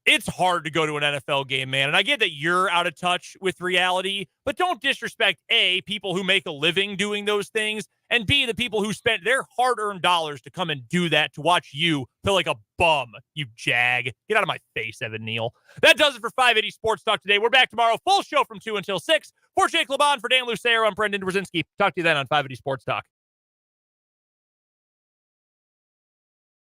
It's hard to go to an NFL game, man. And I get that you're out of touch with reality, but don't disrespect A, people who make a living doing those things, and B, the people who spent their hard-earned dollars to come and do that, to watch you feel like a bum, you jag. Get out of my face, Evan Neal. That does it for 580 Sports Talk today. We're back tomorrow, full show from 2 until 6. For Jake LeBon, for Dan Lucero, I'm Brendan Brzezinski. Talk to you then on 580 Sports Talk.